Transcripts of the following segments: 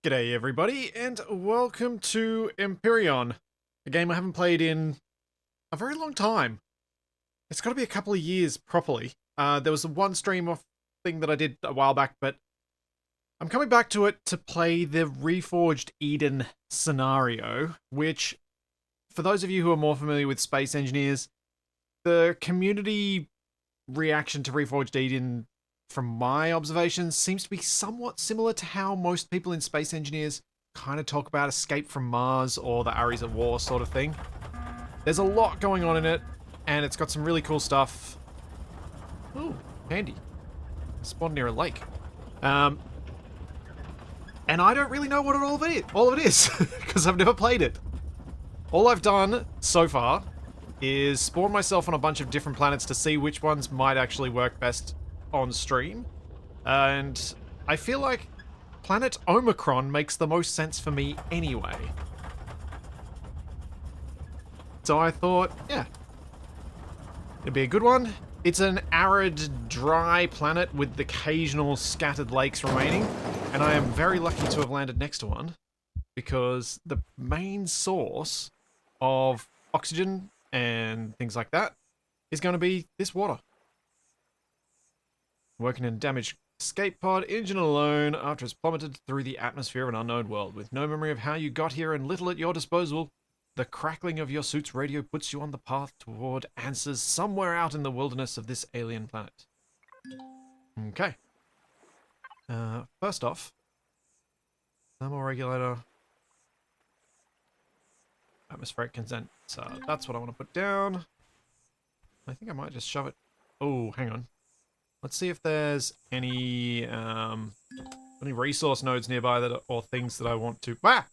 G'day everybody, and welcome to Empyrion, a game I haven't played in a very long time. It's got to be a couple of years properly. There was one stream off thing that I did a while back, but I'm coming back to it to play the Reforged Eden scenario, which, for those of you who are more familiar with Space Engineers, the community reaction to Reforged Eden, from my observations, seems to be somewhat similar to how most people in Space Engineers kind of talk about Escape from Mars or the Ares at War sort of thing. There's a lot going on in it, and it's got some really cool stuff. Ooh, handy. Spawned near a lake. And I don't really know what all of it is, because I've never played it. All I've done so far is spawn myself on a bunch of different planets to see which ones might actually work best on stream, and I feel like planet Omicron makes the most sense for me anyway. So I thought, yeah, it'd be a good one. It's an arid, dry planet with occasional scattered lakes remaining, and I am very lucky to have landed next to one, because the main source of oxygen and things like that is going to be this water. Working in damaged escape pod, engine alone, after it's plummeted through the atmosphere of an unknown world. With no memory of how you got here and little at your disposal, the crackling of your suit's radio puts you on the path toward answers somewhere out in the wilderness of this alien planet. Okay. First off, thermal regulator, atmospheric consent. So that's what I want to put down. I think I might just shove it. Oh, hang on. Let's see if there's any resource nodes nearby that or things that I want to. Ah!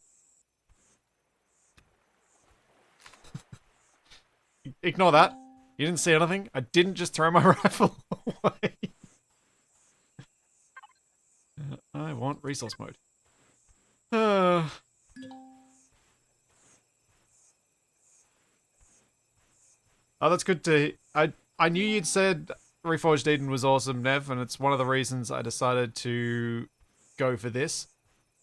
Ignore that. You didn't see anything. I didn't just throw my rifle away. I want resource mode. Oh, that's good to. I knew you'd said Reforged Eden was awesome, Nev, and it's one of the reasons I decided to go for this.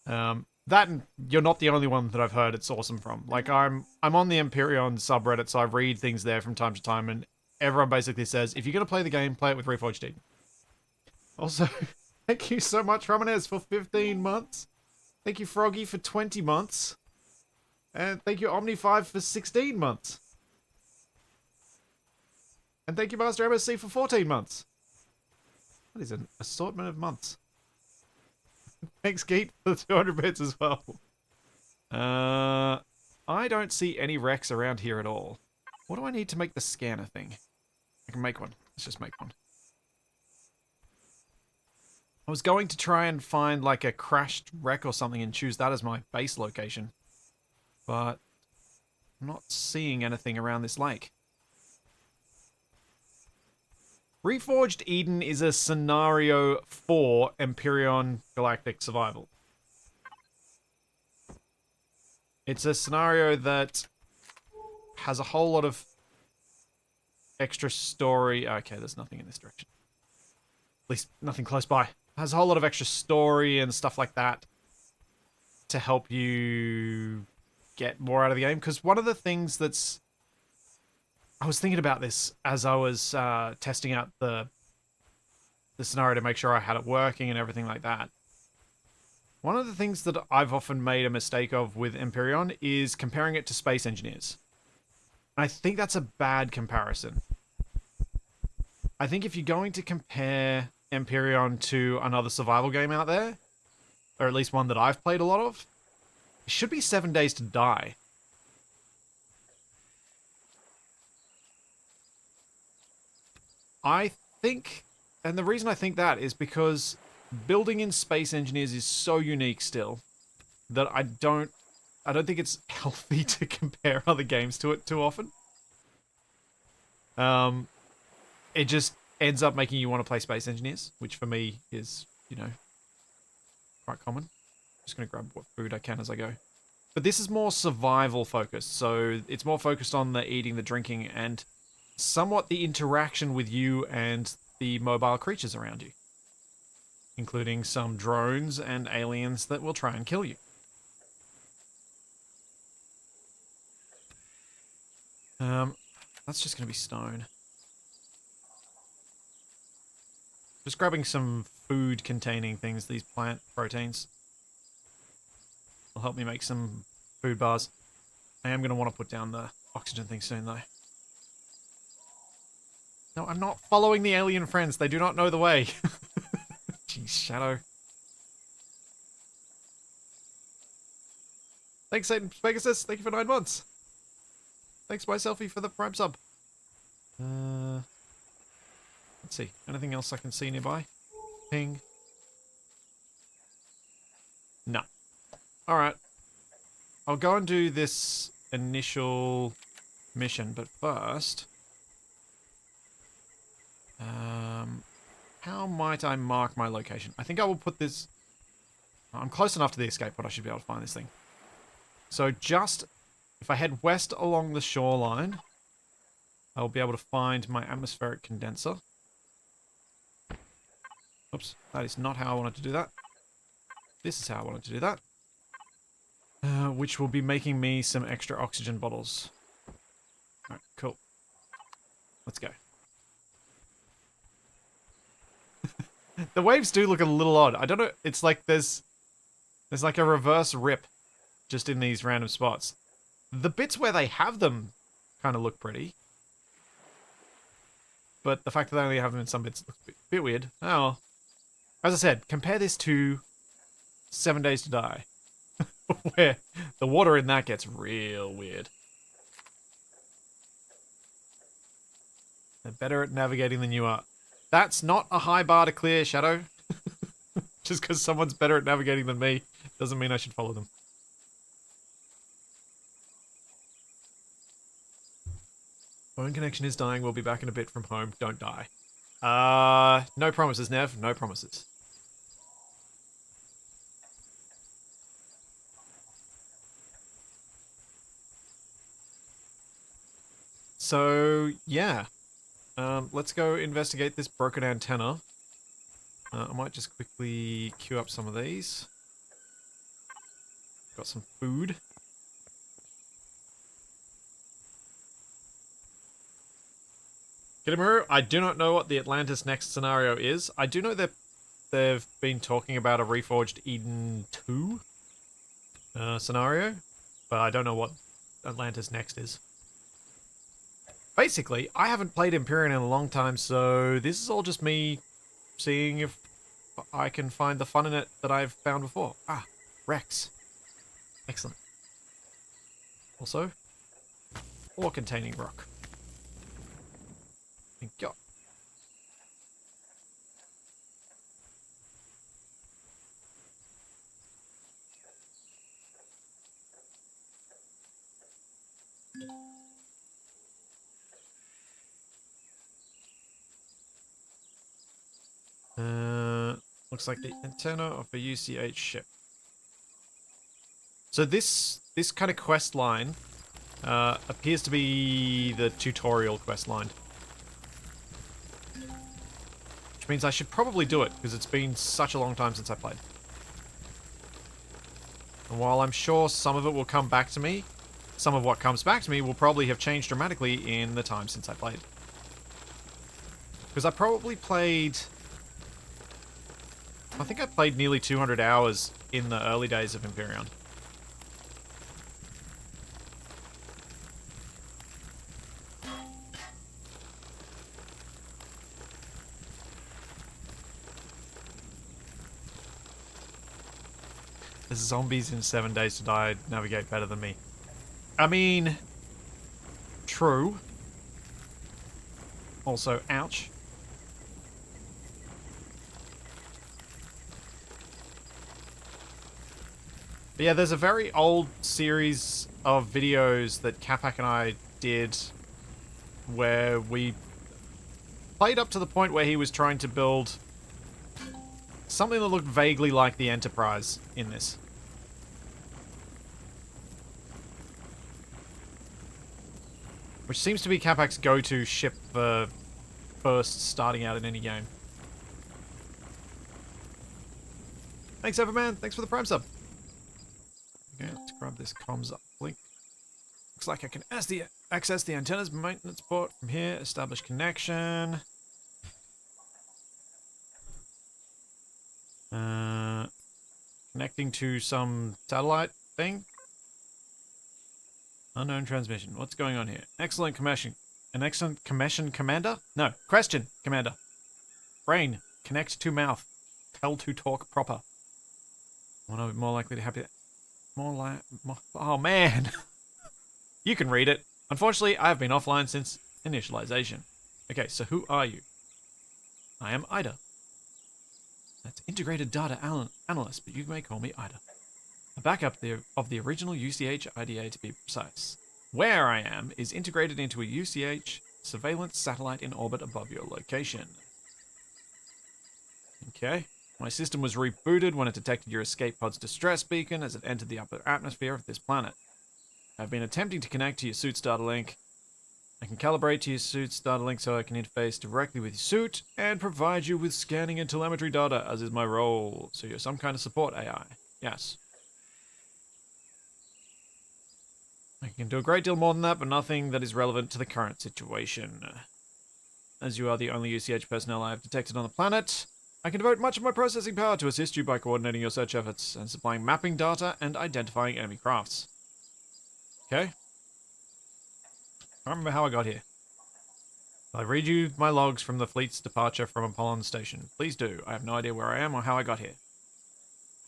That and you're not the only one that I've heard it's awesome from. Like, I'm on the Empyrion subreddit, so I read things there from time to time, and everyone basically says, if you're going to play the game, play it with Reforged Eden. Also, thank you so much, Ramonez, for 15 months. Thank you, Froggy, for 20 months. And thank you, Omni5, for 16 months. And thank you, Master MSC, for 14 months. That is an assortment of months. Thanks, Geet, for the 200 bits as well. I don't see any wrecks around here at all. What do I need to make the scanner thing? I can make one. Let's just make one. I was going to try and find like a crashed wreck or something and choose that as my base location. But I'm not seeing anything around this lake. Reforged Eden is a scenario for Empyrion Galactic survival. It's a scenario that has a whole lot of extra story. Okay, there's nothing in this direction. At least nothing close by. It has a whole lot of extra story and stuff like that to help you get more out of the game. Because one of the things that's... I was thinking about this as I was testing out the scenario to make sure I had it working and everything like that. One of the things that I've often made a mistake of with Empyrion is comparing it to Space Engineers. And I think that's a bad comparison. I think if you're going to compare Empyrion to another survival game out there, or at least one that I've played a lot of, it should be 7 Days to Die. I think, and the reason I think that is because building in Space Engineers is so unique still that I don't think it's healthy to compare other games to it too often. It just ends up making you want to play Space Engineers, which for me is, you know, quite common. Just gonna grab what food I can as I go. But this is more survival focused, so it's more focused on the eating, the drinking, and somewhat the interaction with you and the mobile creatures around you. including some drones and aliens that will try and kill you. That's just going to be stone. Just grabbing some food-containing things, these plant proteins. Will help me make some food bars. I am going to want to put down the oxygen thing soon, though. No, I'm not following the alien friends. They do not know the way. Jeez, Shadow. Thanks, Satan Pegasus. Thank you for 9 months. Thanks, my selfie, for the prime sub. Let's see. Anything else I can see nearby? Ping. No. Alright. I'll go and do this initial mission, but first... how might I mark my location? I think I will put this... I'm close enough to the escape pod, I should be able to find this thing. So just... if I head west along the shoreline, I'll be able to find my atmospheric condenser. Oops, that is not how I wanted to do that. This is how I wanted to do that. Which will be making me some extra oxygen bottles. Alright, cool. Let's go. The waves do look a little odd. I don't know, it's like there's like a reverse rip just in these random spots. The bits where they have them kind of look pretty. But the fact that they only have them in some bits looks a bit weird. Oh well. As I said, compare this to 7 Days to Die. Where the water in that gets real weird. They're better at navigating than you are. That's not a high bar to clear, Shadow. Just because someone's better at navigating than me doesn't mean I should follow them. Phone connection is dying. We'll be back in a bit from home. Don't die. No promises, Nev. No promises. So, yeah. Let's go investigate this broken antenna. I might just quickly queue up some of these. Got some food. Kidamaru, I do not know what the Atlantis Next scenario is. I do know that they've been talking about a Reforged Eden 2 scenario, but I don't know what Atlantis Next is. Basically, I haven't played Empyrion in a long time, so this is all just me seeing if I can find the fun in it that I've found before. Ah, Rex. Excellent. Also, ore-containing rock. Thank you. Looks like the antenna of a UCH ship. So this kind of quest line appears to be the tutorial quest line. Which means I should probably do it, because it's been such a long time since I played. And while I'm sure some of it will come back to me, some of what comes back to me will probably have changed dramatically in the time since I played. Because I probably played... I think I played nearly 200 hours in the early days of Empyrion. The zombies in 7 Days to Die navigate better than me. I mean... true. Also, ouch. But yeah, there's a very old series of videos that Capac and I did where we played up to the point where he was trying to build something that looked vaguely like the Enterprise in this. Which seems to be Capac's go-to ship for first starting out in any game. Thanks, Everman. Thanks for the Prime sub. Okay, let's grab this comms up link. Looks like I can access the antenna's maintenance port from here. Establish connection. Connecting to some satellite thing. Unknown transmission. What's going on here? Excellent commission. An excellent commission, Commander? No. Question, Commander. Brain. Connect to mouth. Tell to talk proper. One of it more likely to happen. Oh, man. You can read it. Unfortunately, I have been offline since initialization. Okay, so who are you? I am Ida. That's Integrated Data Analyst, but you may call me Ida. A backup of the original UCH IDA to be precise. Where I am is integrated into a UCH surveillance satellite in orbit above your location. Okay. My system was rebooted when it detected your escape pod's distress beacon as it entered the upper atmosphere of this planet. I've been attempting to connect to your suit's data link. I can calibrate to your suit's data link so I can interface directly with your suit and provide you with scanning and telemetry data, as is my role. So you're some kind of support AI. Yes. I can do a great deal more than that, but nothing that is relevant to the current situation. As you are the only UCH personnel I have detected on the planet, I can devote much of my processing power to assist you by coordinating your search efforts and supplying mapping data and identifying enemy crafts. Okay. I don't remember how I got here. I read you my logs from the fleet's departure from Apollon Station. Please do. I have no idea where I am or how I got here.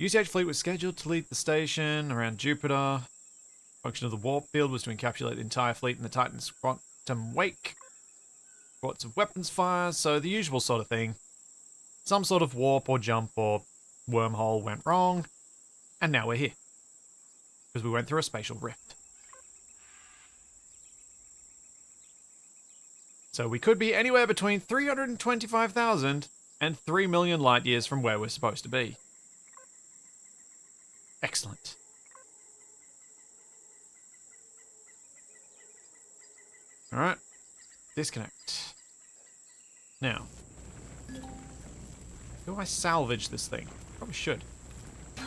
UCH fleet was scheduled to leave the station around Jupiter. Function of the warp field was to encapsulate the entire fleet in the Titan's quantum wake. Reports of weapons fire, so the usual sort of thing. Some sort of warp or jump or wormhole went wrong, and now we're here. Because we went through a spatial rift. So we could be anywhere between 325,000 and 3 million light years from where we're supposed to be. Excellent. Alright. Disconnect. Now. Do I salvage this thing? Probably should. Is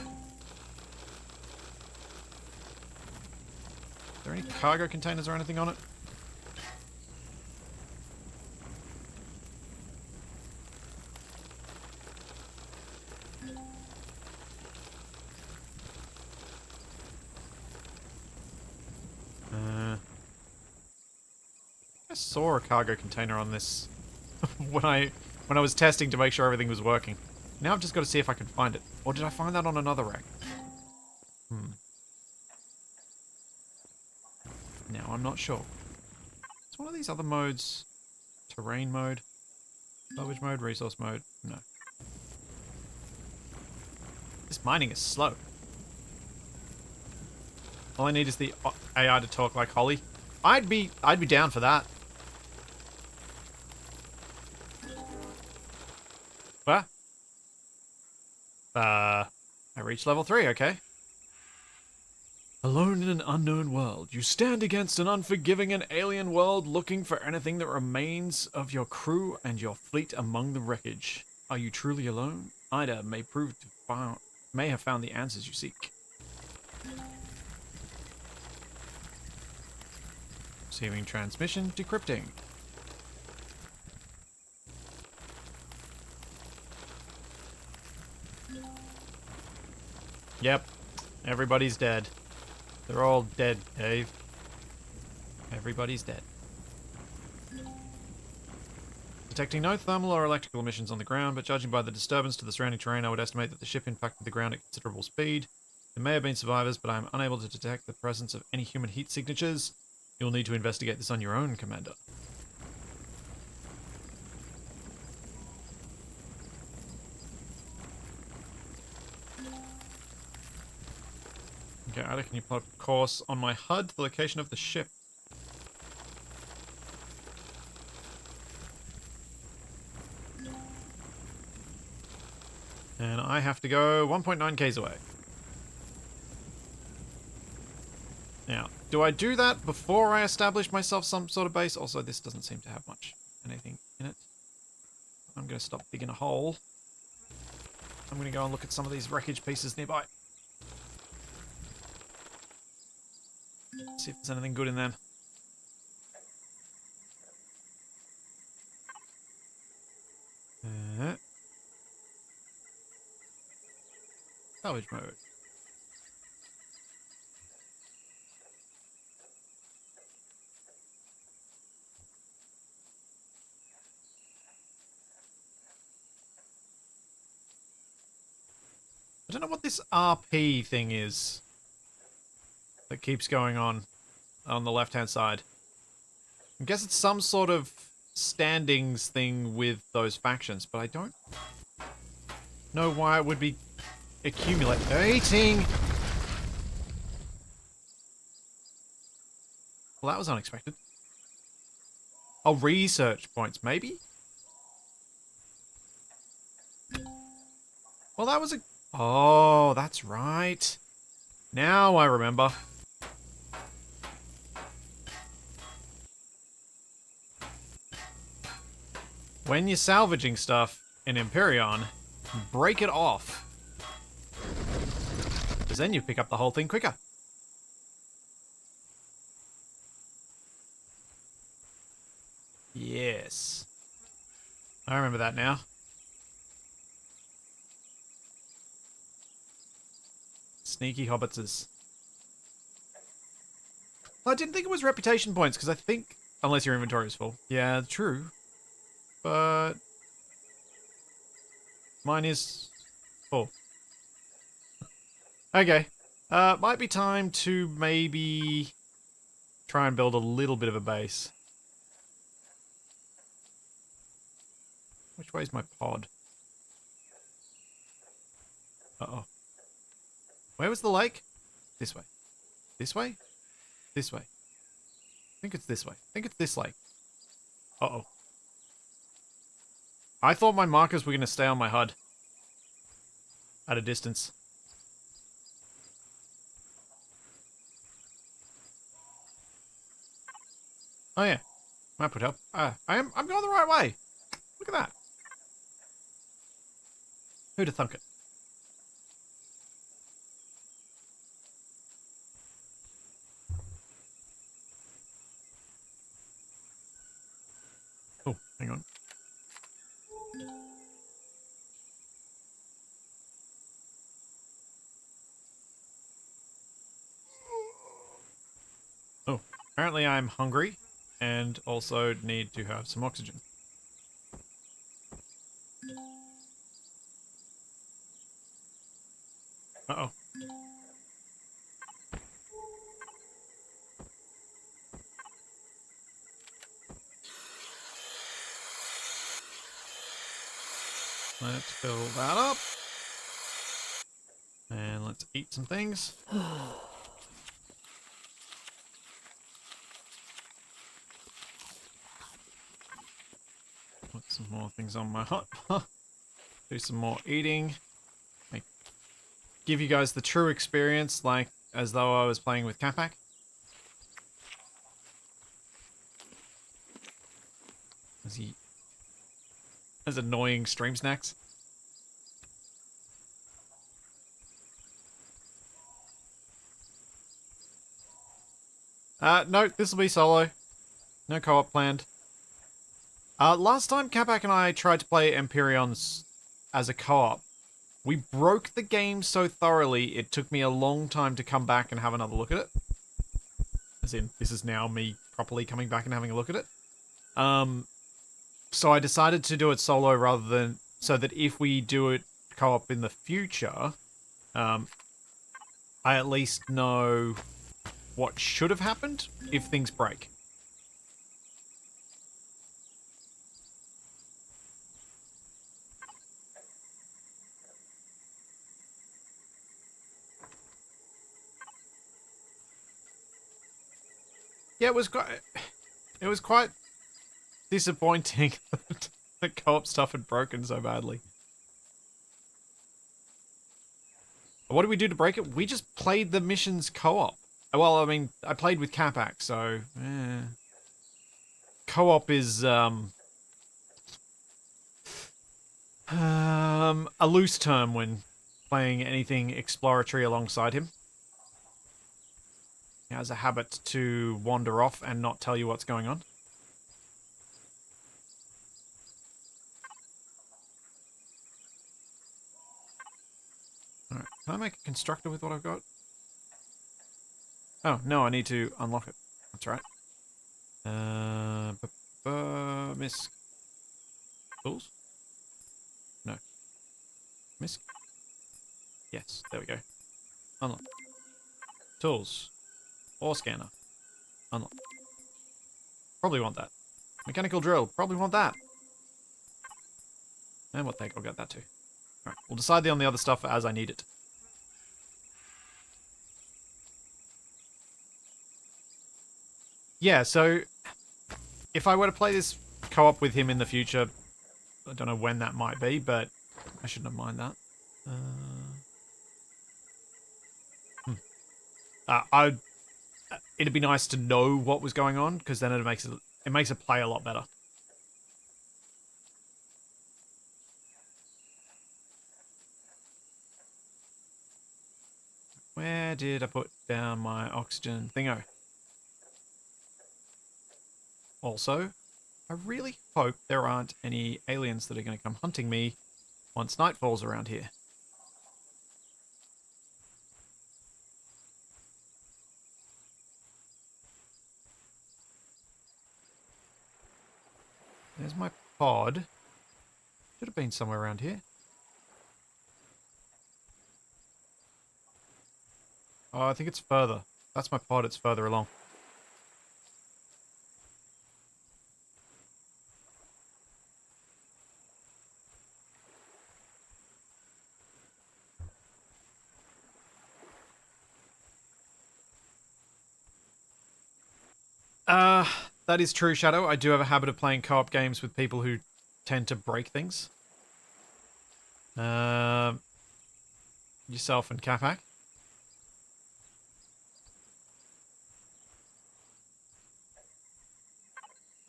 there any cargo containers or anything on it? I saw a cargo container on this when I was testing to make sure everything was working. Now I've just got to see if I can find it. Or did I find that on another wreck? Now I'm not sure. It's one of these other modes. Terrain mode. Salvage mode, resource mode. No. This mining is slow. All I need is the AI to talk like Holly. I'd be down for that. What? I reached level 3, okay. Alone in an unknown world, you stand against an unforgiving and alien world looking for anything that remains of your crew and your fleet among the wreckage. Are you truly alone? Ida may have found the answers you seek. Receiving transmission, decrypting. Yep, everybody's dead. They're all dead, Dave. Everybody's dead. Detecting no thermal or electrical emissions on the ground, but judging by the disturbance to the surrounding terrain, I would estimate that the ship impacted the ground at considerable speed. There may have been survivors, but I am unable to detect the presence of any human heat signatures. You'll need to investigate this on your own, Commander. Okay, Ada, can you plot a course on my HUD to the location of the ship? And I have to go 1.9 k's away. Now, do I do that before I establish myself some sort of base? Also, this doesn't seem to have much anything in it. I'm going to stop digging a hole. I'm going to go and look at some of these wreckage pieces nearby. See if there's anything good in them. Salvage mode. I don't know what this RP thing is that keeps going on the left-hand side. I guess it's some sort of standings thing with those factions, but I don't know why it would be accumulating. Well, that was unexpected. Oh, research points, maybe? Well, that was a... Oh, that's right. Now I remember. When you're salvaging stuff in Empyrion, break it off. Because then you pick up the whole thing quicker. Yes. I remember that now. Sneaky hobbitses. Well, I didn't think it was reputation points, because I think... Unless your inventory is full. Yeah, true. But... Mine is full. Okay. Might be time to maybe try and build a little bit of a base. Which way's my pod? Uh-oh. Where was the lake? This way. This way? This way. I think it's this way. I think it's this lake. Uh-oh. I thought my markers were going to stay on my HUD. At a distance. Oh yeah. Map would help. I'm going the right way. Look at that. Who'd have thunk it? Oh, hang on. Oh, apparently I'm hungry and also need to have some oxygen. Uh-oh. Let's fill that up. And let's eat some things. Put some more things on my hut. Do some more eating. Give you guys the true experience, like as though I was playing with Capac. As he has annoying stream snacks. No, this will be solo. No co-op planned. Last time Capac and I tried to play Empyrion as a co-op, we broke the game so thoroughly it took me a long time to come back and have another look at it. As in, this is now me properly coming back and having a look at it. So I decided to do it solo rather than... So that if we do it co-op in the future, I at least know what should have happened if things break. Yeah, it was quite disappointing that the co-op stuff had broken so badly. What did we do to break it? We just played the missions co-op. Well, I mean, I played with Capac, so... Co-op is, A loose term when playing anything exploratory alongside him. He has a habit to wander off and not tell you what's going on. Alright, can I make a constructor with what I've got? Oh, no, I need to unlock it. That's right. Miss tools? No. Miss? Yes, there we go. Unlock. Tools. Ore scanner. Unlock. Probably want that. Mechanical drill. Probably want that. And what the heck, I'll get that too. Alright, we'll decide on the other stuff as I need it. Yeah, so if I were to play this co-op with him in the future, I don't know when that might be, but I shouldn't have minded that. It'd be nice to know what was going on, because then it makes it play a lot better. Where did I put down my oxygen thingo? Also, I really hope there aren't any aliens that are going to come hunting me once night falls around here. There's my pod. Should have been somewhere around here. Oh, I think it's further. That's my pod, it's further along. That is true, Shadow. I do have a habit of playing co-op games with people who tend to break things. Yourself and Capac.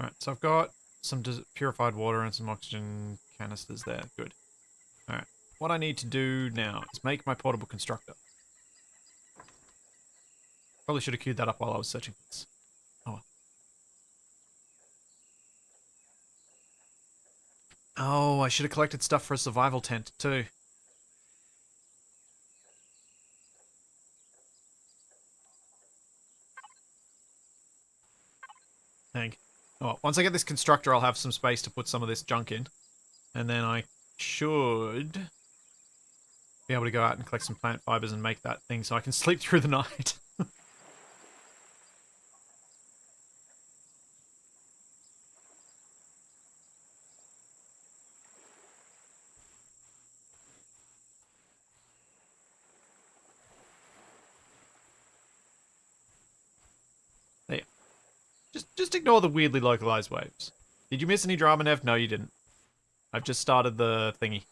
Alright, so I've got some purified water and some oxygen canisters there. Good. Alright, what I need to do now is make my portable constructor. Probably should have queued that up while I was searching for this. Oh well. Oh, I should have collected stuff for a survival tent too. Thank. Oh, once I get this constructor, I'll have some space to put some of this junk in. And then I should be able to go out and collect some plant fibers and make that thing so I can sleep through the night. There. Just ignore the weirdly localized waves. Did you miss any drama, Nev? No, you didn't. I've just started the thingy.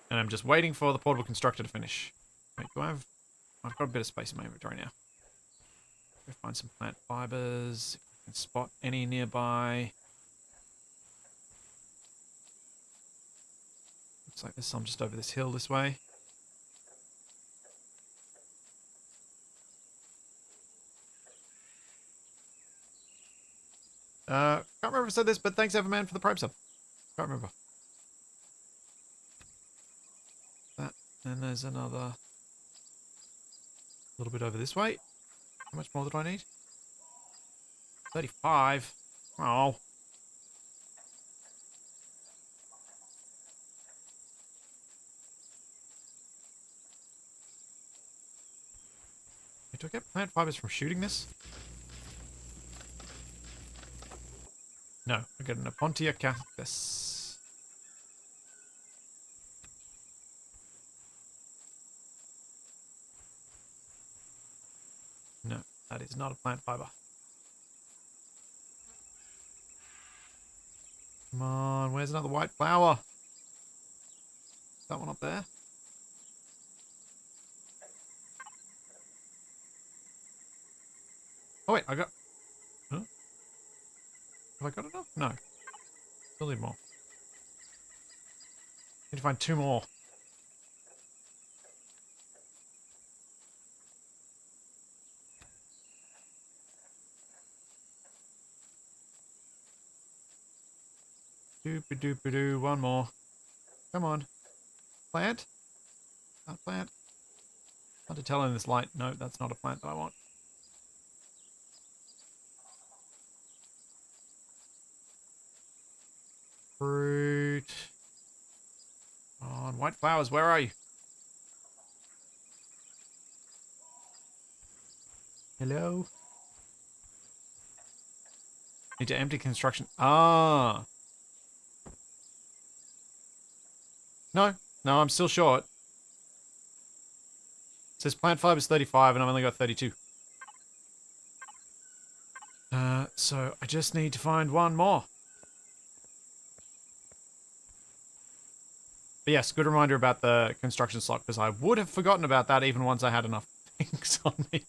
And I'm just waiting for the portable constructor to finish. Wait, do I have... I've got a bit of space in my inventory now. Go find some plant fibers. If I can spot any nearby. Looks like there's some just over this hill this way. Can't remember if I said this, but thanks Everman for the Prime sub. Can't remember. That, and there's another little bit over this way. How much more do I need? 35. Oh. Do I get plant fibers from shooting this? No, I get an Apontia cactus. No, that is not a plant fiber. Come on, where's another white flower? Is that one up there? Oh wait, I got... Huh? Have I got enough? No. Still need more. Need to find 2 more. Doop-a-doop-a-doo. 1 more. Come on. Plant? Not plant. Hard to tell in this light. No, that's not a plant that I want. Fruit. On white flowers, where are you? Hello? Need to empty construction. Ah. No, I'm still short. It says plant fibers 35 and I've only got 32. So I just need to find 1 more. But yes, good reminder about the construction slot, because I would have forgotten about that even once I had enough things on me.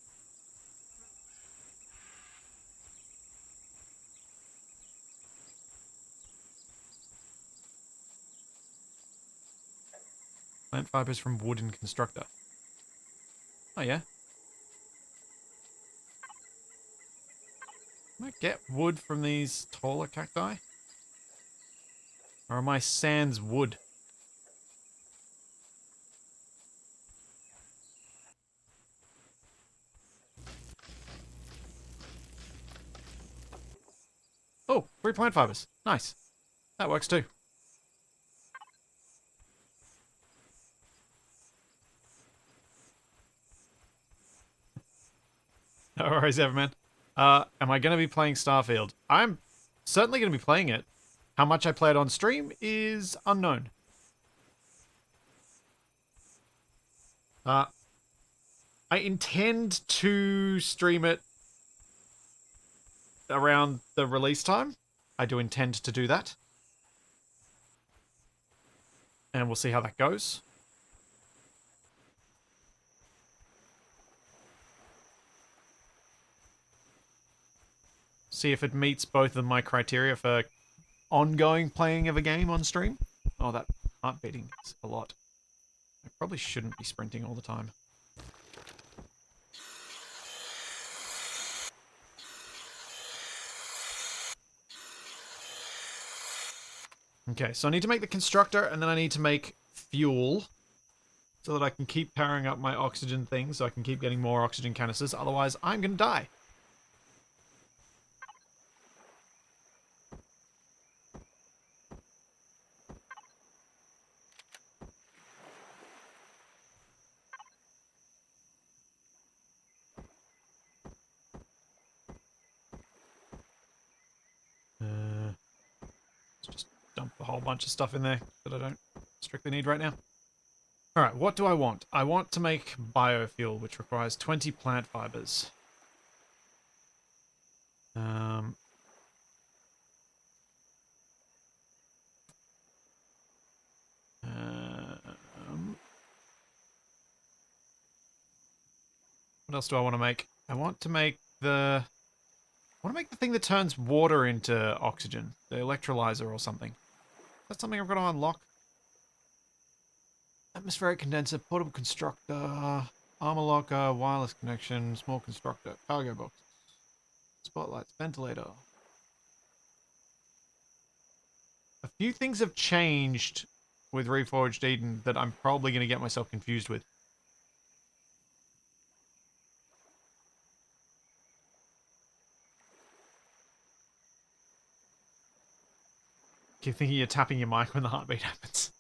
Plant fibers from wooden constructor. Oh yeah. Can I get wood from these taller cacti? Or am I sans wood? Oh, 3 plant fibers. Nice. That works too. No worries, Everman. Am I going to be playing Starfield? I'm certainly going to be playing it. How much I play it on stream is unknown. I intend to stream it around the release time. I do intend to do that. And we'll see how that goes. See if it meets both of my criteria for ongoing playing of a game on stream. Oh, that heart beating is a lot. I probably shouldn't be sprinting all the time. Okay, so I need to make the constructor, and then I need to make fuel so that I can keep powering up my oxygen thing, so I can keep getting more oxygen canisters. Otherwise, I'm gonna die. Let's just dump a whole bunch of stuff in there that I don't strictly need right now. Alright, what do I want? I want to make biofuel, which requires 20 plant fibers. What else do I want to make? I want to make the thing that turns water into oxygen. The electrolyzer or something. That's something I've got to unlock. Atmospheric condenser, portable constructor, armor locker, wireless connection, small constructor, cargo box, spotlights, ventilator. A few things have changed with Reforged Eden that I'm probably going to get myself confused with. Keep thinking you're tapping your mic when the heartbeat happens.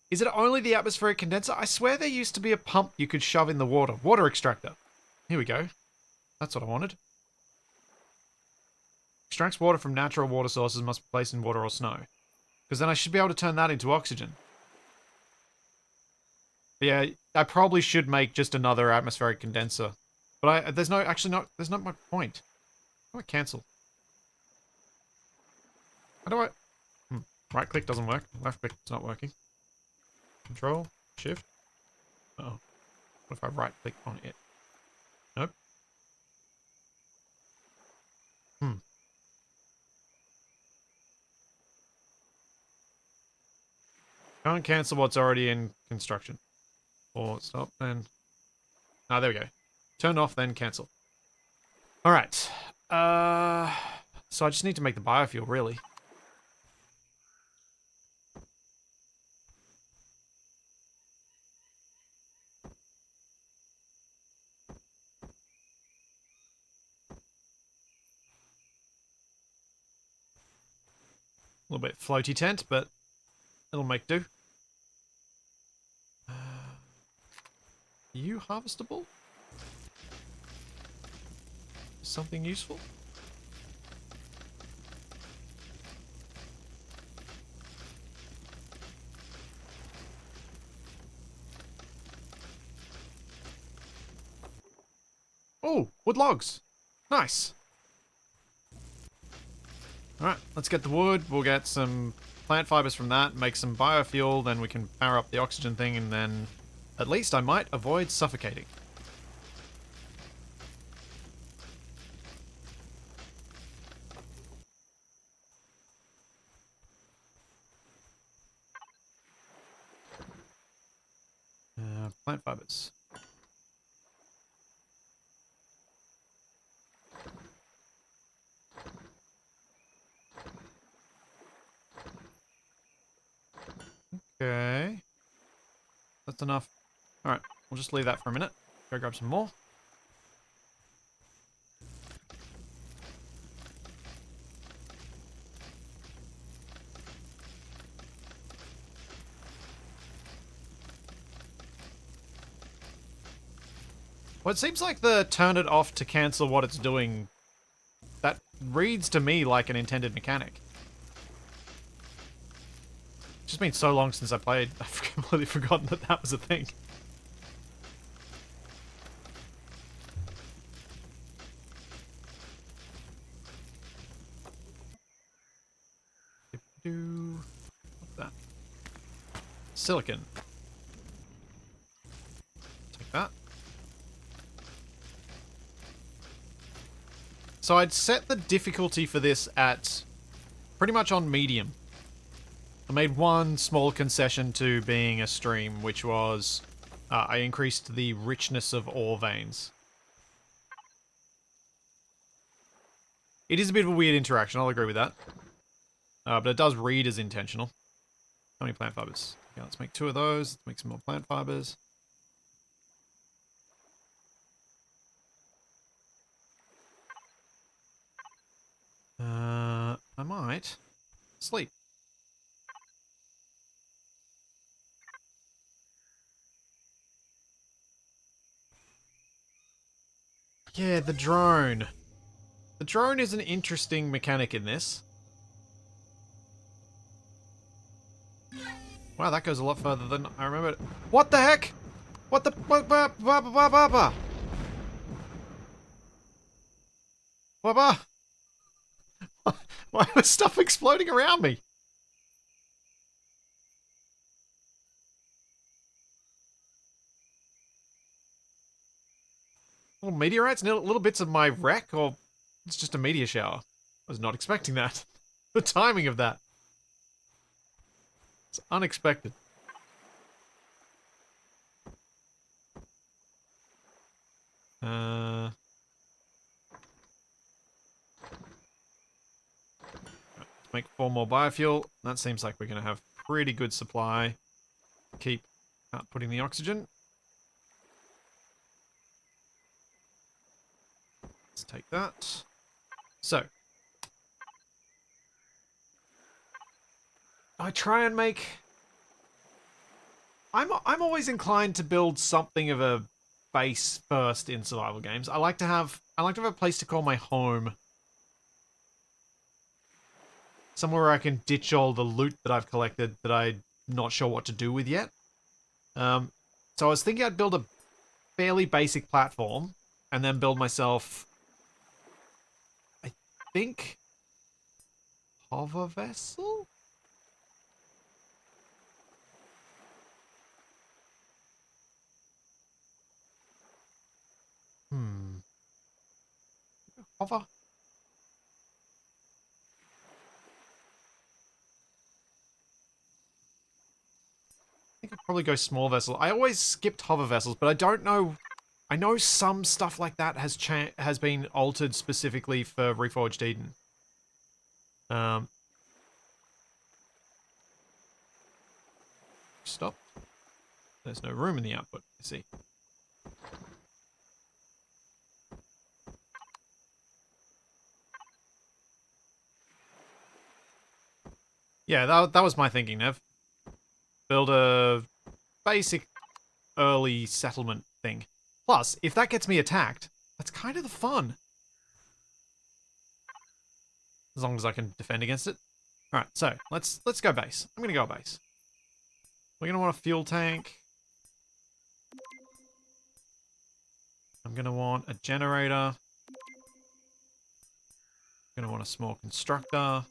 Is it only the atmospheric condenser? I swear there used to be a pump you could shove in the water. Water extractor. Here we go. That's what I wanted. Extracts water from natural water sources, must be placed in water or snow. Because then I should be able to turn that into oxygen. But yeah, I probably should make just another atmospheric condenser. But there's not my point. How do I cancel? How do I... Right click doesn't work. Left click is not working. Control, shift. Oh. What if I right click on it? Nope. Can't cancel what's already in construction. Or stop, then... Ah, there we go. Turn off, then cancel. Alright. So I just need to make the biofuel, really. A little bit floaty tent, but it'll make do. You harvestable? Something useful? Oh, wood logs. Nice. Alright, let's get the wood. We'll get some plant fibers from that, make some biofuel, then we can power up the oxygen thing, and then at least I might avoid suffocating. Plant fibers. Okay. That's enough. Alright, we'll just leave that for a minute. Go grab some more. Well, it seems like the turn it off to cancel what it's doing, that reads to me like an intended mechanic. It's just been so long since I played, I've completely forgotten that that was a thing. What's that? Silicon. Take that. So I'd set the difficulty for this at pretty much on medium. I made one small concession to being a stream, which was I increased the richness of ore veins. It is a bit of a weird interaction, I'll agree with that. But it does read as intentional. How many plant fibers? Yeah, let's make 2 of those. Let's make some more plant fibers. I might sleep. Yeah, the drone. The drone is an interesting mechanic in this. Wow, that goes a lot further than I remember. What the heck? What the... Why was stuff exploding around me? Little meteorites? Little bits of my wreck? Or it's just a meteor shower? I was not expecting that. The timing of that. It's unexpected. Let's make 4 more biofuel. That seems like we're going to have pretty good supply. Keep outputting the oxygen. Let's take that. So. I try and make... I'm always inclined to build something of a base first in survival games. I like to have a place to call my home. Somewhere where I can ditch all the loot that I've collected that I'm not sure what to do with yet. So I was thinking I'd build a fairly basic platform and then build myself, I think, hover vessel? Hover? probably go small vessel. I always skipped hover vessels, but I don't know. I know some stuff like that has been altered specifically for Reforged Eden. Stop. There's no room in the output, I see. Yeah, that was my thinking, Nev. Build a basic early settlement thing. Plus, if that gets me attacked, that's kind of the fun. As long as I can defend against it. Alright, so let's go base. I'm gonna go base. We're gonna want a fuel tank. I'm gonna want a generator. I'm gonna want a small constructor.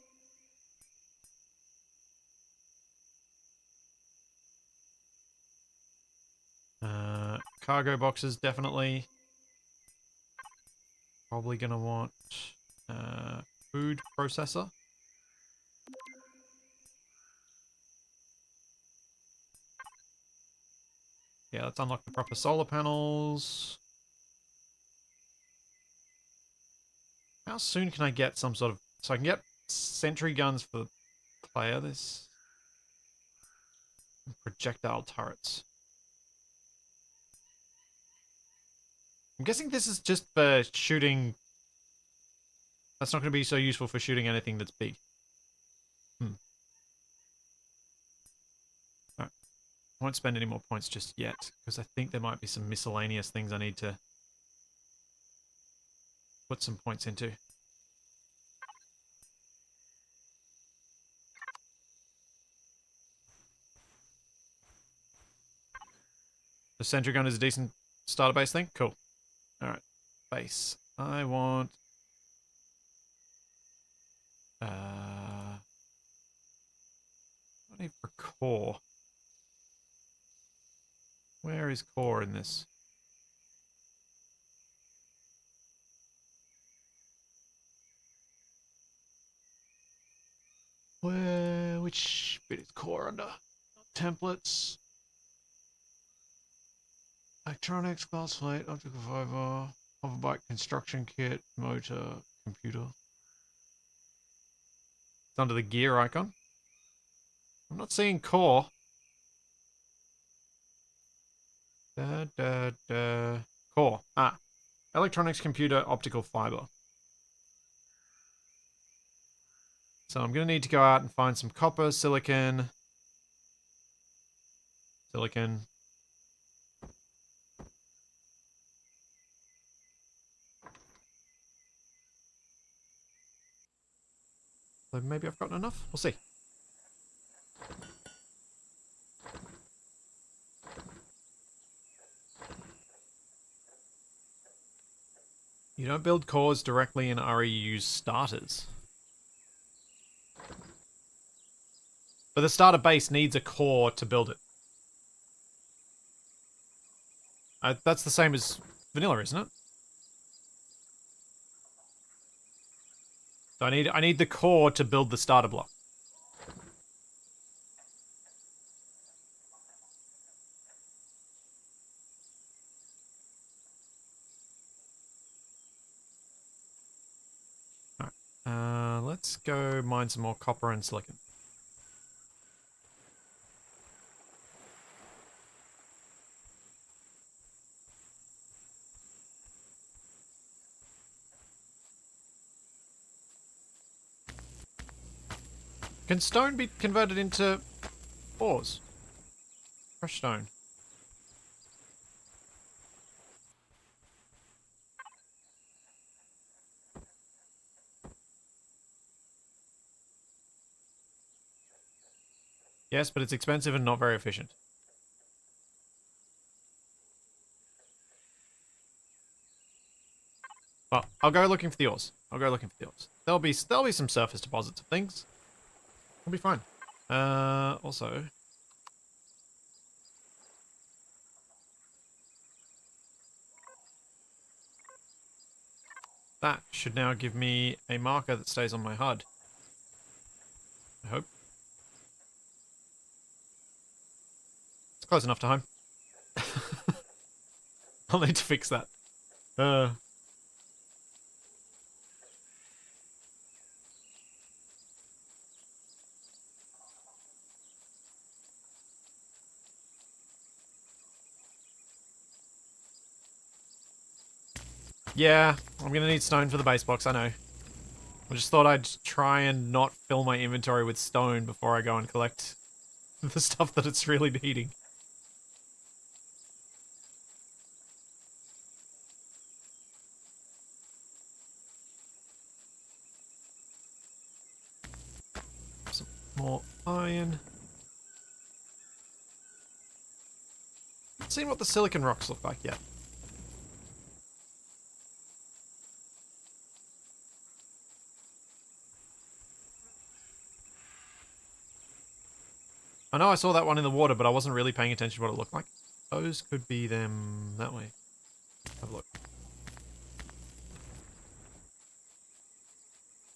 Cargo boxes, definitely. Probably gonna want food processor. Yeah, let's unlock the proper solar panels. How soon can I get some sort of... So I can get sentry guns for the player. This... projectile turrets. I'm guessing this is just for shooting... That's not going to be so useful for shooting anything that's big. Alright. I won't spend any more points just yet, because I think there might be some miscellaneous things I need to put some points into. The sentry gun is a decent starter base thing? Cool. Alright. Base. I want... I need for core. Where is core in this? Which bit is core under? Templates. Electronics, glass plate, optical fiber, hoverbike construction kit, motor, computer. It's under the gear icon. I'm not seeing core. Core. Ah. Electronics, computer, optical fiber. So I'm going to need to go out and find some copper, silicon. Silicon. So maybe I've gotten enough? We'll see. You don't build cores directly in RE, you use starters. But the starter base needs a core to build it. That's the same as vanilla, isn't it? So I need the core to build the starter block. Alright. Let's go mine some more copper and silicon. Can stone be converted into ores? Fresh stone. Yes, but it's expensive and not very efficient. Well, I'll go looking for the ores. I'll go looking for the ores. There'll be some surface deposits of things. We'll be fine. Also... That should now give me a marker that stays on my HUD. I hope. Let's Close enough to home. I'll need to fix that. Yeah, I'm gonna need stone for the base box, I know. I just thought I'd try and not fill my inventory with stone before I go and collect the stuff that it's really needing. Some more iron. Haven't seen what the silicon rocks look like yet. I know I saw that one in the water, but I wasn't really paying attention to what it looked like. Those could be them that way. Have a look.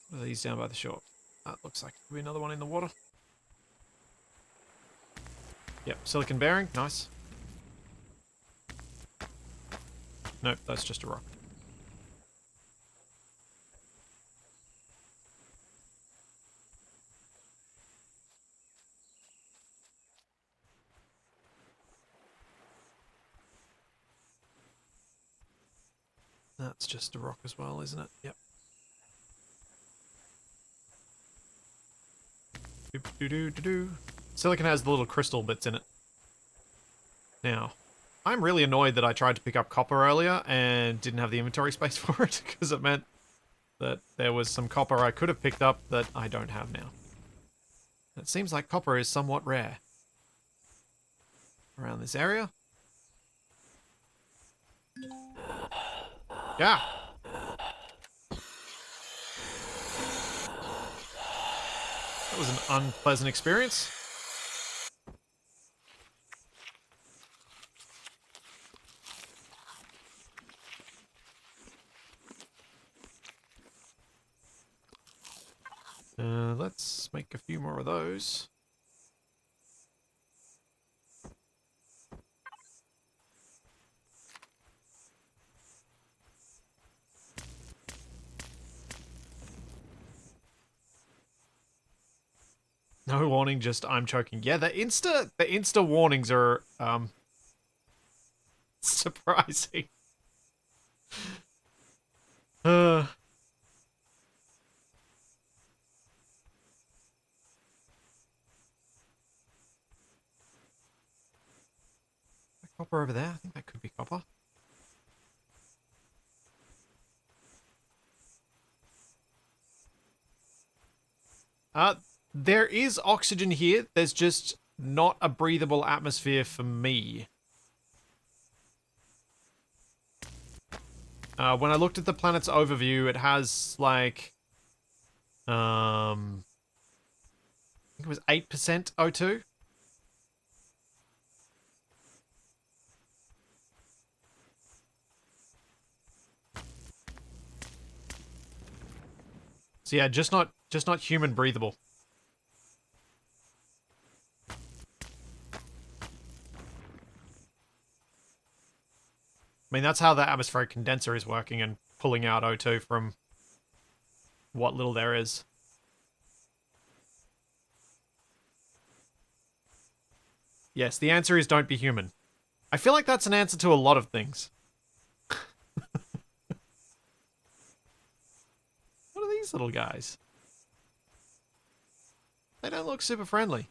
What are these down by the shore? That looks like could be another one in the water. Yep, silicon bearing, nice. Nope, that's just a rock. That's just a rock as well, isn't it? Yep. Do-do-do-do-do. Silicon has the little crystal bits in it. Now, I'm really annoyed that I tried to pick up copper earlier and didn't have the inventory space for it, because it meant that there was some copper I could have picked up that I don't have now. It seems like copper is somewhat rare around this area. Yeah. That was an unpleasant experience. Let's make a few more of those. No warning, just I'm choking. Yeah, the insta warnings are surprising. Uh Copper over there. I think that could be copper. There is oxygen here. There's just not a breathable atmosphere for me. When I looked at the planet's overview, it has like, I think it was 8% O2. So yeah, just not human breathable. I mean, that's how the atmospheric condenser is working and pulling out O2 from what little there is. Yes, the answer is don't be human. I feel like that's an answer to a lot of things. What are these little guys? They don't look super friendly.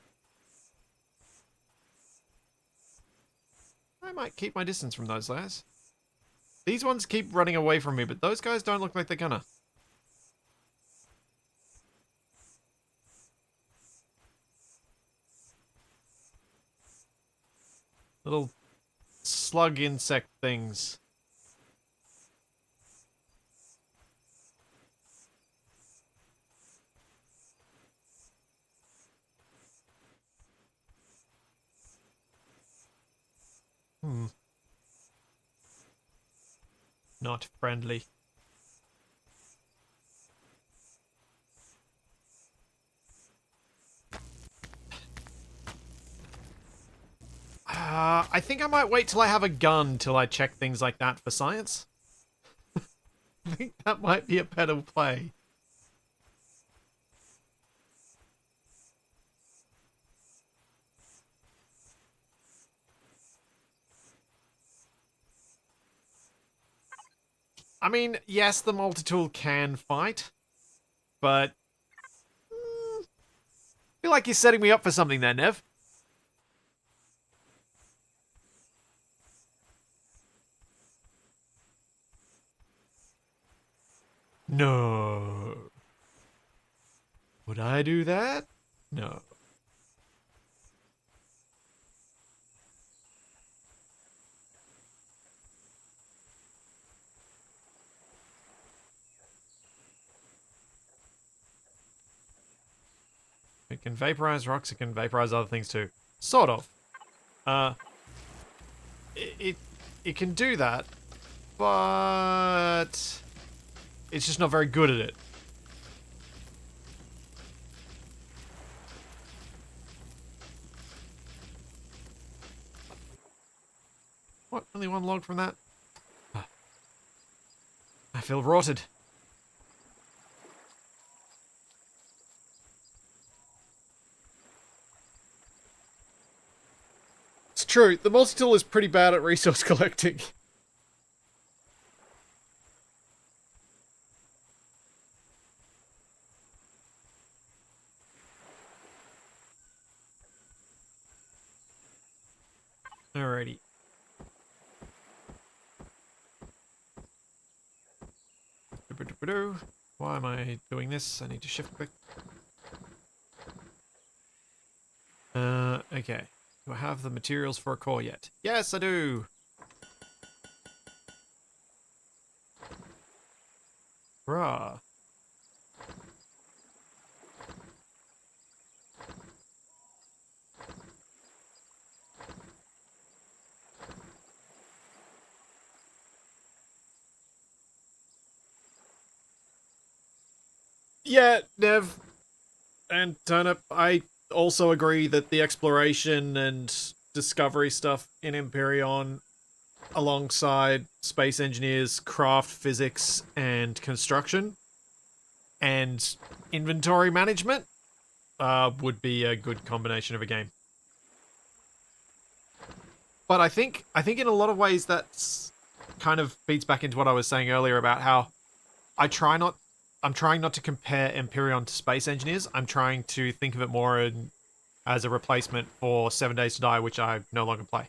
I might keep my distance from those guys. These ones keep running away from me, but those guys don't look like they're gonna. Little slug insect things. Not friendly. I think I might wait till I have a gun till I check things like that for science. I think that might be a better play. I mean, yes, the multi-tool can fight, but I feel like you're setting me up for something there, Nev. No. Would I do that? No. It can vaporize rocks, it can vaporize other things too. Sort of. Uh, it can do that, but it's just not very good at it. What? Only one log from that? I feel rotted. It's true. The multi-tool is pretty bad at resource collecting. Alrighty. Why am I doing this? I need to shift quick. Okay. Do I have the materials for a core yet? Yes, I do! Bruh. Yeah, Nev and Turnip, I also agree that the exploration and discovery stuff in Empyrion, alongside space engineers, craft, physics, and construction, and inventory management, would be a good combination of a game. But I think in a lot of ways that's kind of feeds back into what I was saying earlier about how I'm trying not to compare Empyrion to space engineers. I'm trying to think of it more as a replacement for 7 Days to Die, which I no longer play.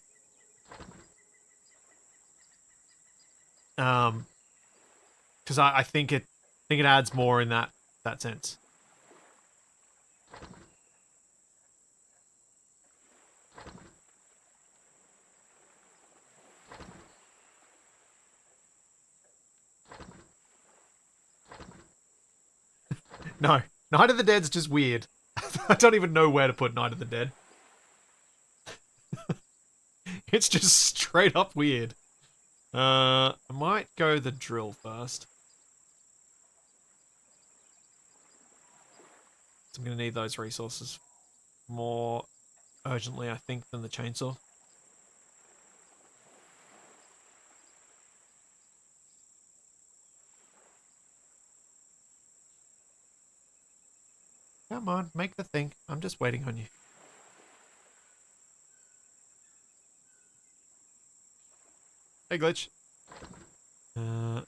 Because I think it adds more in that sense. No, Night of the Dead's just weird. I don't even know where to put Night of the Dead. It's just straight up weird. I might go the drill first. I'm going to need those resources more urgently, I think, than the chainsaw. Come on, make the thing. I'm just waiting on you. Hey, Glitch. I'll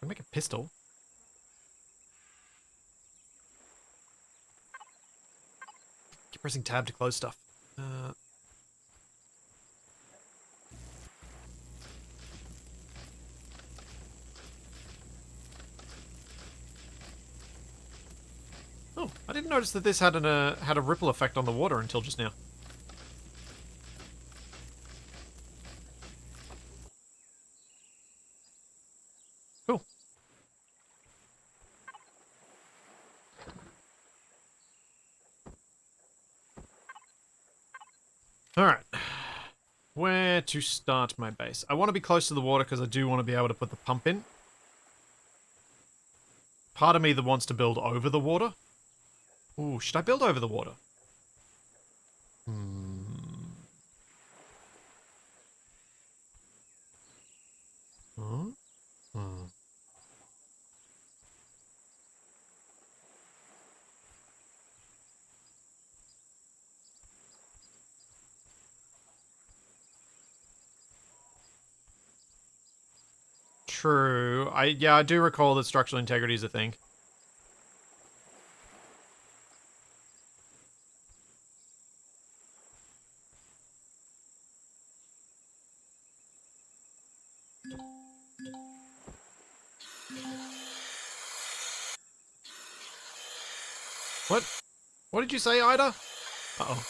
make a pistol. Keep pressing tab to close stuff. Oh, I didn't notice that this had a ripple effect on the water until just now. Cool. Alright. Where to start my base? I want to be close to the water because I do want to be able to put the pump in. Part of me that wants to build over the water. Ooh, should I build over the water? Hmm. Huh? Hmm. True. I do recall that structural integrity is a thing. What? What did you say, Ida? Uh-oh.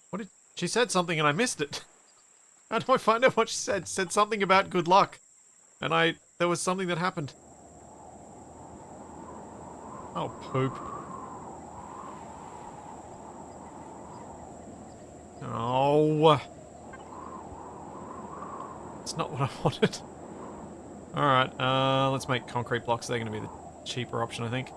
What did... She said something and I missed it. How do I find out what she said? Said something about good luck. And there was something that happened. Oh, poop. Oh. It's not what I wanted. Alright, let's make concrete blocks. They're going to be the cheaper option, I think.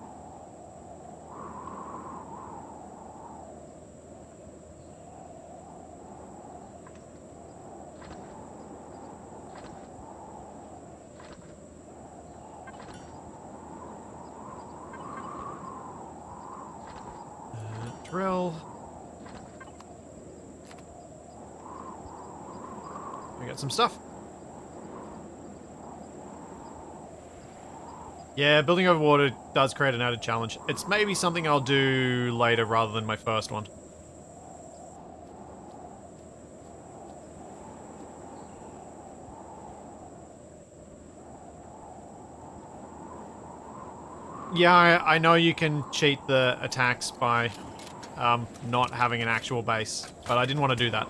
Drill. We got some stuff. Yeah, building over water does create an added challenge. It's maybe something I'll do later rather than my first one. Yeah, I know you can cheat the attacks by not having an actual base, but I didn't want to do that.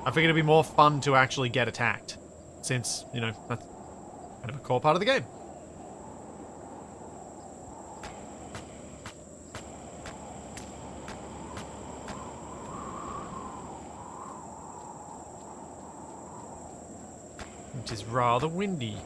I figured it'd be more fun to actually get attacked, since, you know, that's kind of a core part of the game. Which is rather windy.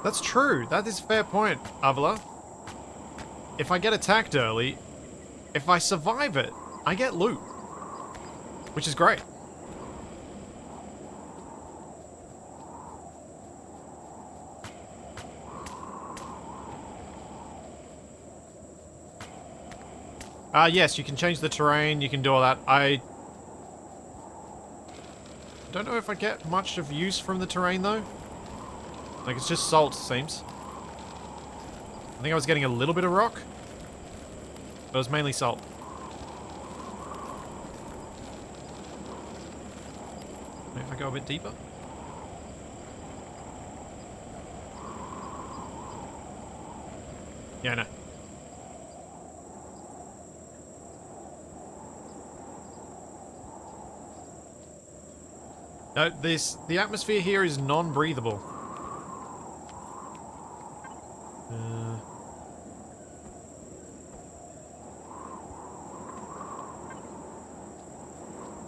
That's true. That is a fair point, Avila. If I get attacked early, if I survive it, I get loot. Which is great. Yes, you can change the terrain, you can do all that. I don't know if I get much of use from the terrain, though. Like, it's just salt, it seems. I think I was getting a little bit of rock. But it was mainly salt. Maybe if I go a bit deeper. Yeah, no. No, the atmosphere here is non-breathable.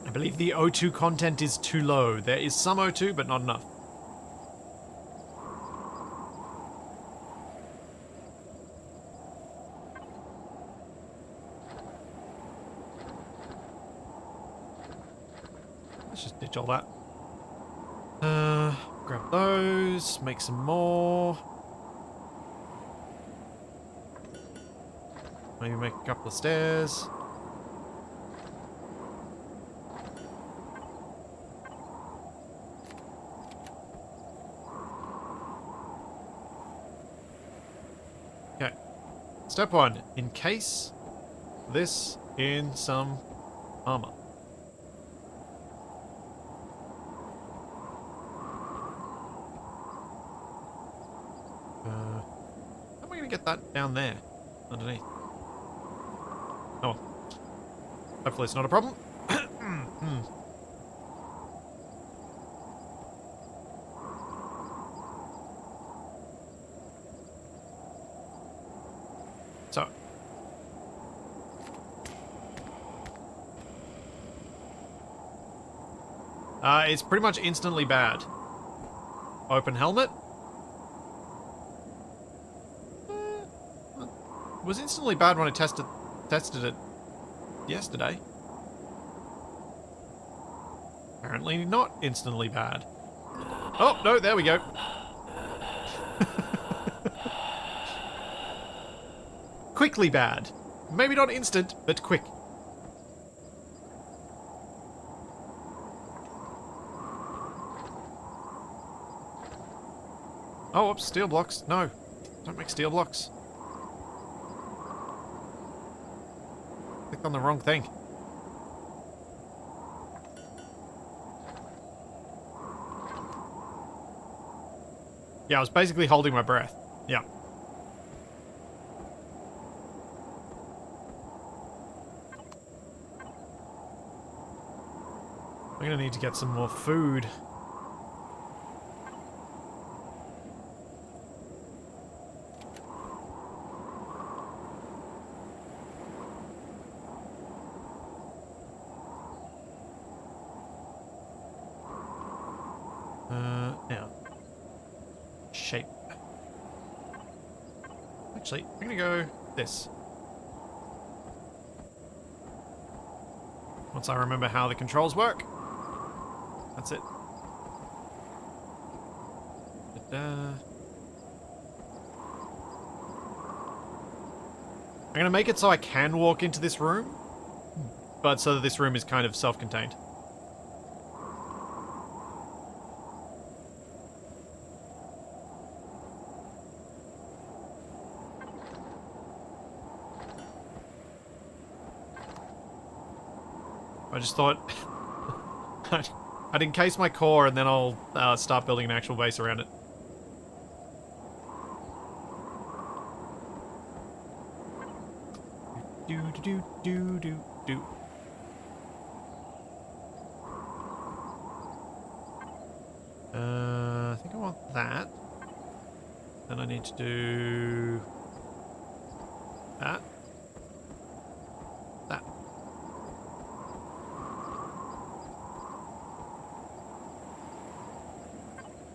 I believe the O2 content is too low. There is some O2, but not enough. Let's just ditch all that. Grab those, make some more. Maybe make a couple of stairs. Okay. Step 1. Encase this in some armor. How am I going to get that down there? Underneath. Oh, well. Hopefully it's not a problem. So. It's pretty much instantly bad. Open helmet. It was instantly bad when I tested it yesterday. Apparently not instantly bad. Oh, no, there we go. Quickly bad. Maybe not instant, but quick. Oh, oops, steel blocks. No, don't make steel blocks. Clicked on the wrong thing. Yeah, I was basically holding my breath. Yeah. I'm gonna need to get some more food. Now. Shape. Actually, I'm gonna go this. Once I remember how the controls work. That's it. I'm gonna make it so I can walk into this room, but so that this room is kind of self-contained. I just thought I'd encase my core and then I'll start building an actual base around it. Do do do do do. I think I want that. Then I need to do that. That.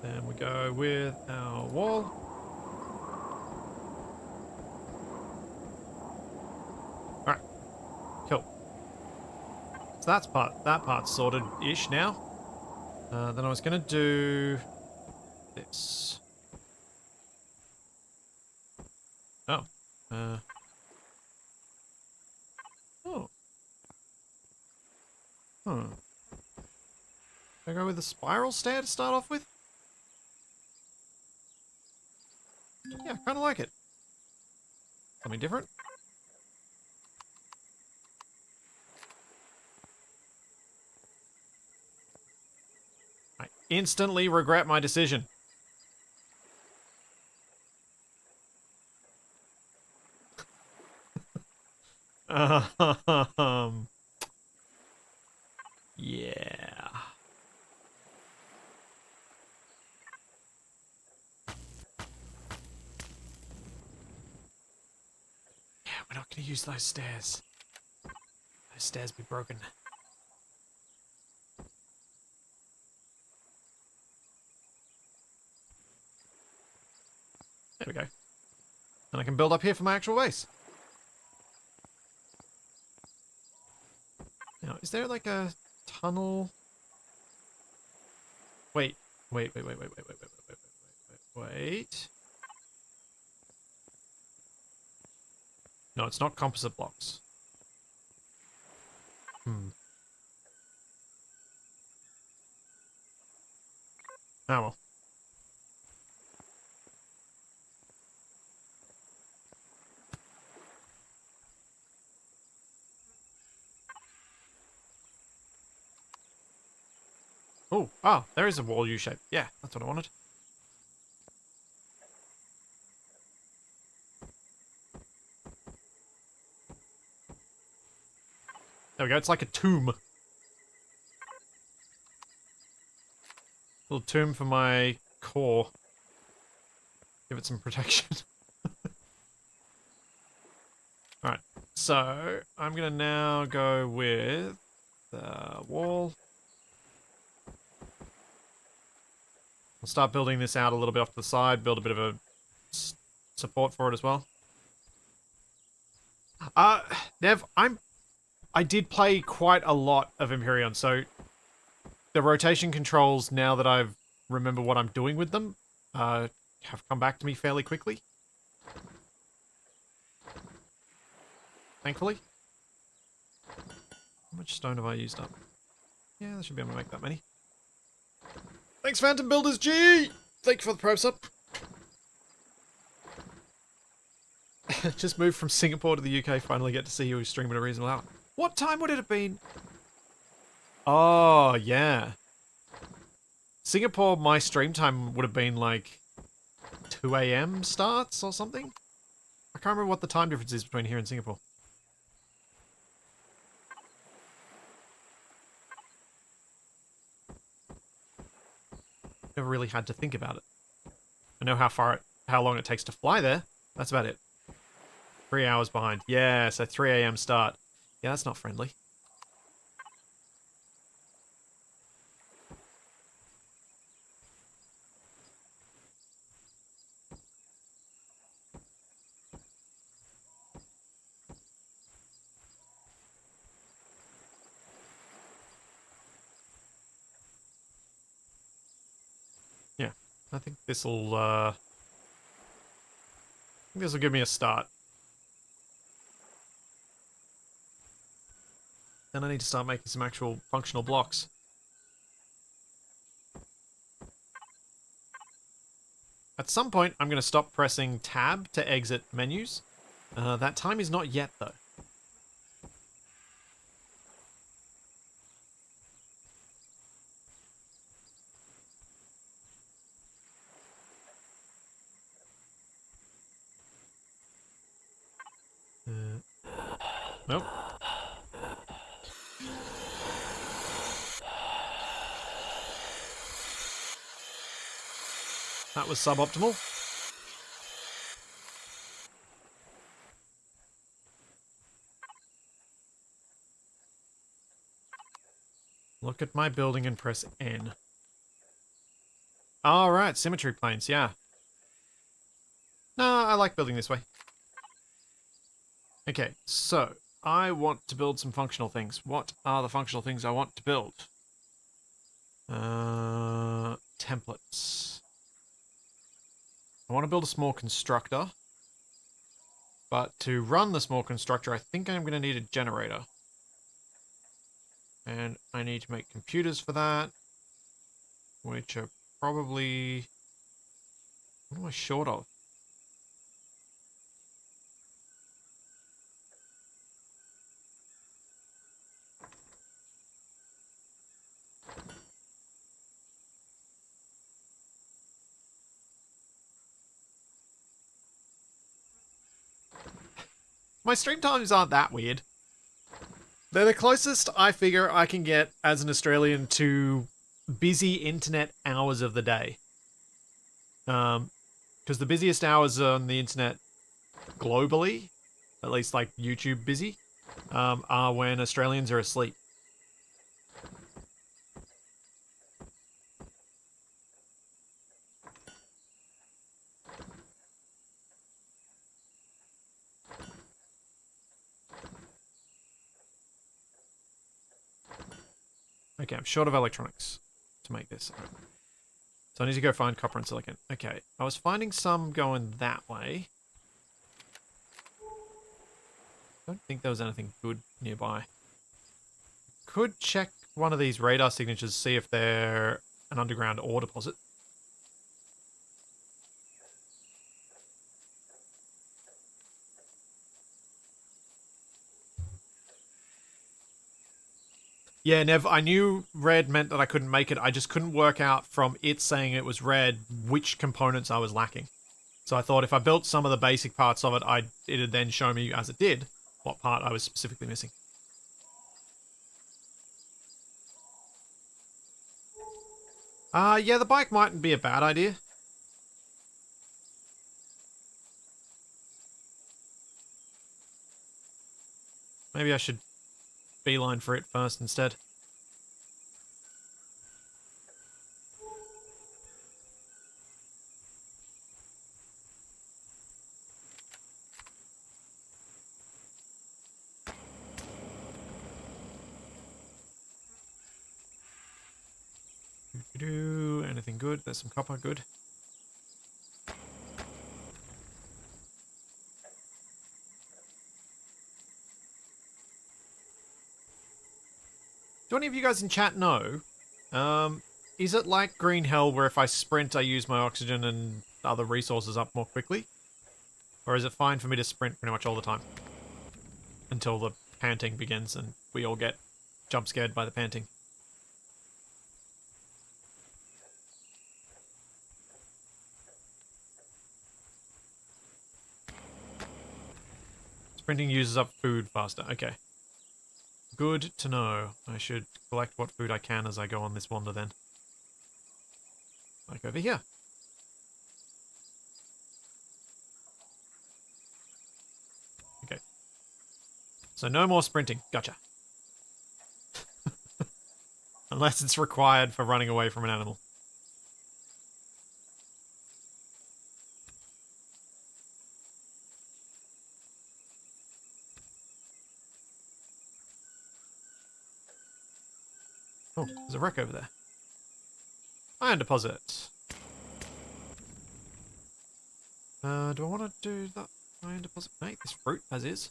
Then we go with our wall. Alright. Cool. So that part's sorted-ish now. Then I was gonna do this. Oh. Oh. Hmm. Should I go with the spiral stair to start off with? Yeah, I kind of like it. Something different. I instantly regret my decision. Yeah. Yeah, we're not going to use those stairs. Those stairs be broken. There we go. And I can build up here for my actual base. Now, is there like a tunnel? Wait. Wait. No, it's not composite blocks. Hmm. Oh well. Oh, there is a wall U-shape. Yeah, that's what I wanted. There we go. It's like a tomb. Little tomb for my core. Give it some protection. Alright, so I'm going to now go with the wall. I'll start building this out a little bit off to the side, build a bit of a support for it as well. Nev, I did play quite a lot of Empyrion, so the rotation controls, now that I've remember what I'm doing with them, have come back to me fairly quickly. Thankfully. How much stone have I used up? Yeah, I should be able to make that many. Thanks, Phantom Builders G! Thank you for the pro sub. Just moved from Singapore to the UK, finally get to see you stream at a reasonable hour. What time would it have been? Oh, yeah. Singapore, my stream time would have been like 2 AM starts or something? I can't remember what the time difference is between here and Singapore. Never really had to think about it. I know how long it takes to fly there. That's about it. 3 hours behind. Yeah, so 3 AM start. Yeah, that's not friendly. Yeah, I think this'll give me a start. Then I need to start making some actual functional blocks. At some point, I'm going to stop pressing tab to exit menus. That time is not yet, though. Nope. That was suboptimal. Look at my building and press N. Alright, symmetry planes, yeah. No, I like building this way. Okay, so I want to build some functional things. What are the functional things I want to build? Templates. I want to build a small constructor. But to run the small constructor, I think I'm going to need a generator. And I need to make computers for that. Which are probably... What am I short of? My stream times aren't that weird. They're the closest I figure I can get as an Australian to busy internet hours of the day. Because the busiest hours on the internet globally, at least like YouTube busy, are when Australians are asleep. Okay, I'm short of electronics to make this. Right. So I need to go find copper and silicon. Okay, I was finding some going that way. Don't think there was anything good nearby. Could check one of these radar signatures, see if they're an underground ore deposit. Yeah, Nev, I knew red meant that I couldn't make it. I just couldn't work out from it saying it was red which components I was lacking. So I thought if I built some of the basic parts of it, it'd then show me, as it did, what part I was specifically missing. Yeah, the bike mightn't be a bad idea. Maybe I should beeline for it first instead. Anything good? There's some copper, good. Do any of you guys in chat know? Is it like Green Hell where if I sprint I use my oxygen and other resources up more quickly? Or is it fine for me to sprint pretty much all the time? Until the panting begins and we all get jump scared by the panting. Sprinting uses up food faster. Okay. Good to know. I should collect what food I can as I go on this wander then. Like over here. Okay. So no more sprinting. Gotcha. Unless it's required for running away from an animal. Oh, there's a wreck over there. Iron deposit. Do I want to do that iron deposit? Make this fruit as is.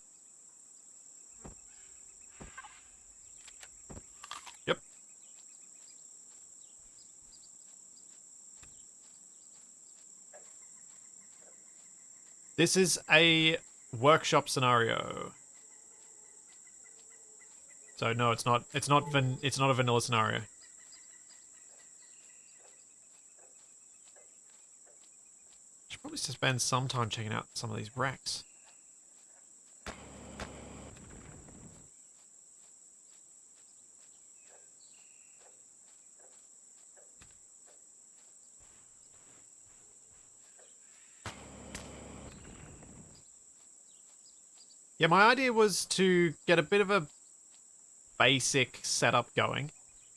Yep. This is a workshop scenario. So no, it's not. It's not a vanilla scenario. Should probably spend some time checking out some of these wrecks. Yeah, my idea was to get a bit of a basic setup going,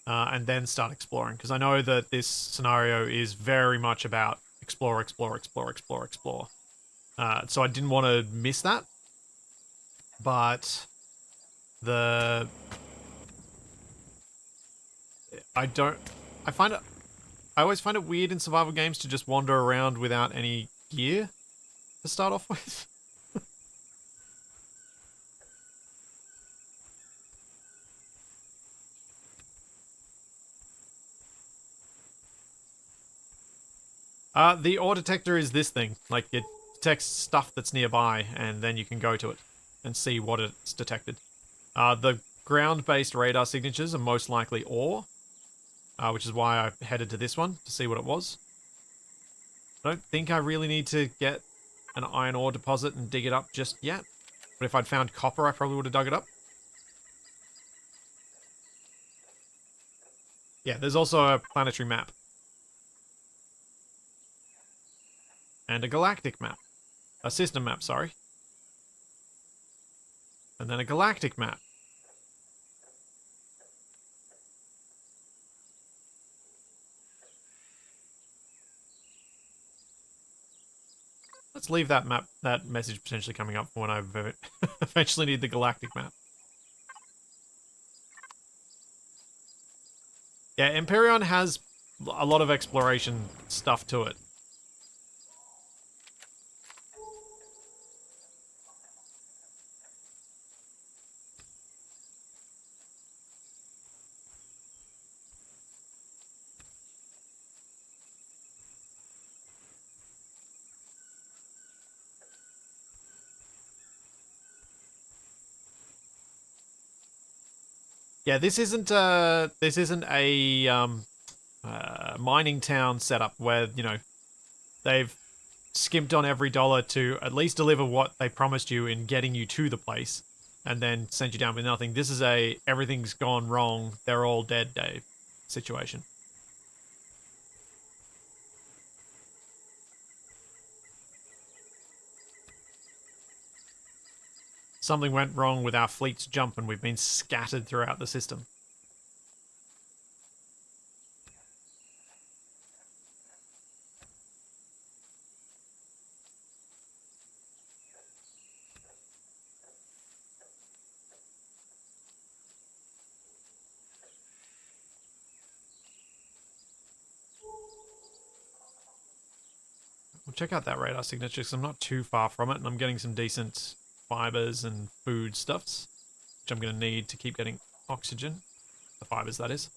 and then start exploring, because I know that this scenario is very much about explore, explore, explore, explore, explore. So I didn't want to miss that, but I I always find it weird in survival games to just wander around without any gear to start off with. The ore detector is this thing. Like, it detects stuff that's nearby, and then you can go to it and see what it's detected. The ground-based radar signatures are most likely ore, which is why I headed to this one to see what it was. I don't think I really need to get an iron ore deposit and dig it up just yet. But if I'd found copper, I probably would have dug it up. Yeah, there's also a planetary map. And a galactic map. A system map, sorry. And then a galactic map. Let's leave that message potentially coming up for when I eventually need the galactic map. Yeah, Empyrion has a lot of exploration stuff to it. Yeah, this isn't a mining town setup where, you know, they've skimped on every dollar to at least deliver what they promised you in getting you to the place and then sent you down with nothing. This is a everything's gone wrong, they're all dead, Dave situation. something went wrong with our fleet's jump and we've been scattered throughout the system. We'll check out that radar signature because I'm not too far from it and I'm getting some decent fibers and food stuffs, which I'm going to need to keep getting oxygen. The fibers, that is.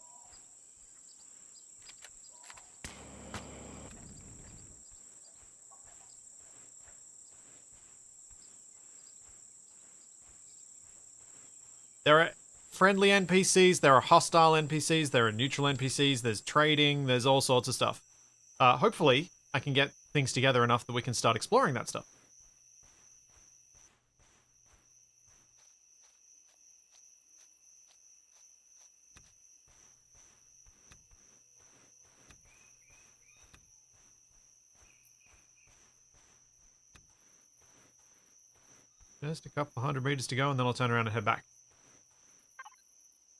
There are friendly NPCs, there are hostile NPCs, there are neutral NPCs, there's trading, there's all sorts of stuff. Hopefully, I can get things together enough that we can start exploring that stuff. Just a couple 100 meters to go and then I'll turn around and head back.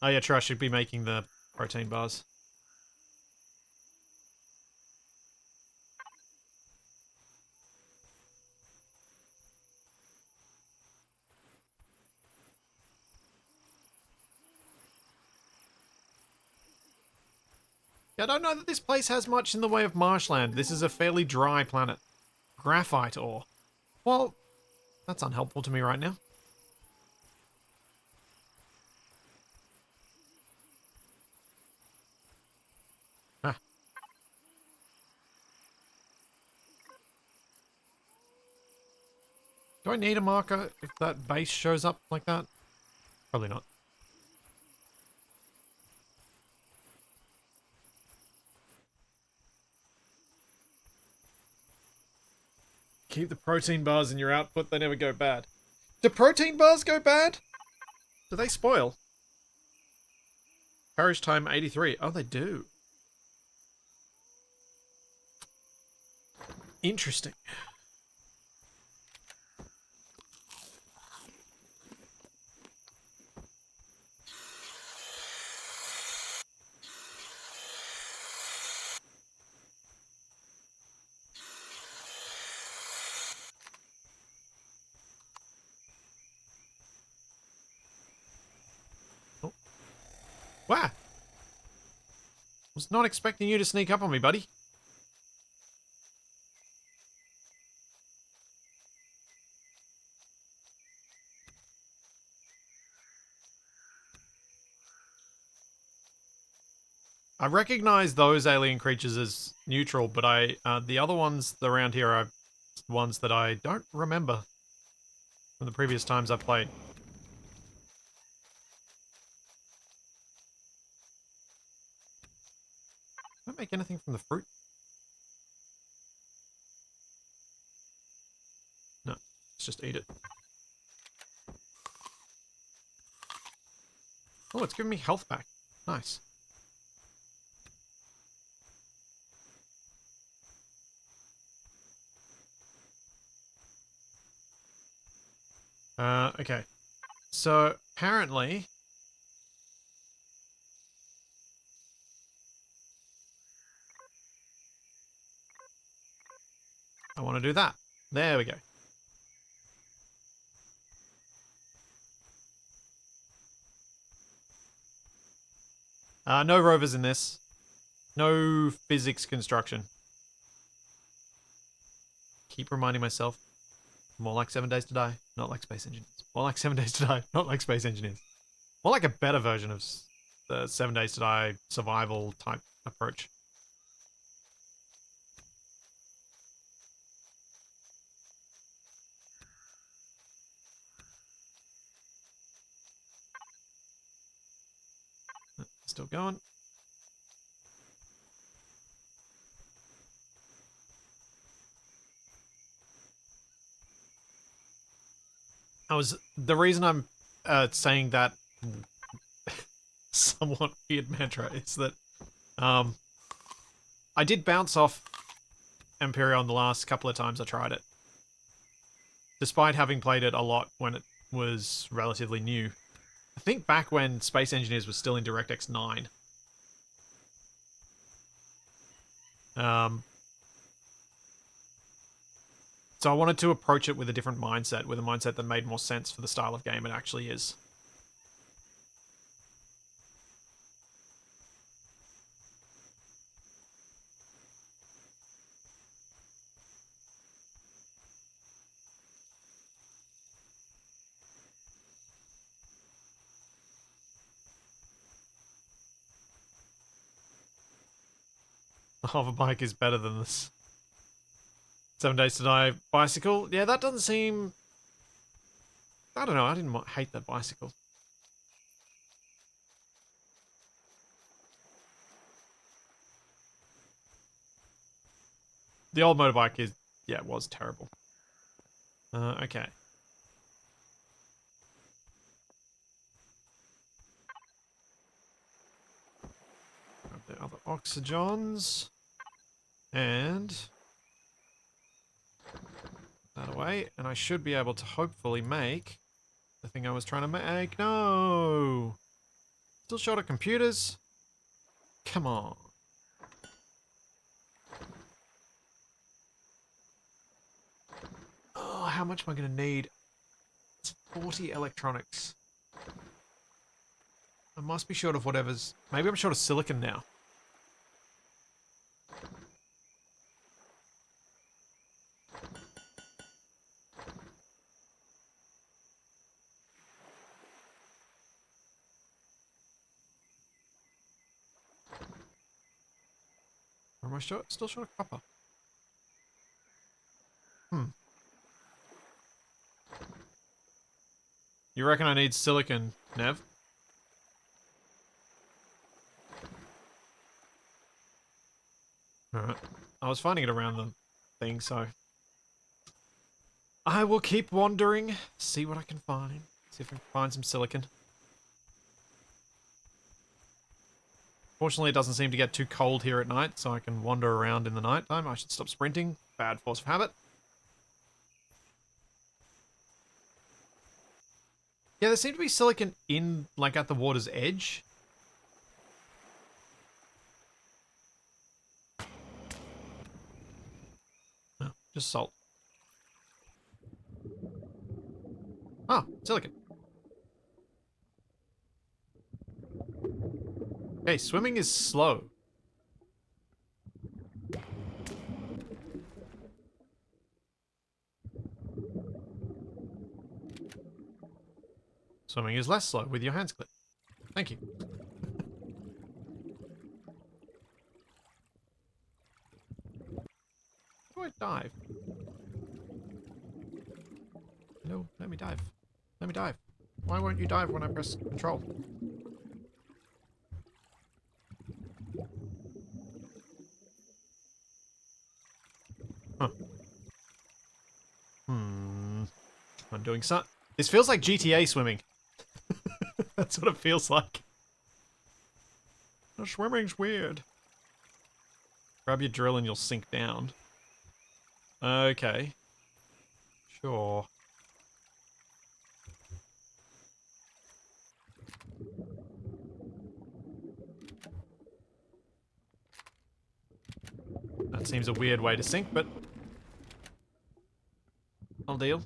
Oh yeah, true, I should be making the protein bars. Yeah, I don't know that this place has much in the way of marshland. This is a fairly dry planet. Graphite ore. Well, that's unhelpful to me right now. Ah. Do I need a marker if that base shows up like that? Probably not. Keep the protein bars in your output, they never go bad. Do protein bars go bad? Do they spoil? Carriage time 83. Oh, they do. Interesting. Oh. Wow. Was not expecting you to sneak up on me, buddy. I recognize those alien creatures as neutral, but the other ones around here are ones that I don't remember from the previous times I've played. Can I make anything from the fruit? No, let's just eat it. Oh, it's giving me health back. Nice. Okay. So, apparently... I want to do that. There we go. No rovers in this. No physics construction. Keep reminding myself. More like 7 Days to Die, not like Space Engineers. More like 7 Days to Die, not like Space Engineers. More like a better version of the 7 Days to Die survival type approach. Still going. The reason I'm saying that somewhat weird mantra is that I did bounce off Empyrion the last couple of times I tried it. Despite having played it a lot when it was relatively new. I think back when Space Engineers was still in DirectX 9. So I wanted to approach it with a different mindset, with a mindset that made more sense for the style of game it actually is. The hover bike is better than this. 7 Days to Die bicycle. Yeah, that doesn't seem... I don't know, I didn't hate that bicycle. The old motorbike is... yeah, it was terrible. Okay. Grab the other oxygens. And... that away. And I should be able to hopefully make the thing I was trying to make. No! Still short of computers? Come on. Oh, how much am I going to need? It's 40 electronics. I must be short of whatever's... maybe I'm short of silicon now. Or am I still short of copper? You reckon I need silicon, Nev? Alright. I was finding it around the thing, so... I will keep wandering, see what I can find. See if I can find some silicon. Fortunately, it doesn't seem to get too cold here at night, so I can wander around in the nighttime. I should stop sprinting. Bad force of habit. Yeah, there seemed to be silicon in, like, at the water's edge. No, just salt. Ah, silicon. Okay, swimming is slow. Swimming is less slow with your hands clipped. Thank you. How do I dive? No, let me dive. Let me dive. Why won't you dive when I press control? Huh. I'm doing so. This feels like GTA swimming. That's what it feels like. The swimming's weird. Grab your drill and you'll sink down. Okay. Sure. That seems a weird way to sink, but I'll deal.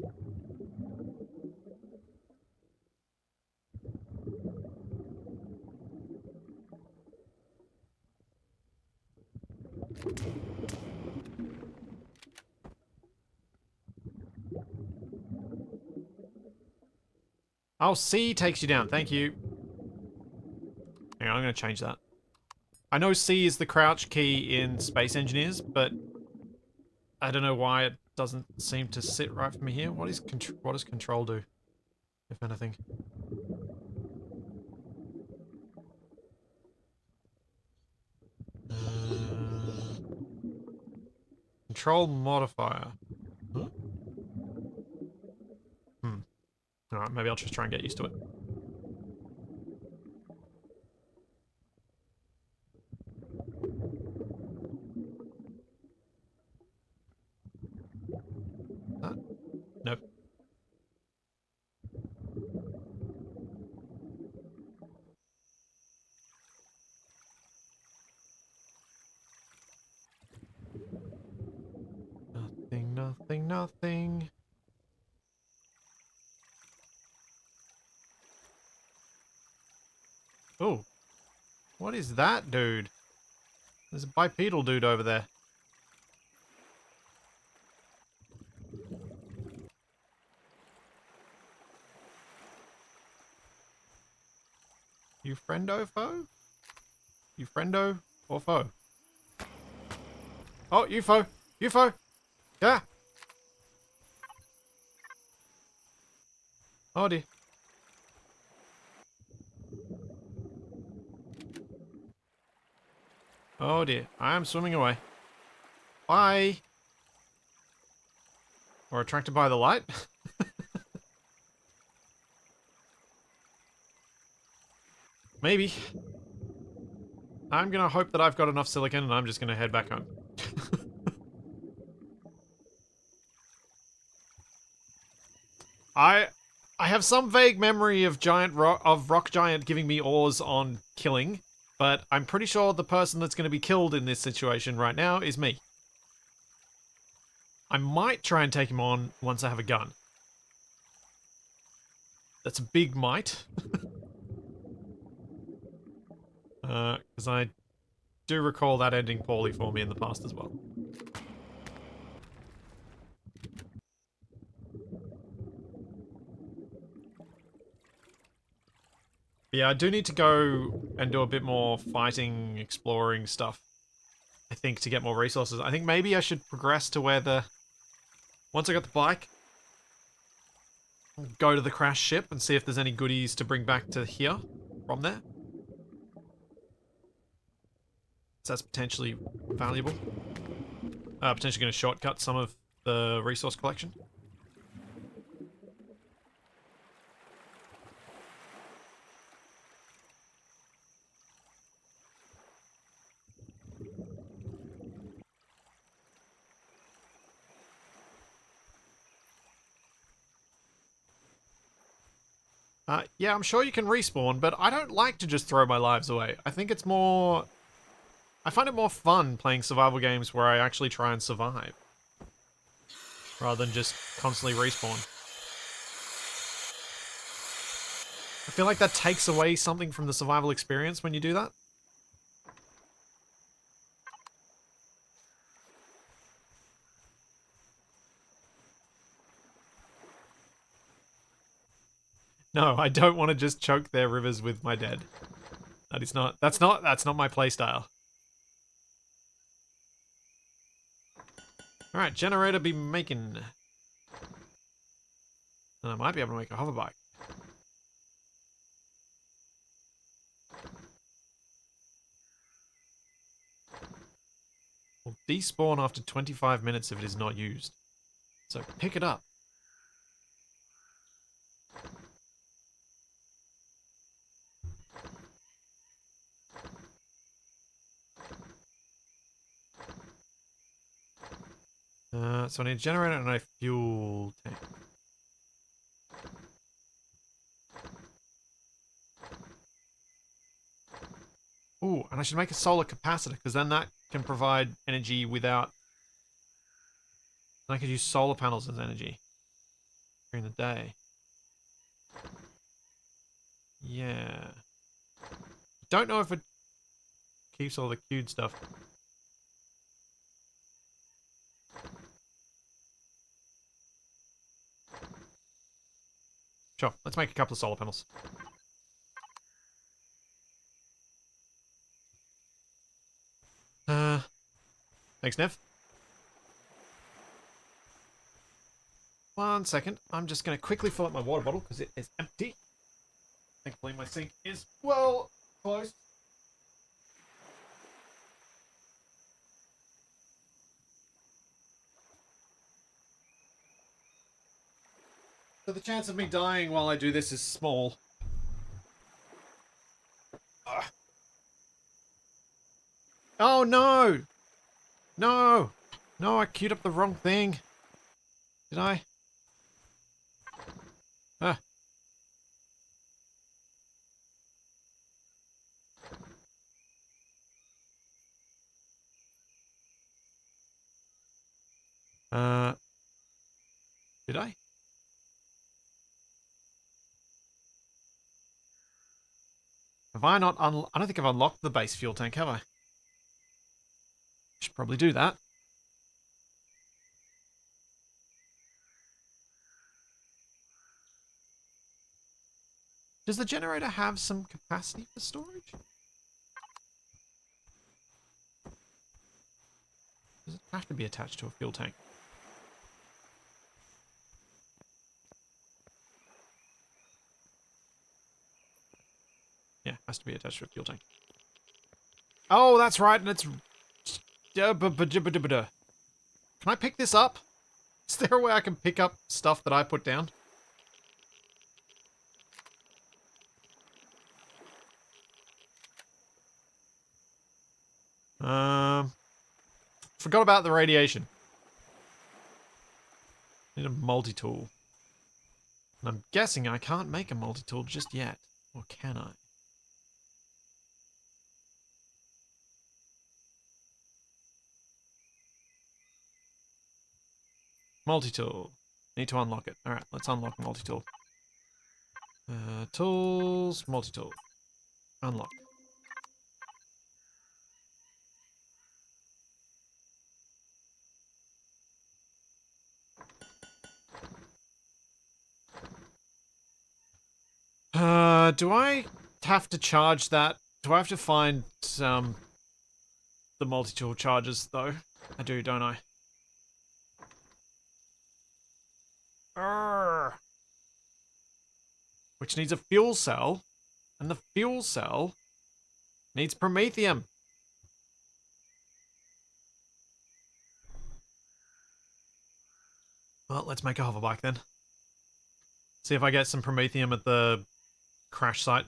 Oh, C takes you down. Thank you. Hang on, I'm going to change that. I know C is the crouch key in Space Engineers, but I don't know why it doesn't seem to sit right for me here. What does control do, if anything? Control modifier. Huh? Alright, maybe I'll just try and get used to it. Nope. Nothing. Oh, what is that, dude? There's a bipedal dude over there. You friendo foe? You friendo or foe? Oh, UFO! UFO! Yeah! Oh dear. Oh dear. I am swimming away. Bye! Or attracted by the light? Maybe. I'm gonna hope that I've got enough silicon and I'm just gonna head back home. I have some vague memory of rock giant giving me ores on killing, but I'm pretty sure the person that's going to be killed in this situation right now is me. I might try and take him on once I have a gun. That's a big might. Because I do recall that ending poorly for me in the past as well. But yeah, I do need to go and do a bit more fighting, exploring stuff. I think to get more resources. I think maybe I should progress to where the... Once I got the bike, go to the crash ship and see if there's any goodies to bring back to here from there. So that's potentially valuable. Potentially going to shortcut some of the resource collection. Yeah, I'm sure you can respawn, but I don't like to just throw my lives away. I think it's more... I find it more fun playing survival games where I actually try and survive. Rather than just constantly respawn. I feel like that takes away something from the survival experience when you do that. No, I don't want to just choke their rivers with my dead. That's not my playstyle. Alright, generator be making. And I might be able to make a hover bike. Will despawn after 25 minutes if it is not used. So pick it up. So I need a generator and a fuel tank. Ooh, and I should make a solar capacitor, because then that can provide energy without... And I could use solar panels as energy during the day. Yeah. Don't know if it keeps all the cute stuff. Sure, let's make a couple of solar panels. Thanks, Nev. 1 second. I'm just going to quickly fill up my water bottle because it is empty. Thankfully, my sink is well closed. So the chance of me dying while I do this is small. Ugh. Oh no! No! No, I queued up the wrong thing. Did I? Ah. Have I not I don't think I've unlocked the base fuel tank, have I? Should probably do that. Does the generator have some capacity for storage? Does it have to be attached to a fuel tank? Yeah, has to be attached to a fuel tank. Oh, that's right, and it's... Can I pick this up? Is there a way I can pick up stuff that I put down? Forgot about the radiation. Need a multi-tool. And I'm guessing I can't make a multi-tool just yet. Or can I? Multi-tool. Need to unlock it. Alright, let's unlock multi-tool. Tools, multi-tool. Unlock. Do I have to charge that? Do I have to find the multi-tool charges, though? I do, don't I? Arrgh. Which needs a fuel cell, and the fuel cell needs promethium. Well, let's make a hoverbike then. See if I get some promethium at the crash site.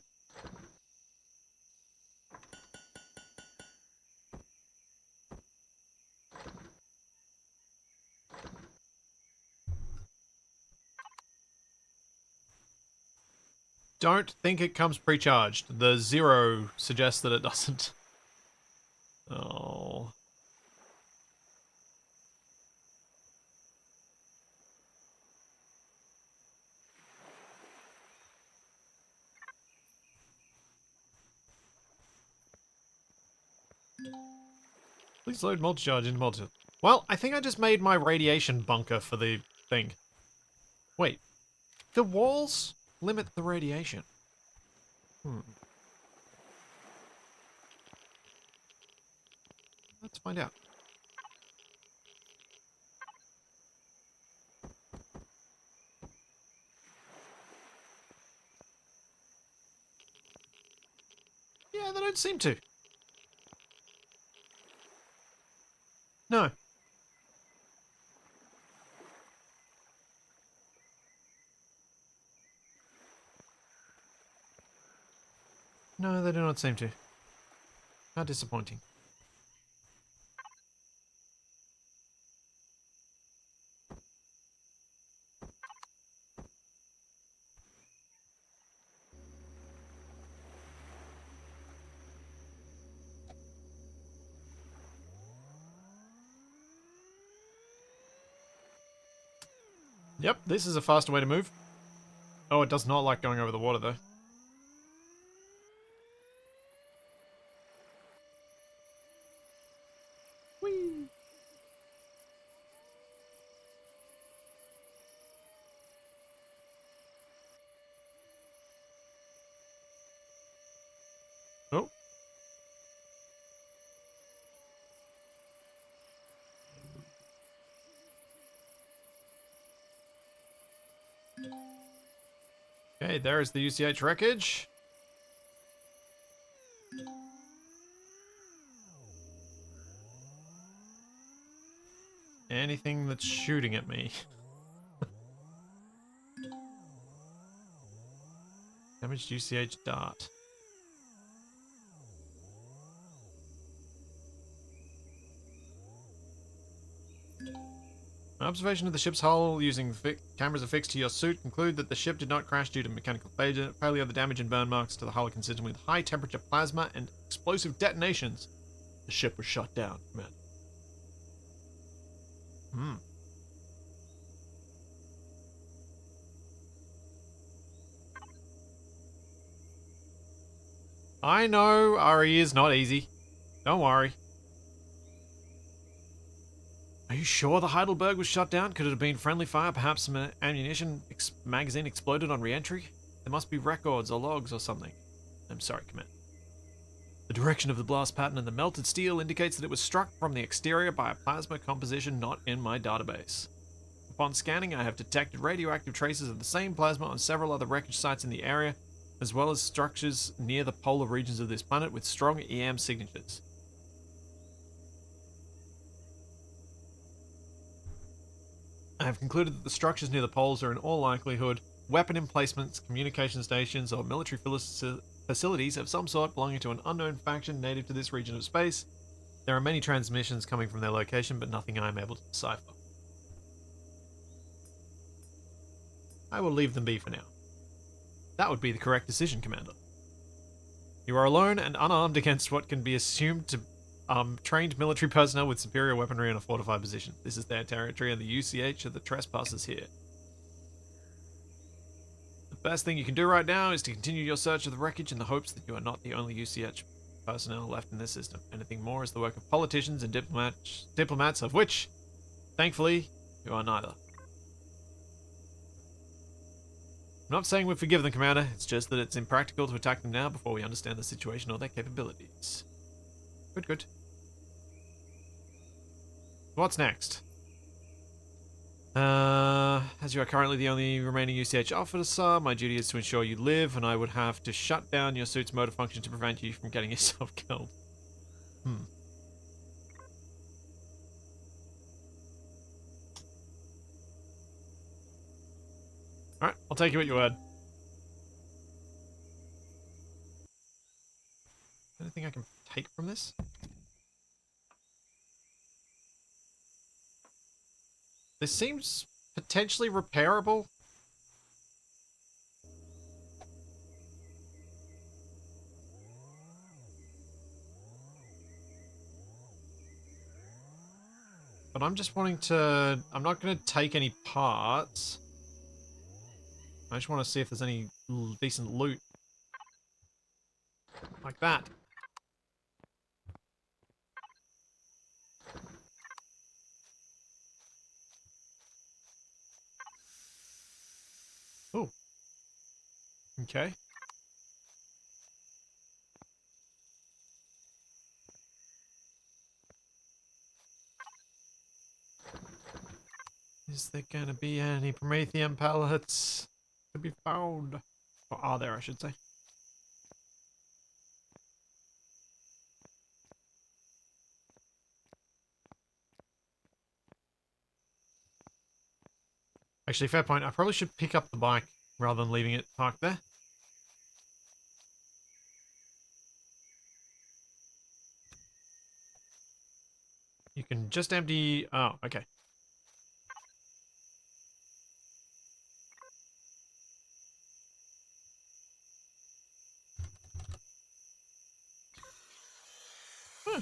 Don't think it comes pre-charged. The 0 suggests that it doesn't. Oh. Please load multi-charge into multi. Well, I think I just made my radiation bunker for the thing. Wait. The walls limit the radiation. Let's find out. Yeah, they don't seem to. No. No, they do not seem to. How disappointing. Yep, this is a faster way to move. Oh, it does not like going over the water, though. Whee! Oh. Okay, there is the UCH wreckage. Anything that's shooting at me. Damaged UCH dart. An observation of the ship's hull using cameras affixed to your suit conclude that the ship did not crash due to mechanical failure. The damage and burn marks to the hull are consistent with high temperature plasma and explosive detonations. The ship was shot down, man. I know RE is not easy. Don't worry. Are you sure the Heidelberg was shut down? Could it have been friendly fire? Perhaps some ammunition magazine exploded on re-entry? There must be records or logs or something. I'm sorry, Command. The direction of the blast pattern and the melted steel indicates that it was struck from the exterior by a plasma composition not in my database. Upon scanning, I have detected radioactive traces of the same plasma on several other wreckage sites in the area, as well as structures near the polar regions of this planet with strong EM signatures. I have concluded that the structures near the poles are in all likelihood weapon emplacements, communication stations, or military facilities of some sort belonging to an unknown faction native to this region of space. There are many transmissions coming from their location, but nothing I am able to decipher. I will leave them be for now. That would be the correct decision, Commander. You are alone and unarmed against what can be assumed to trained military personnel with superior weaponry in a fortified position. This is their territory, and the UCH are the trespassers here. The best thing you can do right now is to continue your search of the wreckage in the hopes that you are not the only UCH personnel left in this system. Anything more is the work of politicians and diplomats, of which, thankfully, you are neither. I'm not saying we forgive them, Commander. It's just that it's impractical to attack them now before we understand the situation or their capabilities. Good, good. What's next? As you are currently the only remaining UCH officer, my duty is to ensure you live, and I would have to shut down your suit's motor function to prevent you from getting yourself killed. Alright, I'll take you at your word. Anything I can take from this? This seems potentially repairable. But I'm just wanting to... I'm not going to take any parts. I just want to see if there's any decent loot. Like that. Oh. Okay. Is there going to be any Promethean pellets to be found? Or are there, I should say. Actually, fair point. I probably should pick up the bike rather than leaving it parked there. You can just empty... Oh, okay. Huh.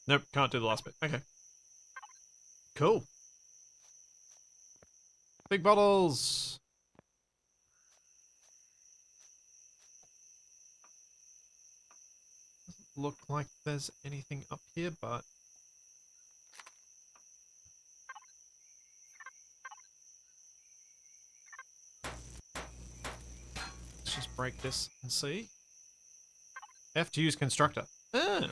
Nope, can't do the last bit. Okay. Cool. Big bottles! Doesn't look like there's anything up here, but... Let's just break this and see. F to use constructor. Ah.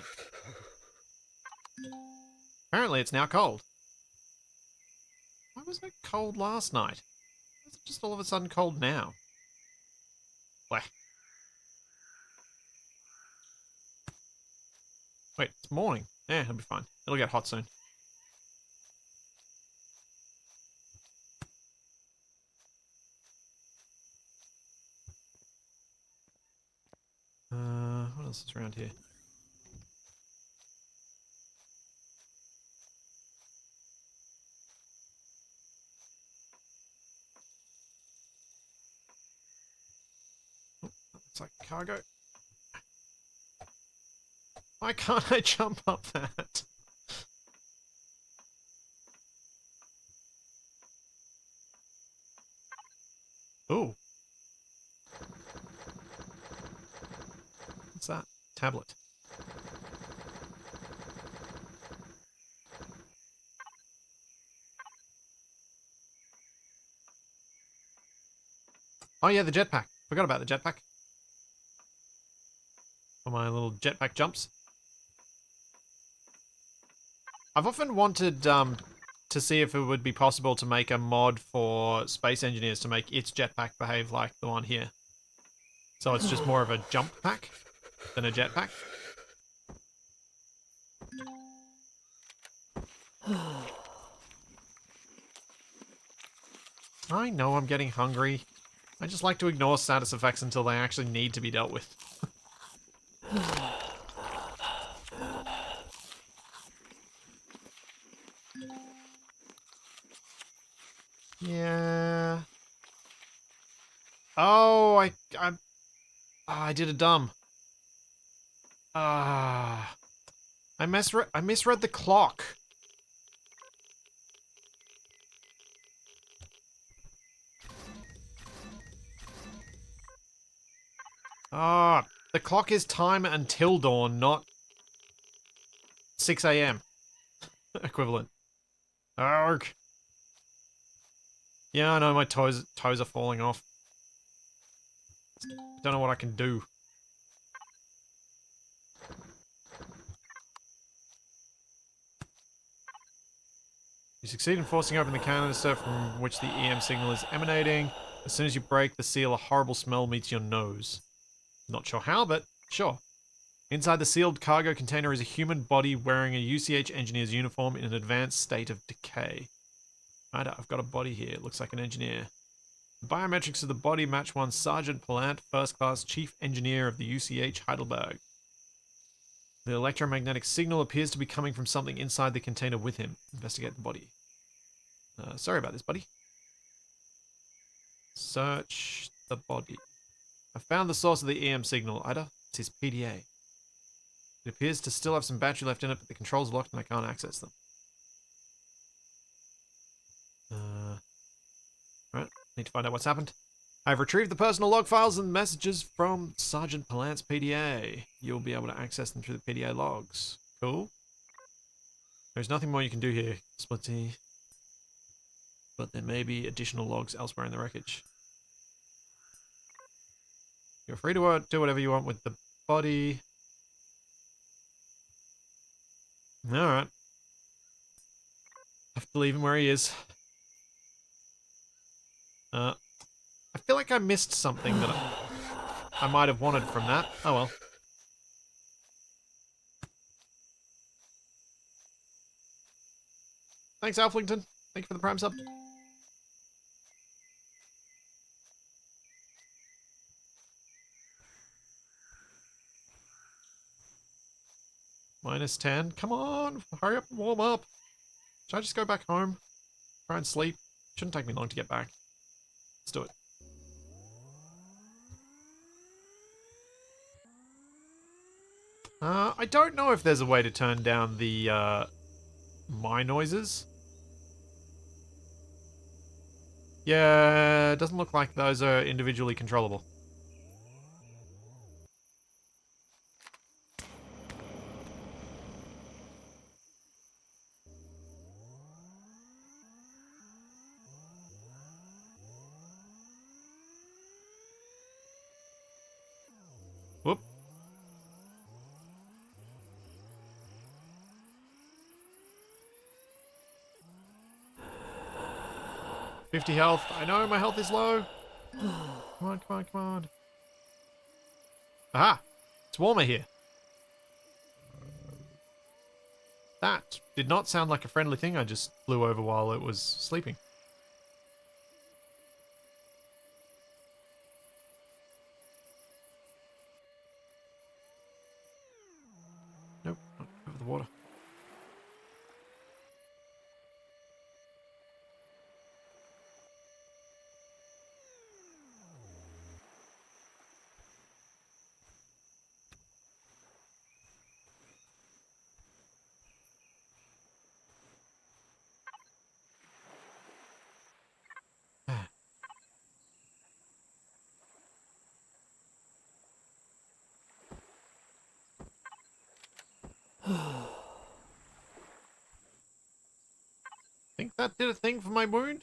Apparently it's now cold. Why was it cold last night? Why is it just all of a sudden cold now? Blech. Wait, it's morning. Yeah, it'll be fine. It'll get hot soon. What else is around here? Oh, looks like cargo. Why can't I jump up that? tablet. Oh yeah, the jetpack. Forgot about the jetpack. For my little jetpack jumps. I've often wanted to see if it would be possible to make a mod for space engineers to make its jetpack behave like the one here. So it's just more of a jump pack than a jetpack. I know I'm getting hungry. I just like to ignore status effects until they actually need to be dealt with. Yeah. Oh, I did a dumb. I misread the clock. The clock is time until dawn, not 6 a.m. equivalent. Arg. Yeah, I know my toes are falling off. Don't know what I can do. You succeed in forcing open the canister from which the EM signal is emanating. As soon as you break the seal, a horrible smell meets your nose. Not sure how, but sure. Inside the sealed cargo container is a human body wearing a UCH engineer's uniform in an advanced state of decay. Right, I've got a body here. It looks like an engineer. The biometrics of the body match one Sergeant Plant, First Class Chief Engineer of the UCH Heidelberg. The electromagnetic signal appears to be coming from something inside the container with him. Investigate the body. Sorry about this, buddy. Search the body. I found the source of the EM signal, Ida. It's his PDA. It appears to still have some battery left in it, but the controls are locked and I can't access them. Right, need to find out what's happened. I've retrieved the personal log files and messages from Sergeant Pallant's PDA. You'll be able to access them through the PDA logs. Cool. There's nothing more you can do here, Splitty. But there may be additional logs elsewhere in the wreckage. You're free to do whatever you want with the body. Alright. I have to leave him where he is. I feel like I missed something that I might have wanted from that. Oh well. Thanks, Alflington. Thank you for the prime sub. -10. Come on, hurry up and warm up. Should I just go back home? Try and sleep? Shouldn't take me long to get back. Let's do it. I don't know if there's a way to turn down the, my noises. Yeah, it doesn't look like those are individually controllable. Whoop. $50 health. I know my health is low. Come on, come on, come on. Aha! It's warmer here. That did not sound like a friendly thing I just flew over while it was sleeping. Nope, not over the water. Think that did a thing for my wound?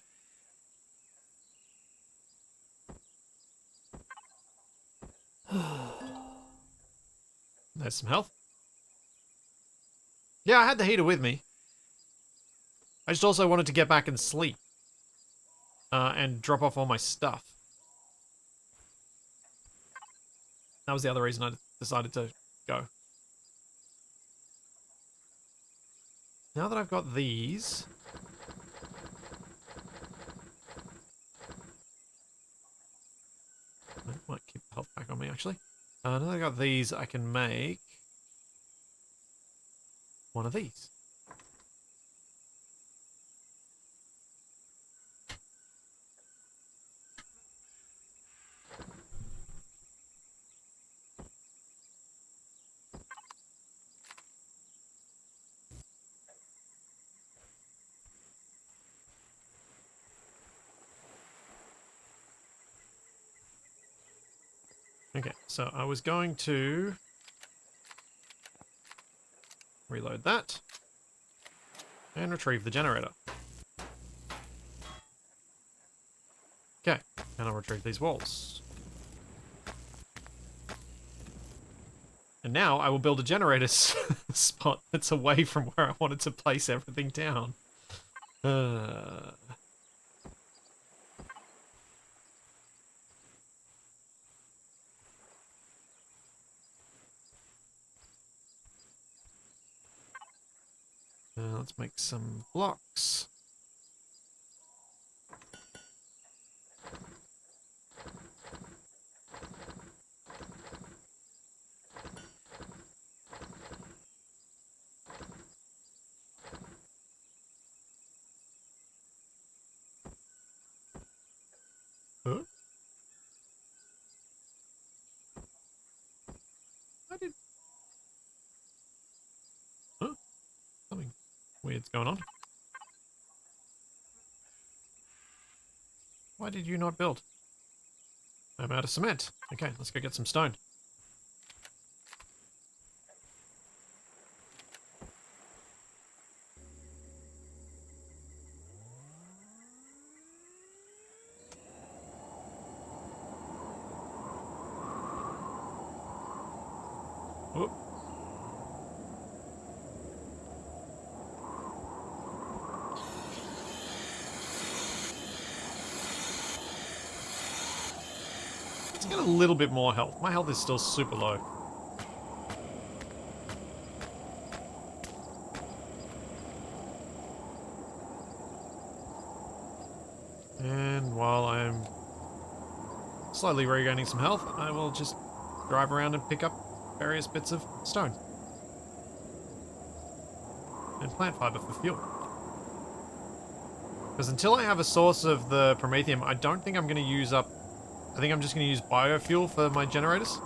There's some health. Yeah, I had the heater with me. I just also wanted to get back and sleep. And drop off all my stuff. That was the other reason I decided to go. Now that I've got these... I might keep the health back on me, actually. Now that I've got these, I can make... one of these. Okay, so I was going to reload that and retrieve the generator. Okay, and I'll retrieve these walls. And now I will build a generator spot that's away from where I wanted to place everything down. Let's make some blocks. Huh? I did... Huh? Something weird's going on. Why did you not build? I'm out of cement. Okay, let's go get some stone. Whoop. Let's get a little bit more health. My health is still super low. And while I'm slowly regaining some health, I will just drive around and pick up various bits of stone. And plant fiber for fuel. Because until I have a source of the promethium, I don't think I'm going to use up... I think I'm just going to use biofuel for my generators.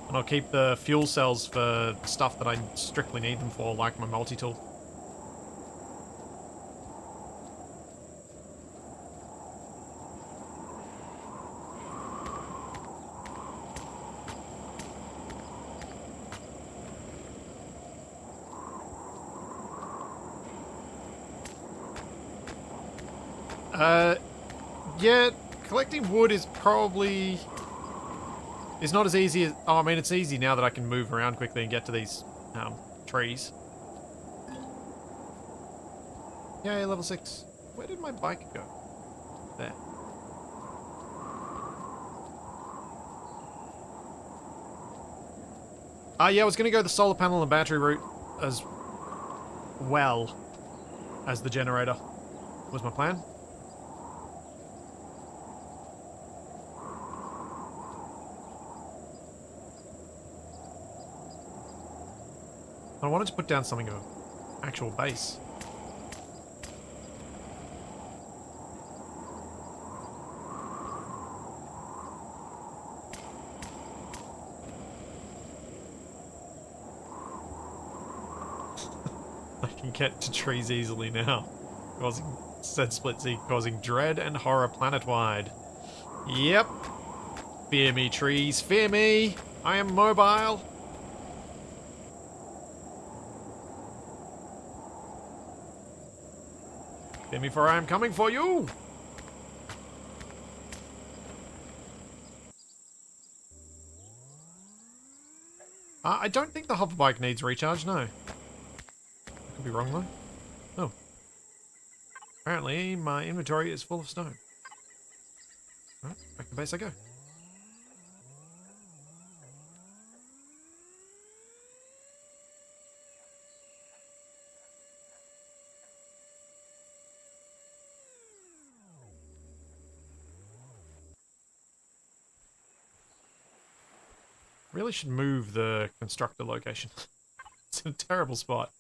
And I'll keep the fuel cells for stuff that I strictly need them for, like my multi-tool. Yeah, collecting wood is probably... It's not as easy as... Oh, I mean, it's easy now that I can move around quickly and get to these trees. Yay, level 6. Where did my bike go? There. Yeah, I was going to go the solar panel and battery route as well as the generator. Was my plan. I wanted to put down something of an actual base. I can get to trees easily now. Causing said split sea, causing dread and horror planet-wide. Yep. Fear me, trees. Fear me. I am mobile. Fear me, for I am coming for you! I don't think the hoverbike needs recharge, no. I could be wrong, though. Oh. Apparently, my inventory is full of stone. Alright, back to base I go. Really should move the constructor location. It's in a terrible spot.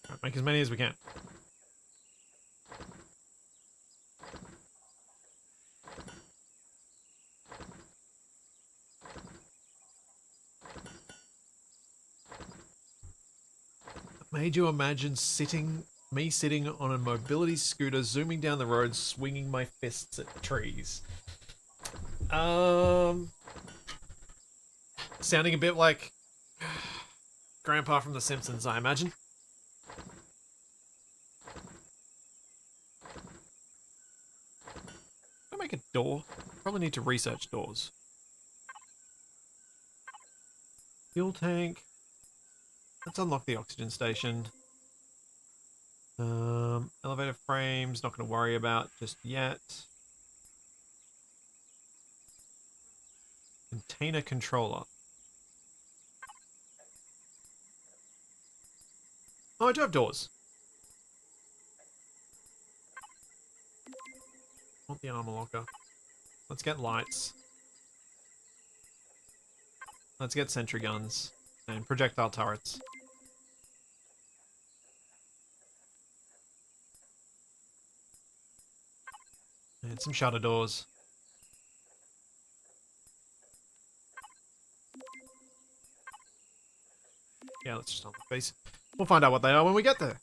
Right, make as many as we can. Made you imagine me sitting on a mobility scooter, zooming down the road, swinging my fists at trees. Sounding a bit like Grandpa from The Simpsons, I imagine. Can I make a door? Probably need to research doors. Fuel tank. Let's unlock the oxygen station. Elevator frames, not going to worry about just yet. Container controller. Oh, I do have doors. Want the armor locker. Let's get lights. Let's get sentry guns. And projectile turrets. And some shutter doors. Yeah, let's just unlock these. We'll find out what they are when we get there.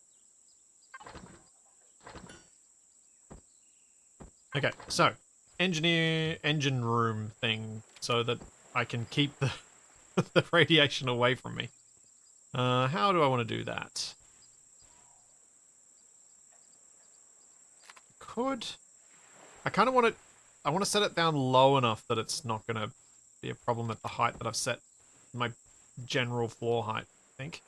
Okay, so engine room thing so that I can keep the the radiation away from me. How do I want to do that? I kind of want it. I want to set it down low enough that it's not going to be a problem at the height that I've set my general floor height, I think.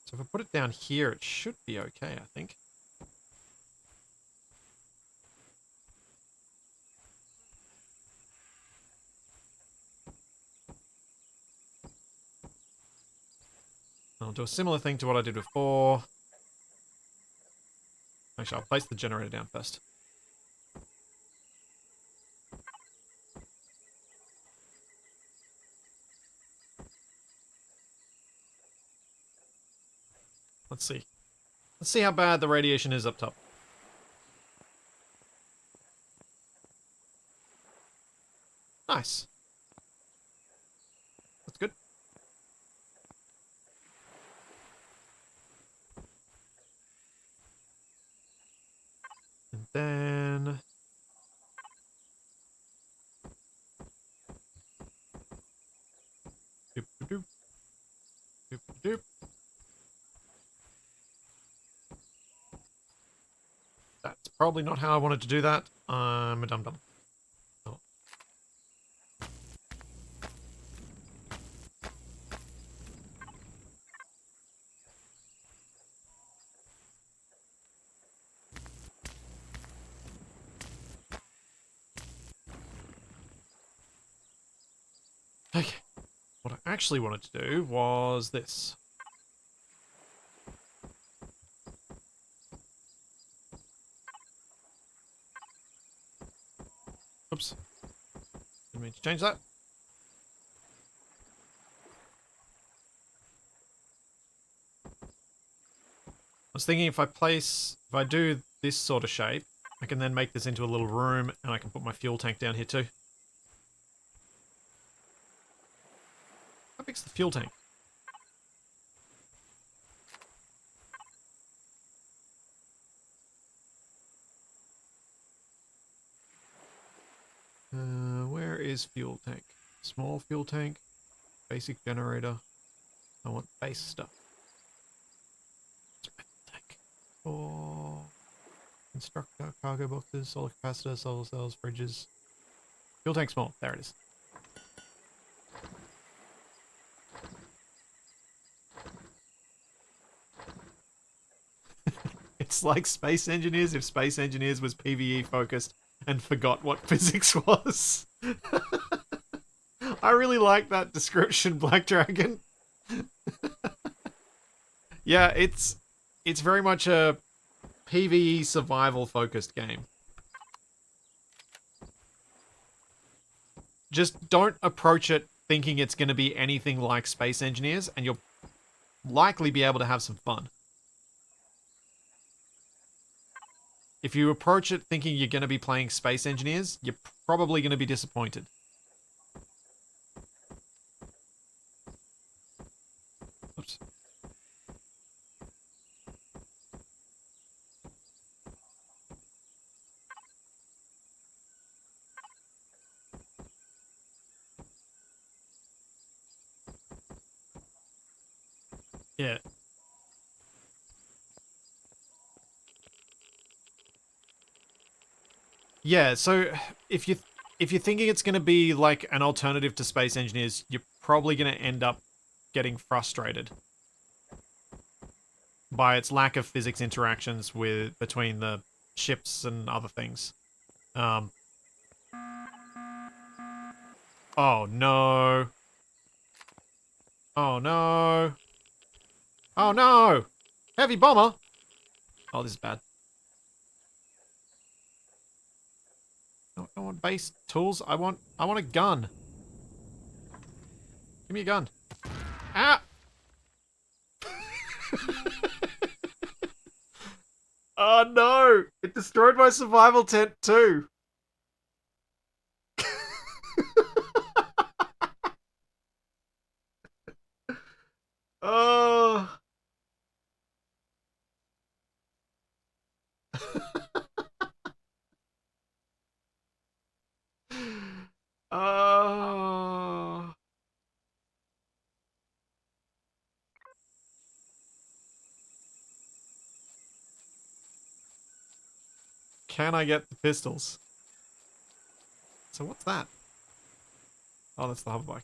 So if I put it down here, it should be okay, I think. I'll do a similar thing to what I did before. Actually, I'll place the generator down first. Let's see. Let's see how bad the radiation is up top. Nice. That's good. And then... Doop, doop, doop. Doop, doop. That's probably not how I wanted to do that. I'm a dum-dum. Oh. Okay. What I actually wanted to do was this. Oops. Didn't mean to change that. I was thinking if I do this sort of shape, I can then make this into a little room and I can put my fuel tank down here too. How big's the fuel tank? is fuel tank? Small fuel tank, basic generator. I want base stuff. Tank. Oh, constructor, cargo boxes, solar capacitor, solar cells, fridges. Fuel tank small. There it is. It's like Space Engineers if Space Engineers was PvE focused and forgot what physics was. I really like that description, Black Dragon. Yeah, it's very much a PvE survival focused game. Just don't approach it thinking it's going to be anything like Space Engineers, and you'll likely be able to have some fun. If you approach it thinking you're going to be playing Space Engineers, you're probably going to be disappointed. Oops. Yeah. Yeah, so if you're thinking it's going to be like an alternative to Space Engineers, you're probably going to end up getting frustrated by its lack of physics interactions between the ships and other things. Oh no. Oh no. Oh no! Heavy bomber! Oh, this is bad. I want base tools. I want a gun. Give me a gun. Ah! Oh no! It destroyed my survival tent too. Oh. Oh. Can I get the pistols? So what's that? Oh, that's the hover bike.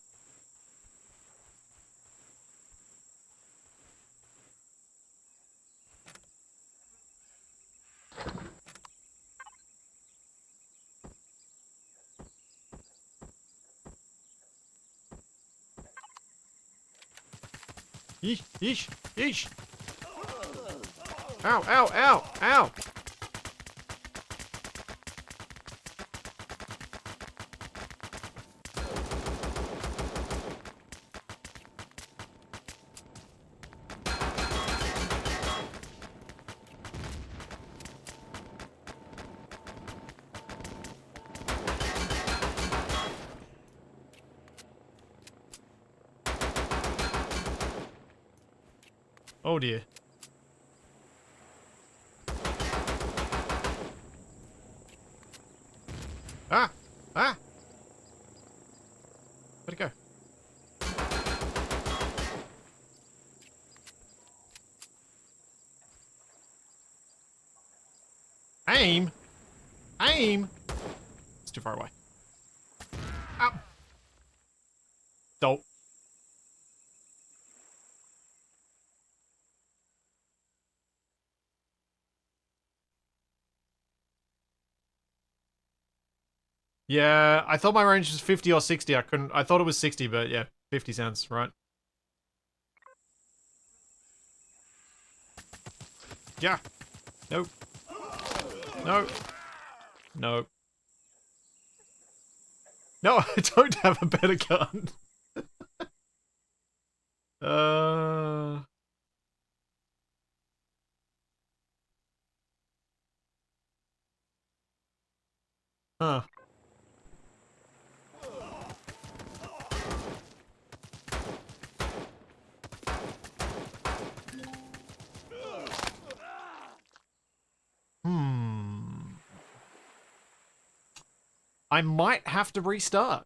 Yeesh, yeesh, yeesh. Ow, ow, ow, ow. Oh dear. Ah! Ah! Where'd it go? Aim! Aim! It's too far away. Ow! Dope. Yeah, I thought my range was 50 or 60. I thought it was 60, but yeah, 50 sounds right. Yeah. Nope. No. No. No, I don't have a better gun. uh... Huh. Hmm. I might have to restart.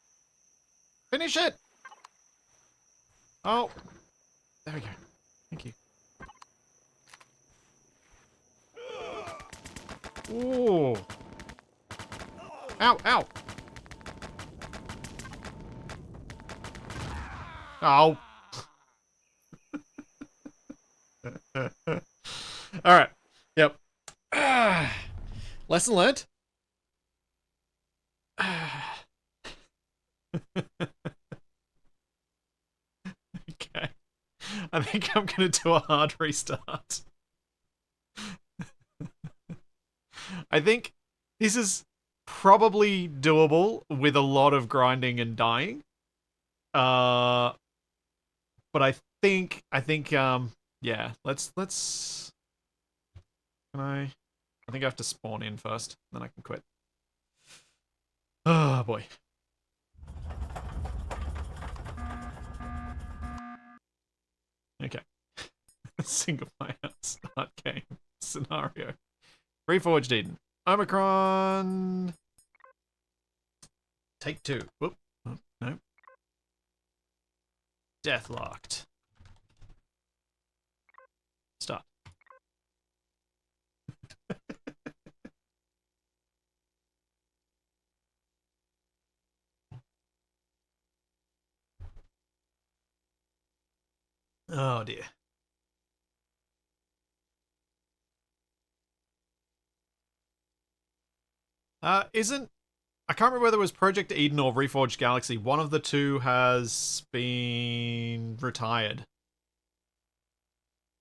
Finish it! Oh. There we go. Thank you. Ooh. Ow, ow. Oh. Alright. Yep. Lesson learned. Okay. I think I'm going to do a hard restart. I think this is probably doable with a lot of grinding and dying. But yeah, let's, I think I have to spawn in first, then I can quit. Oh boy. Okay. Single player start game scenario. Reforged Eden. Omicron. Take 2. Whoop. Oh, no. Deathlocked. Start. Oh dear. Isn't... I can't remember whether it was Project Eden or Reforged Galaxy. One of the two has been retired.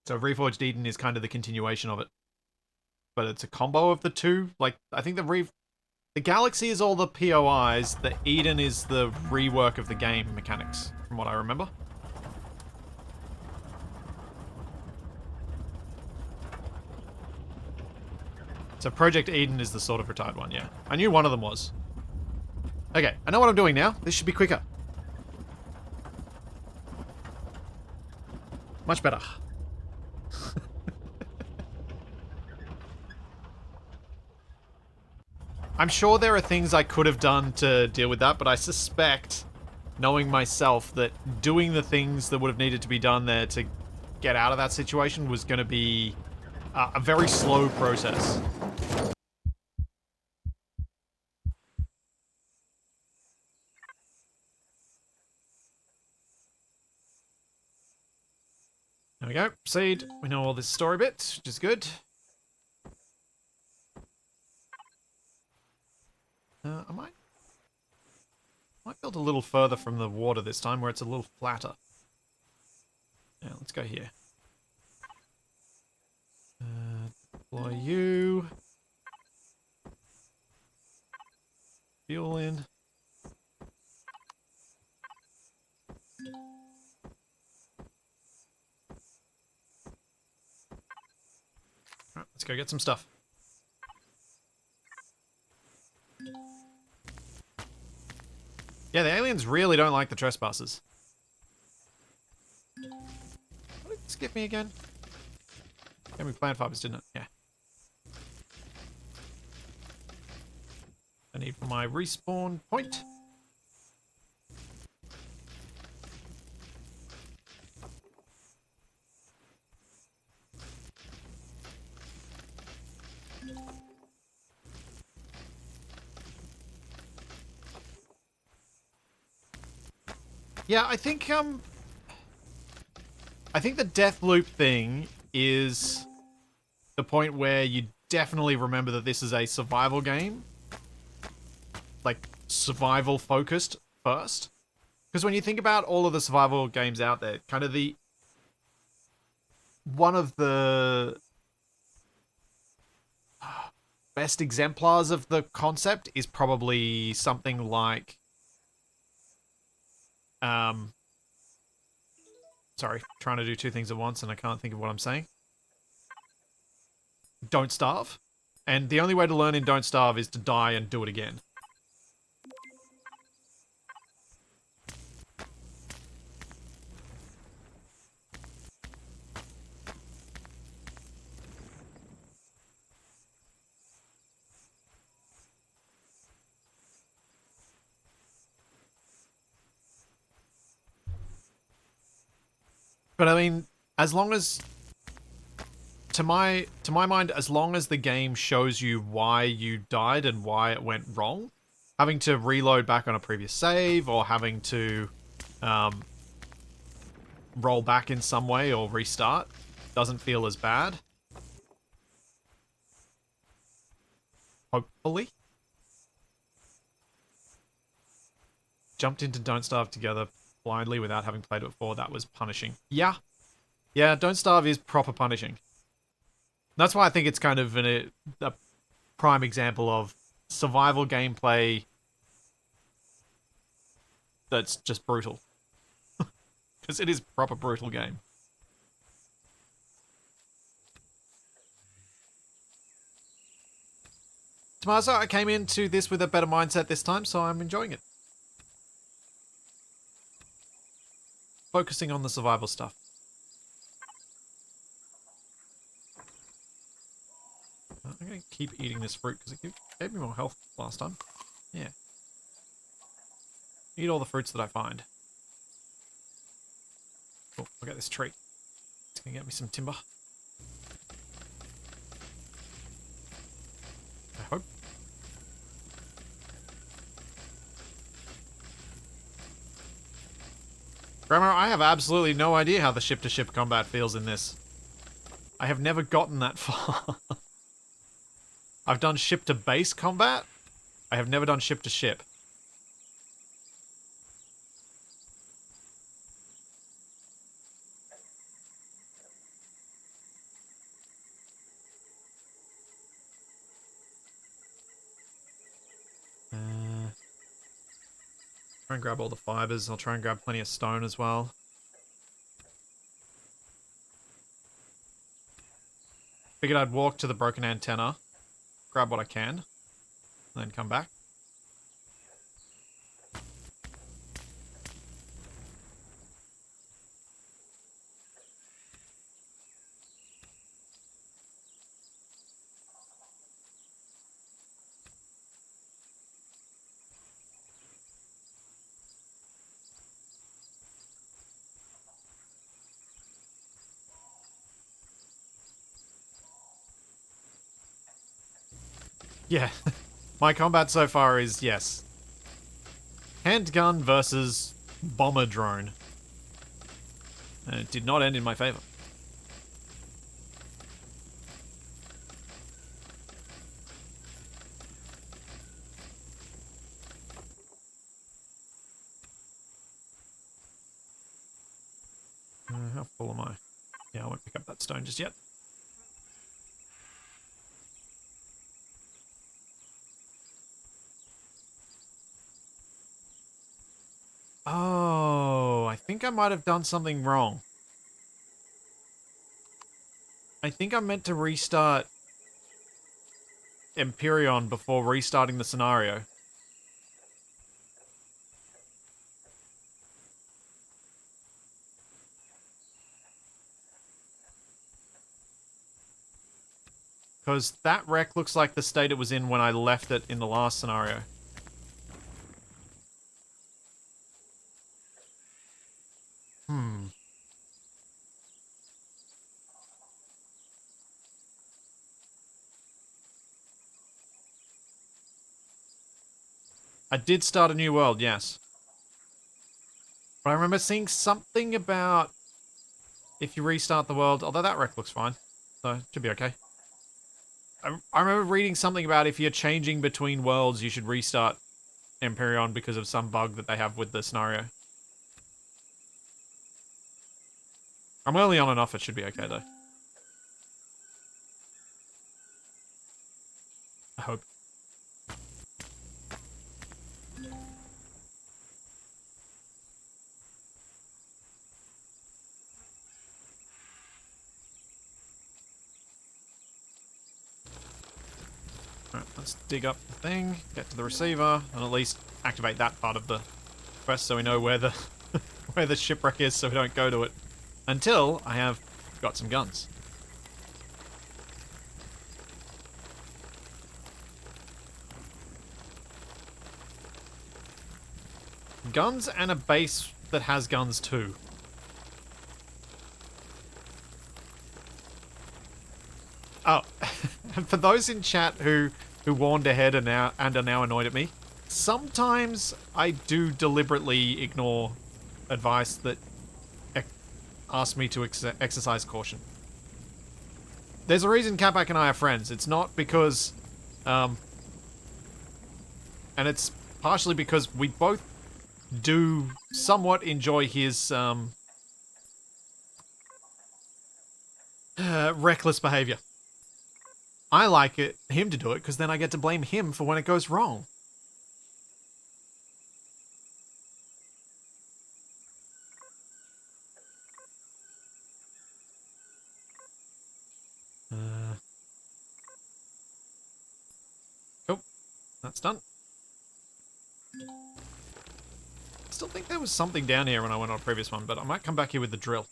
So Reforged Eden is kind of the continuation of it. But it's a combo of the two. Like, I think the Galaxy is all the POIs. The Eden is the rework of the game mechanics, from what I remember. So Project Eden is the sort of retired one, yeah. I knew one of them was. Okay, I know what I'm doing now. This should be quicker. Much better. I'm sure there are things I could have done to deal with that, but I suspect, knowing myself, that doing the things that would have needed to be done there to get out of that situation was going to be a very slow process. There we go. Proceed. We know all this story bit, which is good. I might build a little further from the water this time, where it's a little flatter. Yeah, let's go here. Deploy you. Fuel in. Alright, let's go get some stuff. Yeah, the aliens really don't like the trespassers. What did it skip me again? Gave me plant fibers, didn't it? Yeah. I need my respawn point. Yeah, I think the death loop thing is the point where you definitely remember that this is a survival game. Like, survival focused first. Because when you think about all of the survival games out there, kind of one of the best exemplars of the concept is probably something like sorry, trying to do two things at once and I can't think of what I'm saying. Don't Starve. And the only way to learn in Don't Starve is to die and do it again. But I mean, as long as, to my mind, as long as the game shows you why you died and why it went wrong, having to reload back on a previous save or having to roll back in some way or restart doesn't feel as bad. Hopefully. Jumped into Don't Starve together blindly without having played it before. That was punishing. Yeah. Yeah, Don't Starve is proper punishing. That's why I think it's kind of a prime example of survival gameplay that's just brutal. Because it is a proper brutal game. Tommaso, I came into this with a better mindset this time, so I'm enjoying it. Focusing on the survival stuff. I'm going to keep eating this fruit because it gave me more health last time. Yeah. Eat all the fruits that I find. Oh, look at this tree. It's going to get me some timber. I hope. Grammar, I have absolutely no idea how the ship-to-ship combat feels in this. I have never gotten that far. I've done ship-to-base combat. I have never done ship-to-ship. Try and grab all the fibers. I'll try and grab plenty of stone as well. Figured I'd walk to the broken antenna, grab what I can, and then come back. Yeah, my combat so far is, yes, handgun versus bomber drone. And it did not end in my favor. How full am I? Yeah, I won't pick up that stone just yet. Oh, I think I might have done something wrong. I think I meant to restart Empyrion before restarting the scenario. Because that wreck looks like the state it was in when I left it in the last scenario. I did start a new world, yes. But I remember seeing something about if you restart the world, although that wreck looks fine, so it should be okay. I remember reading something about if you're changing between worlds, you should restart Empyrion because of some bug that they have with the scenario. I'm early on and off, it should be okay though. I hope. Alright, let's dig up the thing, get to the receiver, and at least activate that part of the quest so we know where the where the shipwreck is so we don't go to it. Until I have got some guns. Guns and a base that has guns too. Oh, for those in chat who warned ahead and are now annoyed at me, sometimes I do deliberately ignore advice that asks me to exercise caution. There's a reason Capac and I are friends. It's not because, and it's partially because we both do somewhat enjoy his reckless behavior. I like him to do it because then I get to blame him for when it goes wrong. Oh, that's done. Still think there was something down here when I went on a previous one, but I might come back here with the drill.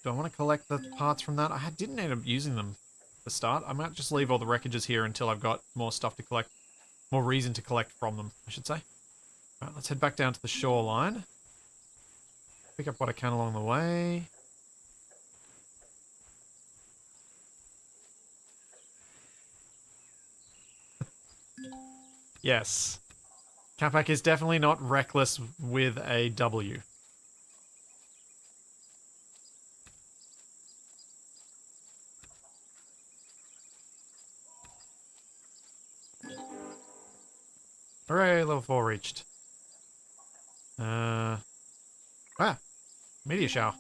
Do I want to collect the parts from that? I didn't end up using them at the start. I might just leave all the wreckages here until I've got more stuff to collect. More reason to collect from them, I should say. Alright, let's head back down to the shoreline. Pick up what I can along the way. Yes. Capac is definitely not reckless with a W. Hooray, level 4 reached. Meteor shower.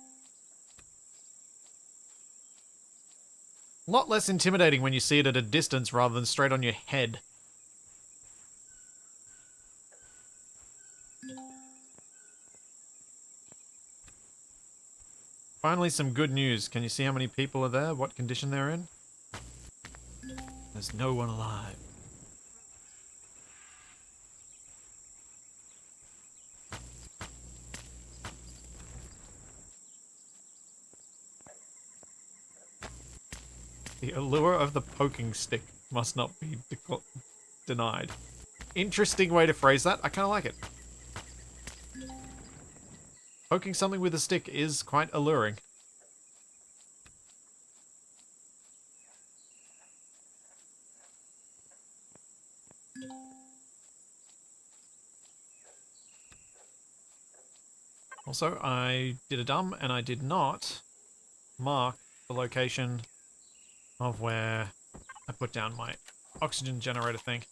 A lot less intimidating when you see it at a distance rather than straight on your head. Finally, some good news. Can you see how many people are there? What condition they're in? There's no one alive. The allure of the poking stick must not be denied. Interesting way to phrase that. I kind of like it. Poking something with a stick is quite alluring. Also, I did a dumb and I did not mark the location of where I put down my oxygen generator thing.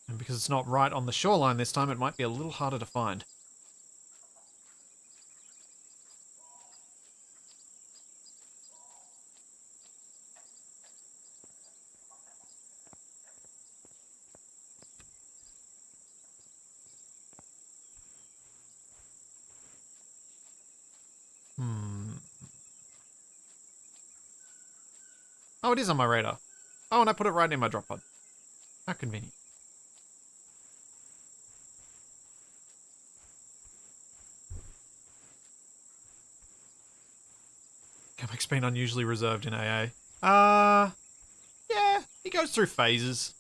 And because it's not right on the shoreline this time, it might be a little harder to find. Oh, it is on my radar. Oh, and I put it right in my drop pod. How convenient. Capac's been unusually reserved in AA. Yeah, he goes through phases.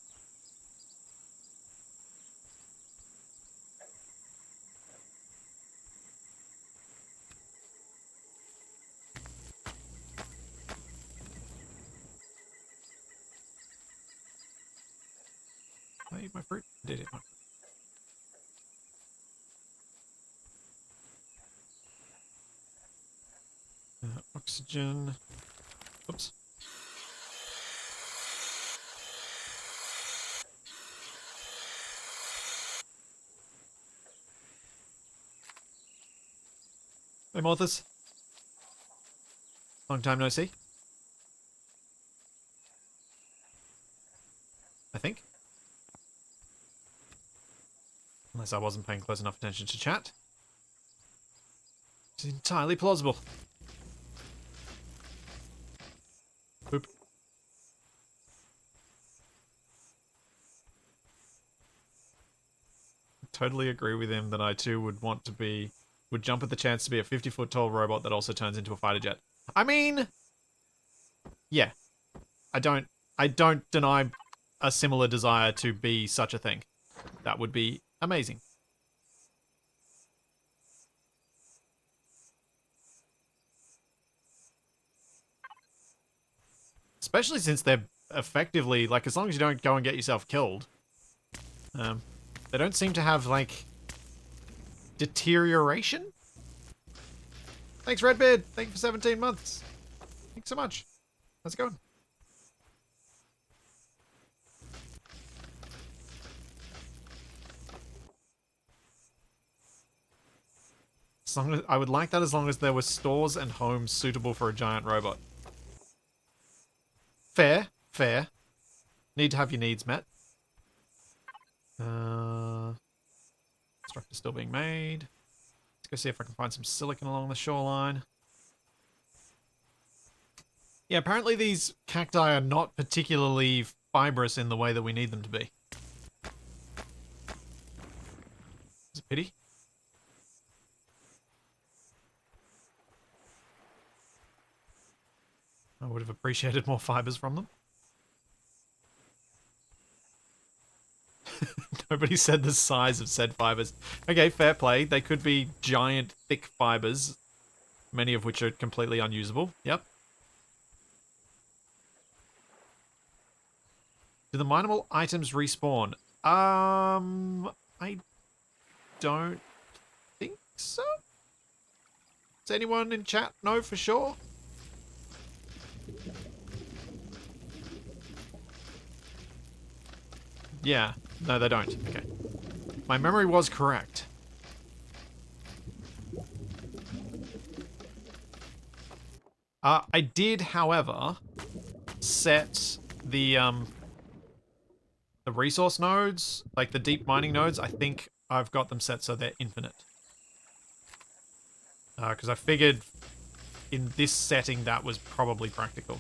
Did I eat my fruit? I did eat my fruit. Oxygen. Oops. Hey, Morthus. Long time no see. I think. Unless I wasn't paying close enough attention to chat. It's entirely plausible. Boop. I totally agree with him that I too would want to be would jump at the chance to be a 50-foot tall robot that also turns into a fighter jet. I mean, yeah. I don't deny a similar desire to be such a thing. That would be amazing. Especially since they're effectively, like, as long as you don't go and get yourself killed, they don't seem to have, like, deterioration? Thanks, Redbeard! Thank you for 17 months. Thanks so much. How's it going? As long as, I would like that as long as there were stores and homes suitable for a giant robot. Fair, fair. Need to have your needs met. Constructor still being made. Let's go see if I can find some silicon along the shoreline. Yeah, apparently these cacti are not particularly fibrous in the way that we need them to be. It's a pity. I would have appreciated more fibers from them. Nobody said the size of said fibers. Okay, fair play. They could be giant, thick fibers, many of which are completely unusable. Yep. Do the mineable items respawn? I don't think so. Does anyone in chat know for sure? Yeah. No, they don't. Okay. My memory was correct. I did, however, set the resource nodes, like the deep mining nodes, I think I've got them set so they're infinite. Because I figured in this setting that was probably practical.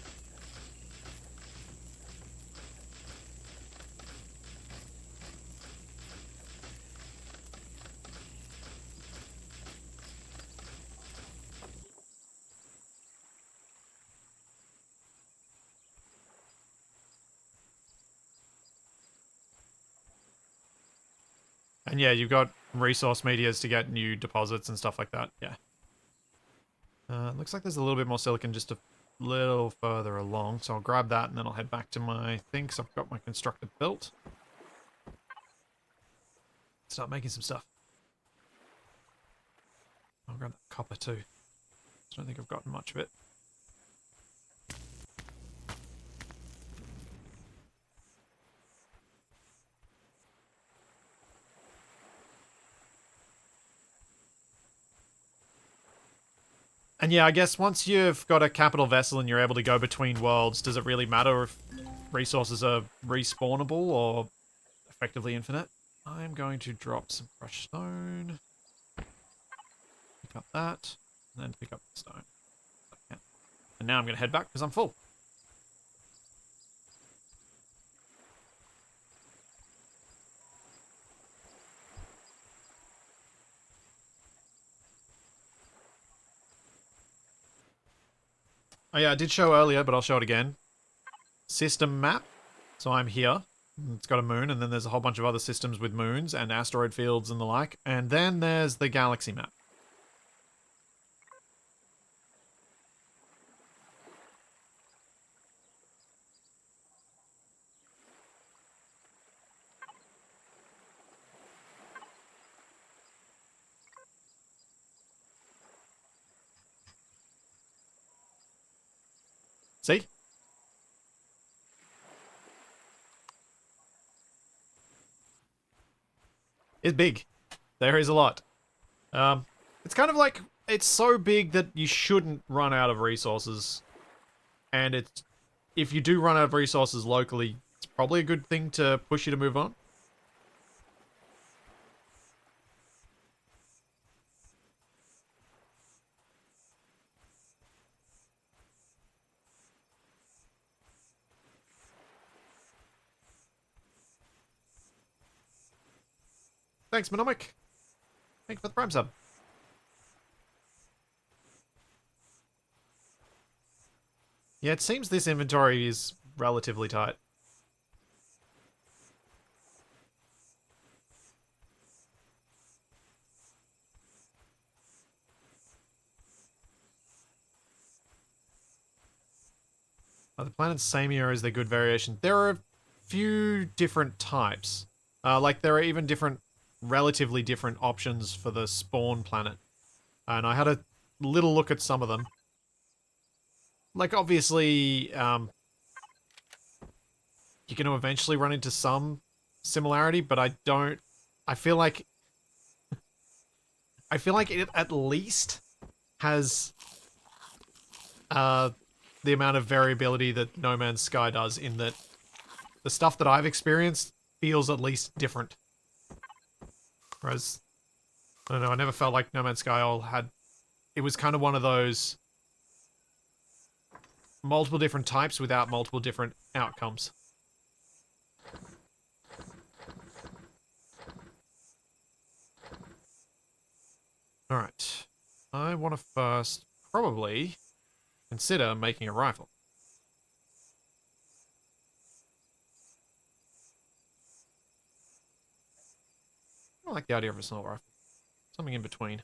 And yeah, you've got resource medias to get new deposits and stuff like that. Yeah. Looks like there's a little bit more silicon just a little further along, so I'll grab that and then I'll head back to my thing because I've got my constructor built. Start making some stuff. I'll grab that copper too. I don't think I've gotten much of it. And yeah, I guess once you've got a capital vessel and you're able to go between worlds, does it really matter if resources are respawnable or effectively infinite? I'm going to drop some crushed stone. Pick up that, and then pick up the stone. Okay. And now I'm going to head back because I'm full. Oh yeah, I did show earlier, but I'll show it again. System map. So I'm here. It's got a moon, and then there's a whole bunch of other systems with moons and asteroid fields and the like. And then there's the galaxy map. See? It's big. There is a lot. It's kind of like, it's so big that you shouldn't run out of resources. And it's, if you do run out of resources locally, it's probably a good thing to push you to move on. Thanks, Monomic. Thanks for the Prime sub. Yeah, it seems this inventory is relatively tight. The planet Samia is the good variation. There are a few different types. Like, there are even relatively different options for the spawn planet. And I had a little look at some of them. Like, obviously, you're going to eventually run into some similarity, but I don't... I feel like... it at least has the amount of variability that No Man's Sky does, in that the stuff that I've experienced feels at least different. Whereas, I don't know, I never felt like No Man's Sky all had... It was kind of one of those multiple different types without multiple different outcomes. Alright. I want to first probably consider making a rifle. I like the idea of a assault rifle. Something in between.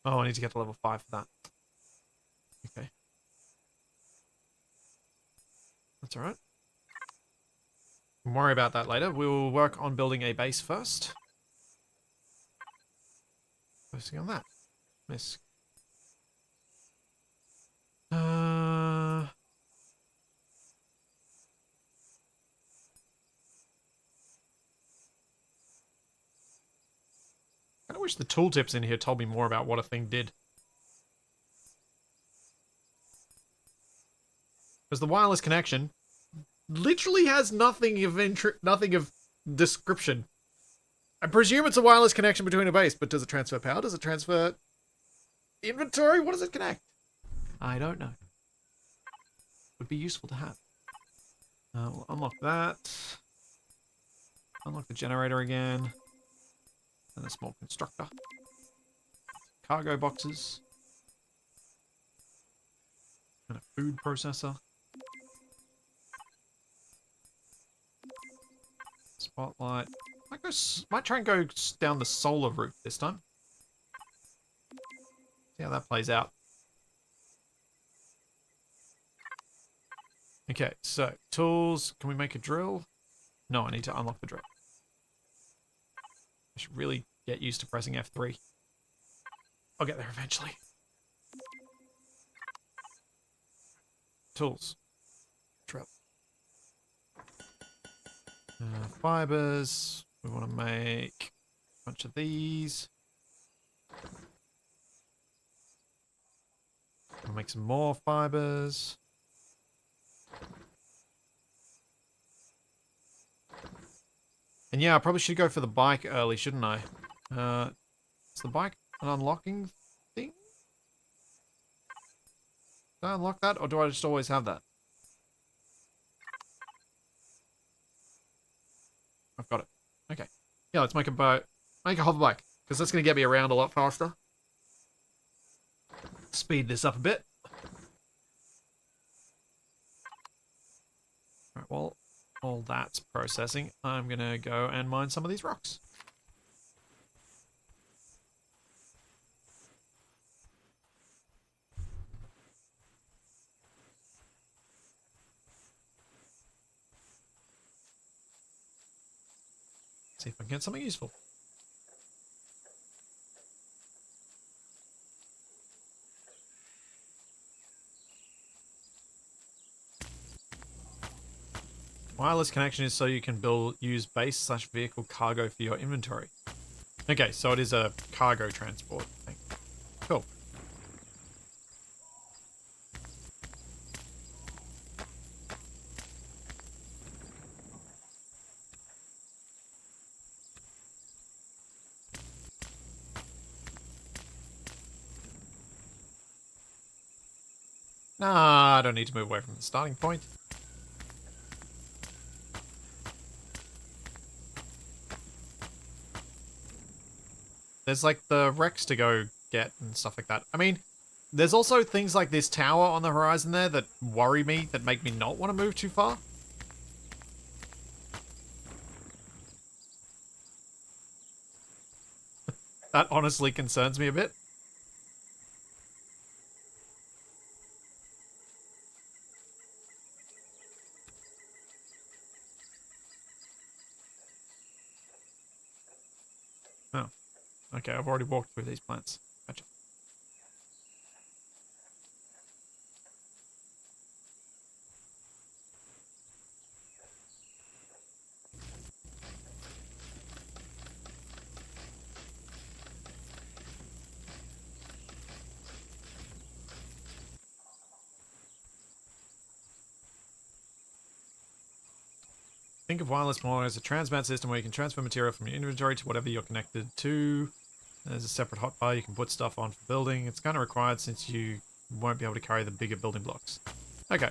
Oh, I need to get to level 5 for that. Okay. That's alright. Don't worry about that later. We'll work on building a base first. Focusing on that. Miss. I wish the tooltips in here told me more about what a thing did. Because the wireless connection literally has nothing of description. I presume it's a wireless connection between a base, but does it transfer power? Does it transfer inventory? What does it connect? I don't know. Would be useful to have. We'll unlock that. Unlock the generator again. And a small constructor. Cargo boxes. And a food processor. Spotlight. Might try and go down the solar route this time. See how that plays out. Okay, so tools. Can we make a drill? No, I need to unlock the drill. I should really get used to pressing F3. I'll get there eventually. Tools. Drill. Fibers. We want to make a bunch of these. We'll make some more fibers. And yeah, I probably should go for the bike early, shouldn't I? Is the bike an unlocking thing? Do I unlock that, or do I just always have that? I've got it. Okay. Yeah, let's make a hover bike, because that's going to get me around a lot faster. Speed this up a bit. Alright, well, all that's processing. I'm going to go and mine some of these rocks. See if I can get something useful. Wireless connection is so you can use base/vehicle cargo for your inventory. Okay, so it is a cargo transport thing. Cool. Nah, I don't need to move away from the starting point. There's like the wrecks to go get and stuff like that. I mean, there's also things like this tower on the horizon there that worry me, that make me not want to move too far. That honestly concerns me a bit. Oh, okay, I've already walked through these plants. Gotcha. Think of wireless more as a transmat system where you can transfer material from your inventory to whatever you're connected to. There's a separate hotbar you can put stuff on for building. It's kind of required since you won't be able to carry the bigger building blocks. Okay.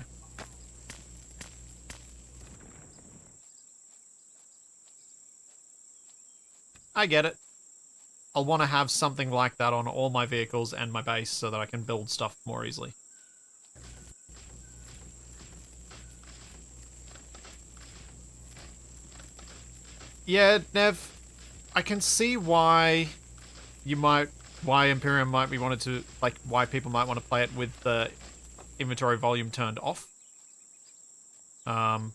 I get it. I'll want to have something like that on all my vehicles and my base so that I can build stuff more easily. Yeah, Nev, I can see why why Empyrion might be wanted to, like, why people might want to play it with the inventory volume turned off. But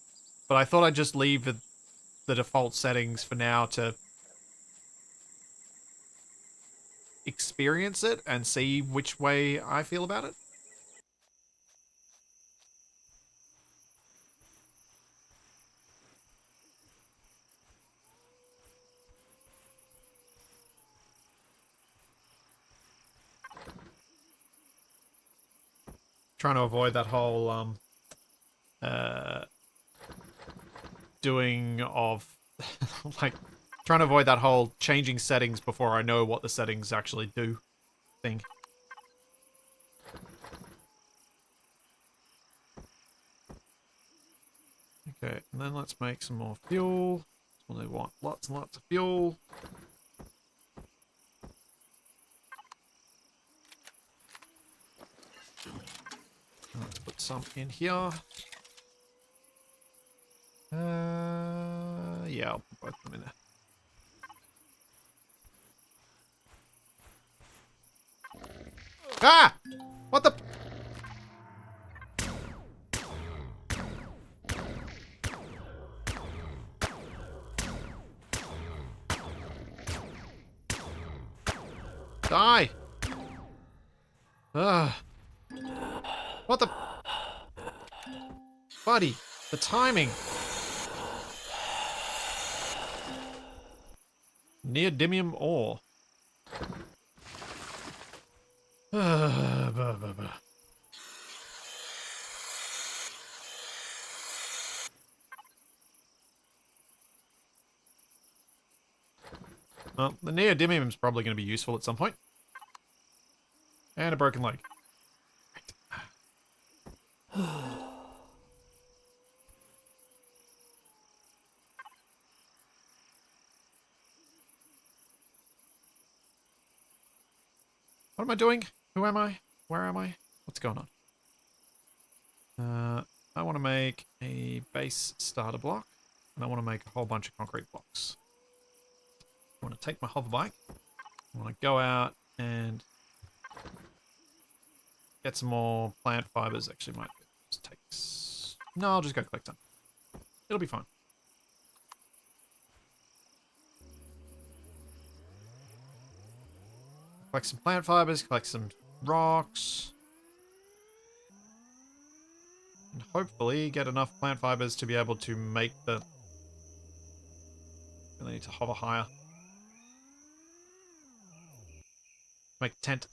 I thought I'd just leave the default settings for now to experience it and see which way I feel about it. Trying to avoid that whole doing of like trying to avoid that whole changing settings before I know what the settings actually do thing. Okay, and then let's make some more fuel. Well, they want lots and lots of fuel. Let's put some in here. Yeah, I'll put both of them in there. Ah! What the? Die! Ugh. What the? Buddy, the timing. Neodymium ore. Well, the neodymium is probably going to be useful at some point. And a broken leg. What am I doing? Who am I? Where am I? What's going on? I want to make a base starter block, and I want to make a whole bunch of concrete blocks. I want to take my hover bike. I want to go out and get some more plant fibers. Actually, might just take. No, I'll just go collect some. It'll be fine. Collect some plant fibers. Collect some rocks. And hopefully get enough plant fibers to be able to make the... Really need to hover higher. Make a tent.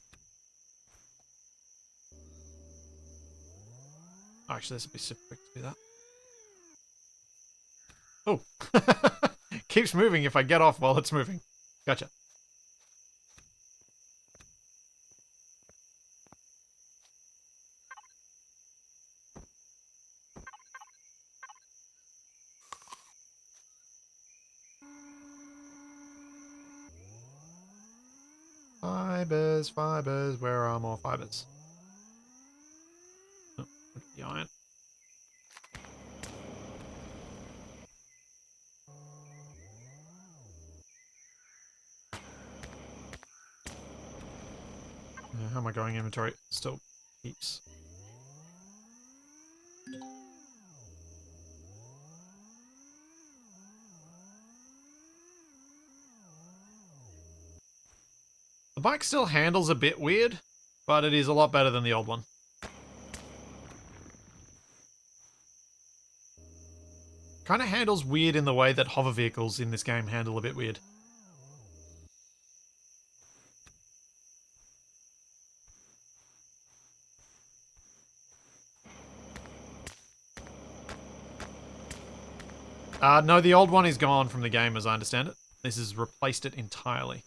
Oh, actually, this would be super quick to do that. Oh! Keeps moving if I get off while it's moving. Gotcha. Fibers, fibers, where are more fibers? Oh, the iron. How am I going inventory? Still heaps. The bike still handles a bit weird, but it is a lot better than the old one. Kind of handles weird in the way that hover vehicles in this game handle a bit weird. No, the old one is gone from the game as I understand it. This has replaced it entirely.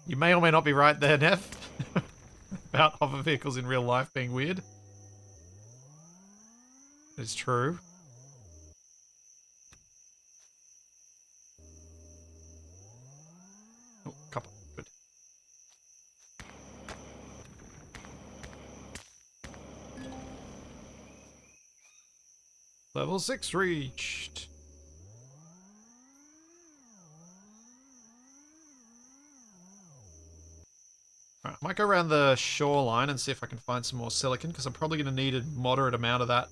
You may or may not be right there, Neff, about hover vehicles in real life being weird. It's true. Oh, copper. Good. Level 6 reached. Alright, I might go around the shoreline and see if I can find some more silicon, because I'm probably going to need a moderate amount of that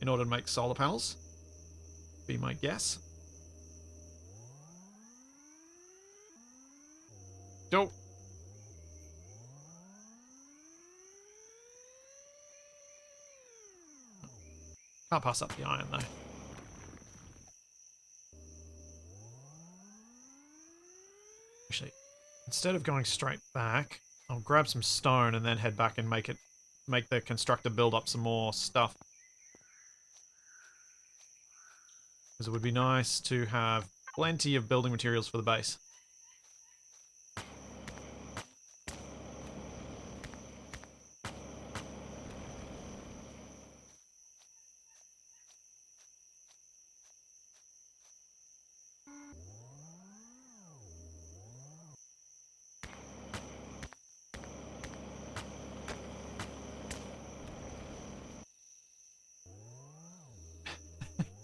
in order to make solar panels. Be my guess. Go. Can't pass up the iron, though. Actually, instead of going straight back, I'll grab some stone and then head back and make the constructor build up some more stuff. Because it would be nice to have plenty of building materials for the base.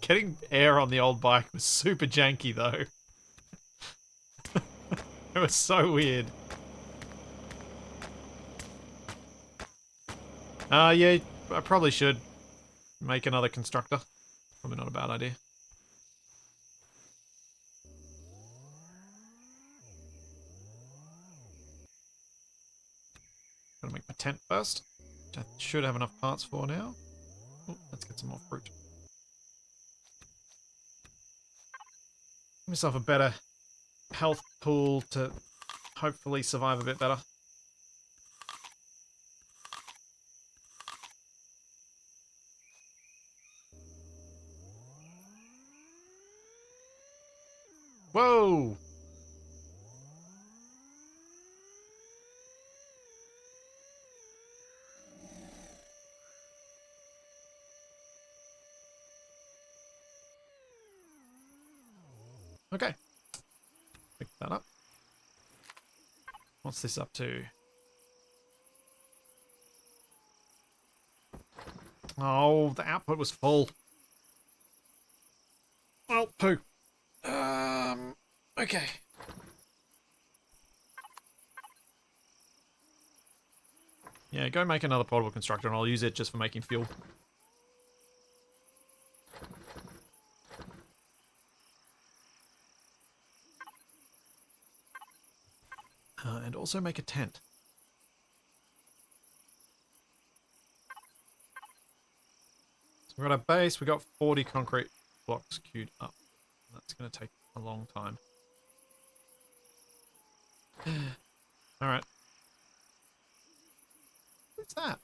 Getting air on the old bike was super janky, though. It was so weird. Yeah, I probably should make another constructor. Probably not a bad idea. Gotta make my tent first, which I should have enough parts for now. Oh, let's get some more fruit. Give myself a better health pool to hopefully survive a bit better. Whoa! Okay. Pick that up. What's this up to? Oh, the output was full. Oh, poo. Okay. Yeah, go make another portable constructor and I'll use it just for making fuel. And also make a tent. So we've got our base, we got 40 concrete blocks queued up. That's going to take a long time. Alright. What's that?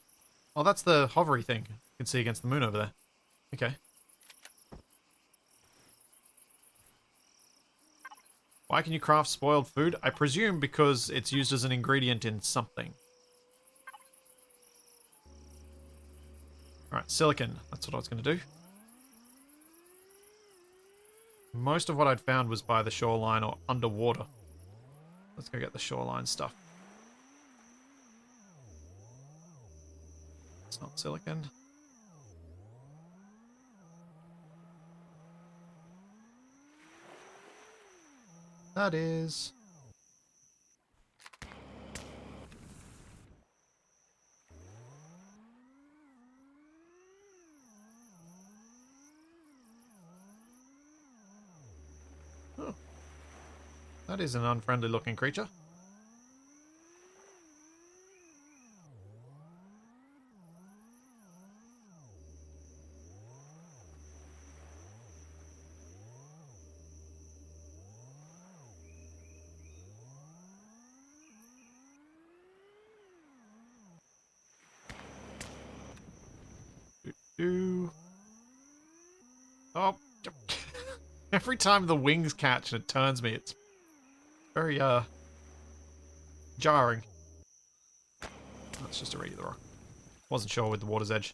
Oh, that's the hovery thing you can see against the moon over there. Okay. Why can you craft spoiled food? I presume because it's used as an ingredient in something. Alright, silicon. That's what I was going to do. Most of what I'd found was by the shoreline or underwater. Let's go get the shoreline stuff. It's not silicon. That is. Oh. That is an unfriendly looking creature. Oh. Every time the wings catch and it turns me, it's very, jarring. That's just a regular rock. Wasn't sure with the water's edge.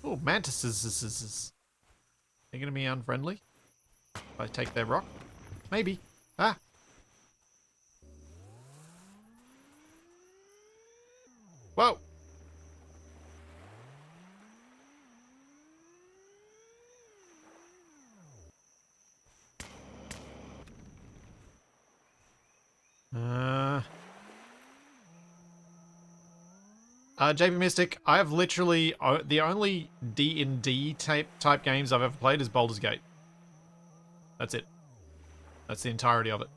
Oh, mantises. They're gonna be unfriendly if I take their rock. Maybe. Ah. Whoa. JP Mystic, I have literally the only D&D type games I've ever played is Baldur's Gate. That's it. That's the entirety of it.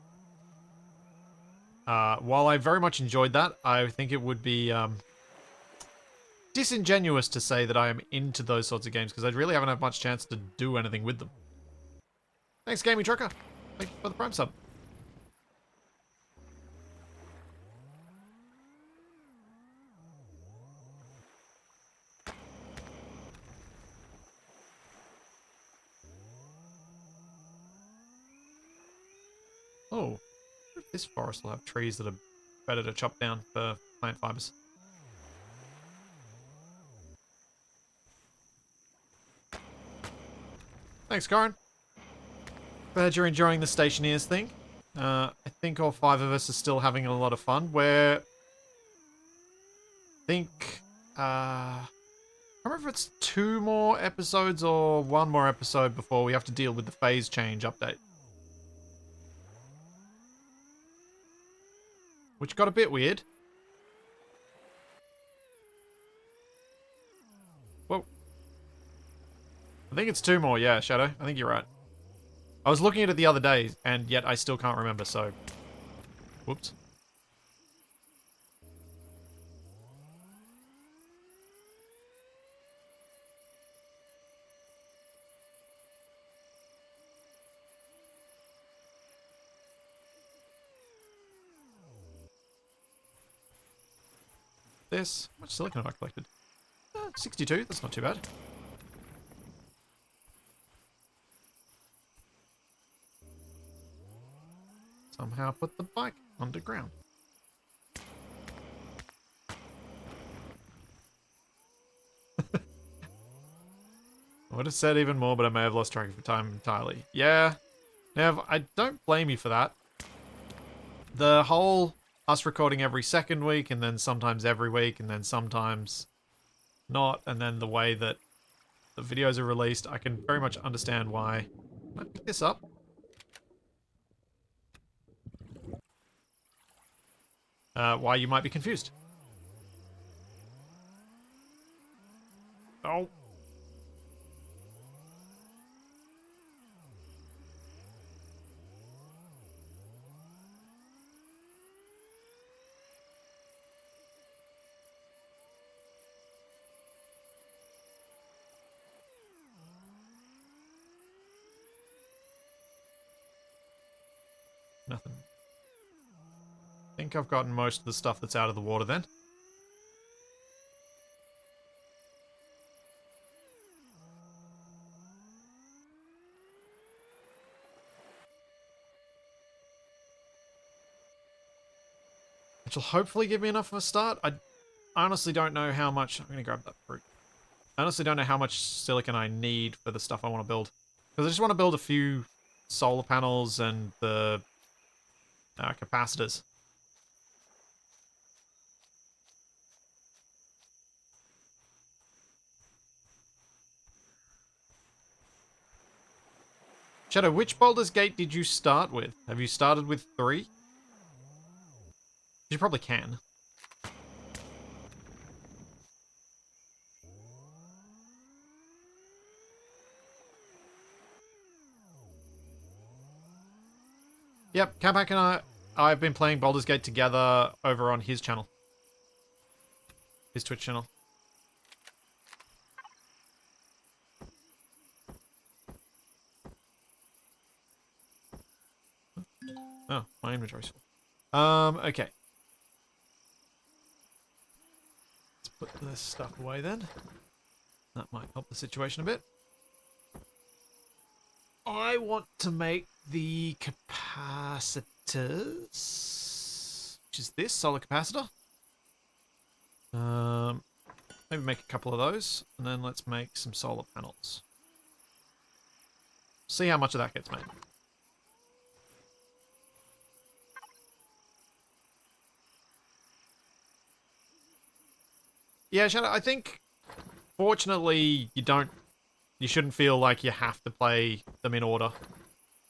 While I very much enjoyed that, I think it would be disingenuous to say that I am into those sorts of games because I really haven't had much chance to do anything with them. Thanks, Gaming Trucker. Thank you for the Prime sub. Oh, this forest will have trees that are better to chop down for plant fibers. Thanks, Corin. Glad you're enjoying the Stationeers thing. I think all 5 of us are still having a lot of fun. I can't remember if it's 2 more episodes or 1 more episode before we have to deal with the phase change update. Which got a bit weird. Whoa. I think it's 2 more, yeah, Shadow. I think you're right. I was looking at it the other day, and yet I still can't remember, so... Whoops. This. How much silicon have I collected? 62. That's not too bad. Somehow put the bike underground. I would have said even more, but I may have lost track of time entirely. Yeah. Now, I don't blame you for that. The whole us recording every second week, and then sometimes every week, and then sometimes not, and then the way that the videos are released, I can very much understand why. Can I pick this up? Why you might be confused. Oh. Nothing. I think I've gotten most of the stuff that's out of the water then. which will hopefully give me enough of a start. I honestly don't know how much... I'm going to grab that fruit. I honestly don't know how much silicon I need for the stuff I want to build. Because I just want to build a few solar panels and the capacitors. Shadow, which Baldur's Gate did you start with? Have you started with 3? You probably can. Yep, Capac and I've been playing Baldur's Gate together over on his channel. His Twitch channel. Oh, my inventory's full. Okay. Let's put this stuff away then. That might help the situation a bit. I want to make the capacitors, which is this solar capacitor. Maybe make a couple of those, and then let's make some solar panels. See how much of that gets made. Yeah, Shadow, I think, fortunately, you shouldn't feel like you have to play them in order.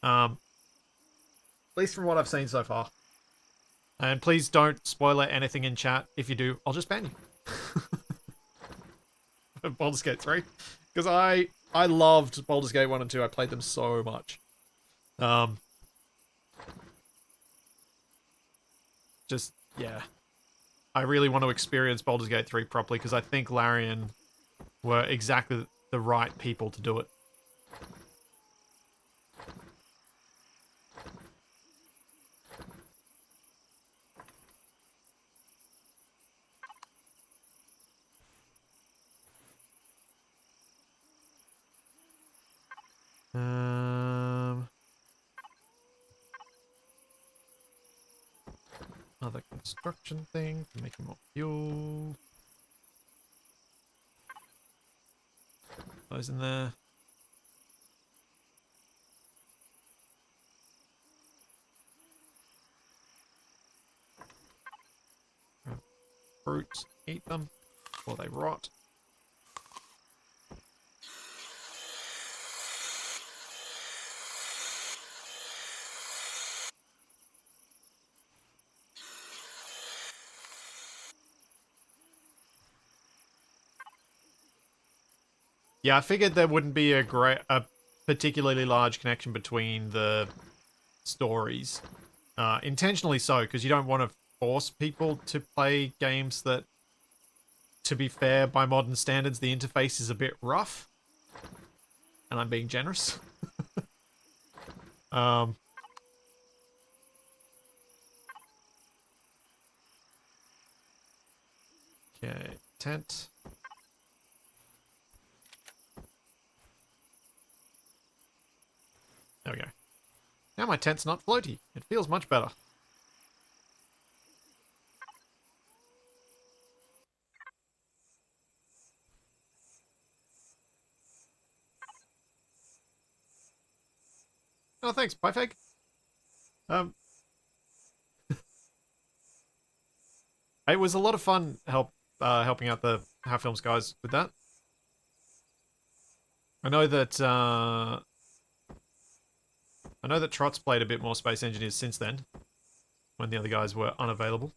At least from what I've seen so far. And please don't spoiler anything in chat. If you do, I'll just ban you. Baldur's Gate 3. Because I loved Baldur's Gate 1 and 2. I played them so much. Just, yeah. I really want to experience Baldur's Gate 3 properly because I think Larian were exactly the right people to do it. Another construction thing for making more fuel. Those in there. Fruits, eat them before they rot. Yeah, I figured there wouldn't be a particularly large connection between the stories. Intentionally so, because you don't want to force people to play games that, to be fair, by modern standards, the interface is a bit rough. And I'm being generous. Okay, tent. There we go. Now my tent's not floaty. It feels much better. Oh, thanks, Pyfeg. It was a lot of fun helping out the How Films guys with that. I know that Trot's played a bit more Space Engineers since then, when the other guys were unavailable.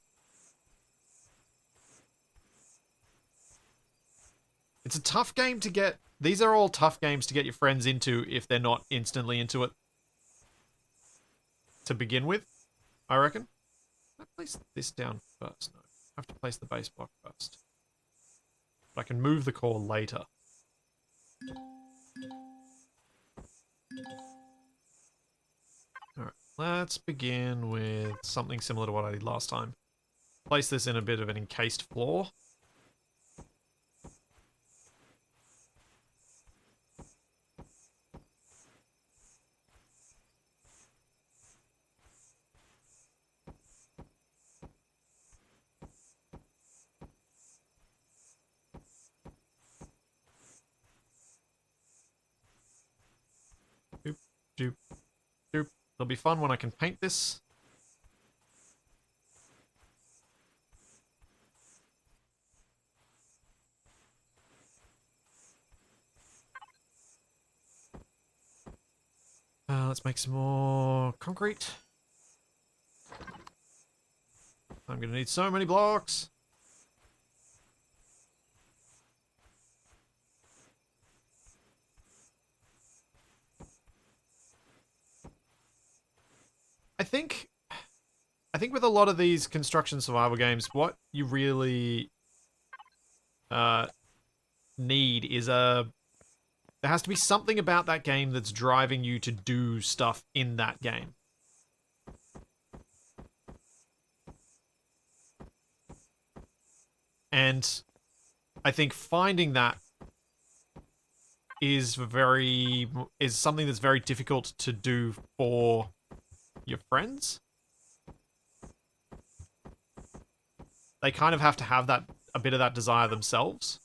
It's a tough game to get. These are all tough games to get your friends into if they're not instantly into it to begin with, I reckon. I place this down first. No, I have to place the base block first. But I can move the core later. Alright, let's begin with something similar to what I did last time. Place this in a bit of an encased floor. It'll be fun when I can paint this. Let's make some more concrete. I'm going to need so many blocks. I think with a lot of these construction survival games, what you really need is there has to be something about that game that's driving you to do stuff in that game. And I think finding that is something that's very difficult to do for your friends. They kind of have to have a bit of that desire themselves.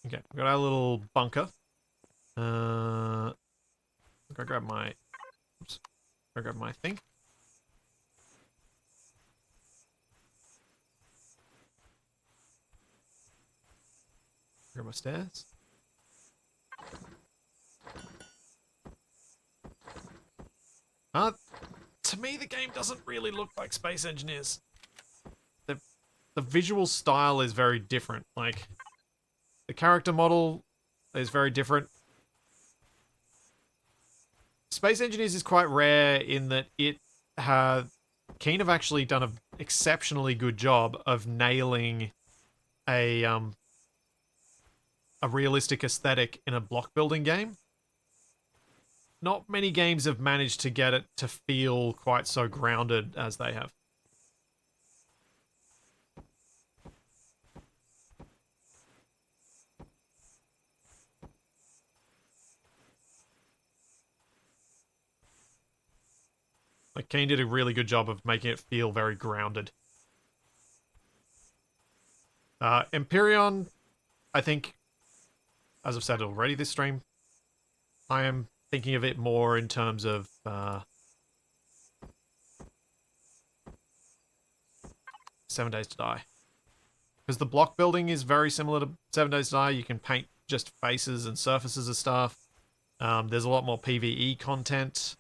Okay, we've got our little bunker. Go grab my... Oops. Go grab my thing. Grab my stairs. To me, the game doesn't really look like Space Engineers. The visual style is very different. Like, the character model is very different. Space Engineers is quite rare in that Keen have actually done an exceptionally good job of nailing a realistic aesthetic in a block building game. Not many games have managed to get it to feel quite so grounded as they have. Like, Kane did a really good job of making it feel very grounded. Empyrion, I think, as I've said already this stream, I am thinking of it more in terms of 7 Days to Die. Because the block building is very similar to 7 Days to Die. You can paint just faces and surfaces of stuff. There's a lot more PvE content.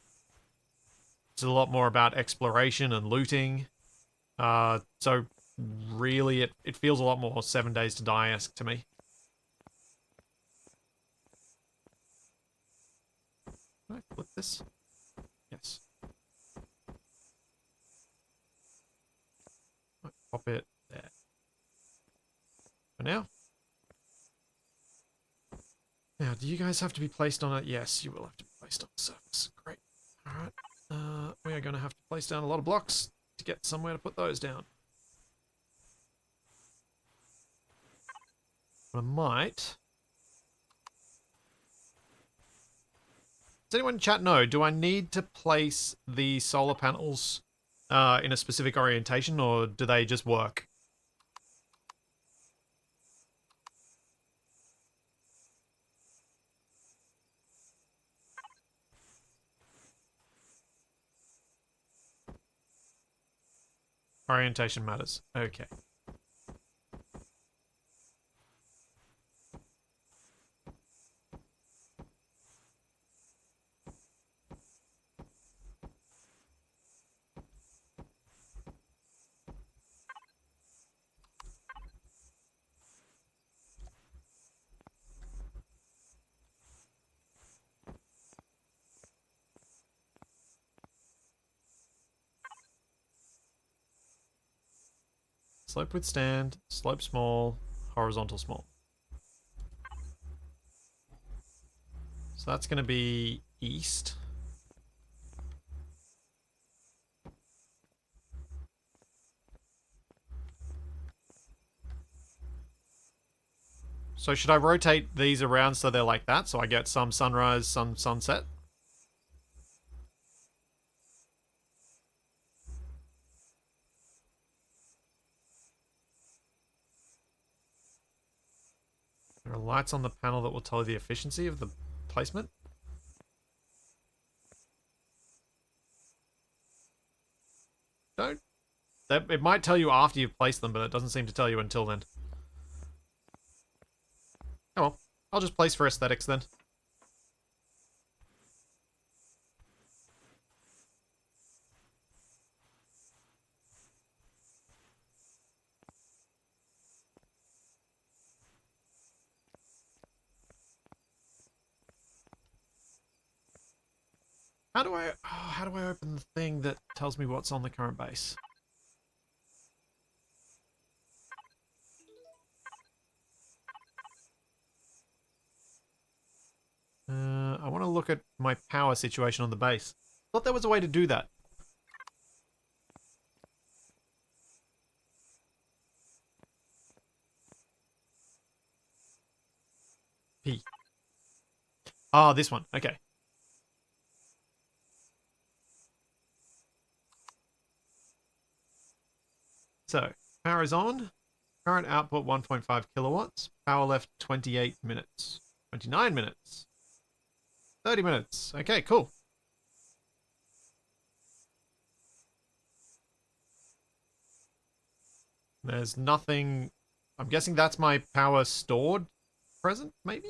It's a lot more about exploration and looting. So really, it feels a lot more 7 Days to Die-esque to me. Can I flip this? Yes. Might pop it there. For now. Now, do you guys have to be placed on it? Yes, you will have to be placed on the surface. Great. Alright. We are going to have to place down a lot of blocks to get somewhere to put those down. I might... Does anyone in chat know, do I need to place the solar panels in a specific orientation, or do they just work? Orientation matters. Okay. Slope withstand, slope small, horizontal small. So that's going to be east. So should I rotate these around so they're like that, so I get some sunrise, some sunset? There are lights on the panel that will tell you the efficiency of the placement. Don't. It might tell you after you've placed them, but it doesn't seem to tell you until then. Oh well. I'll just place for aesthetics then. How do I open the thing that tells me what's on the current base? I want to look at my power situation on the base. Thought there was a way to do that. P. Ah, this one. Okay. So, power is on. Current output 1.5 kilowatts. Power left 28 minutes. 29 minutes. 30 minutes. Okay, cool. There's nothing... I'm guessing that's my power stored present, maybe?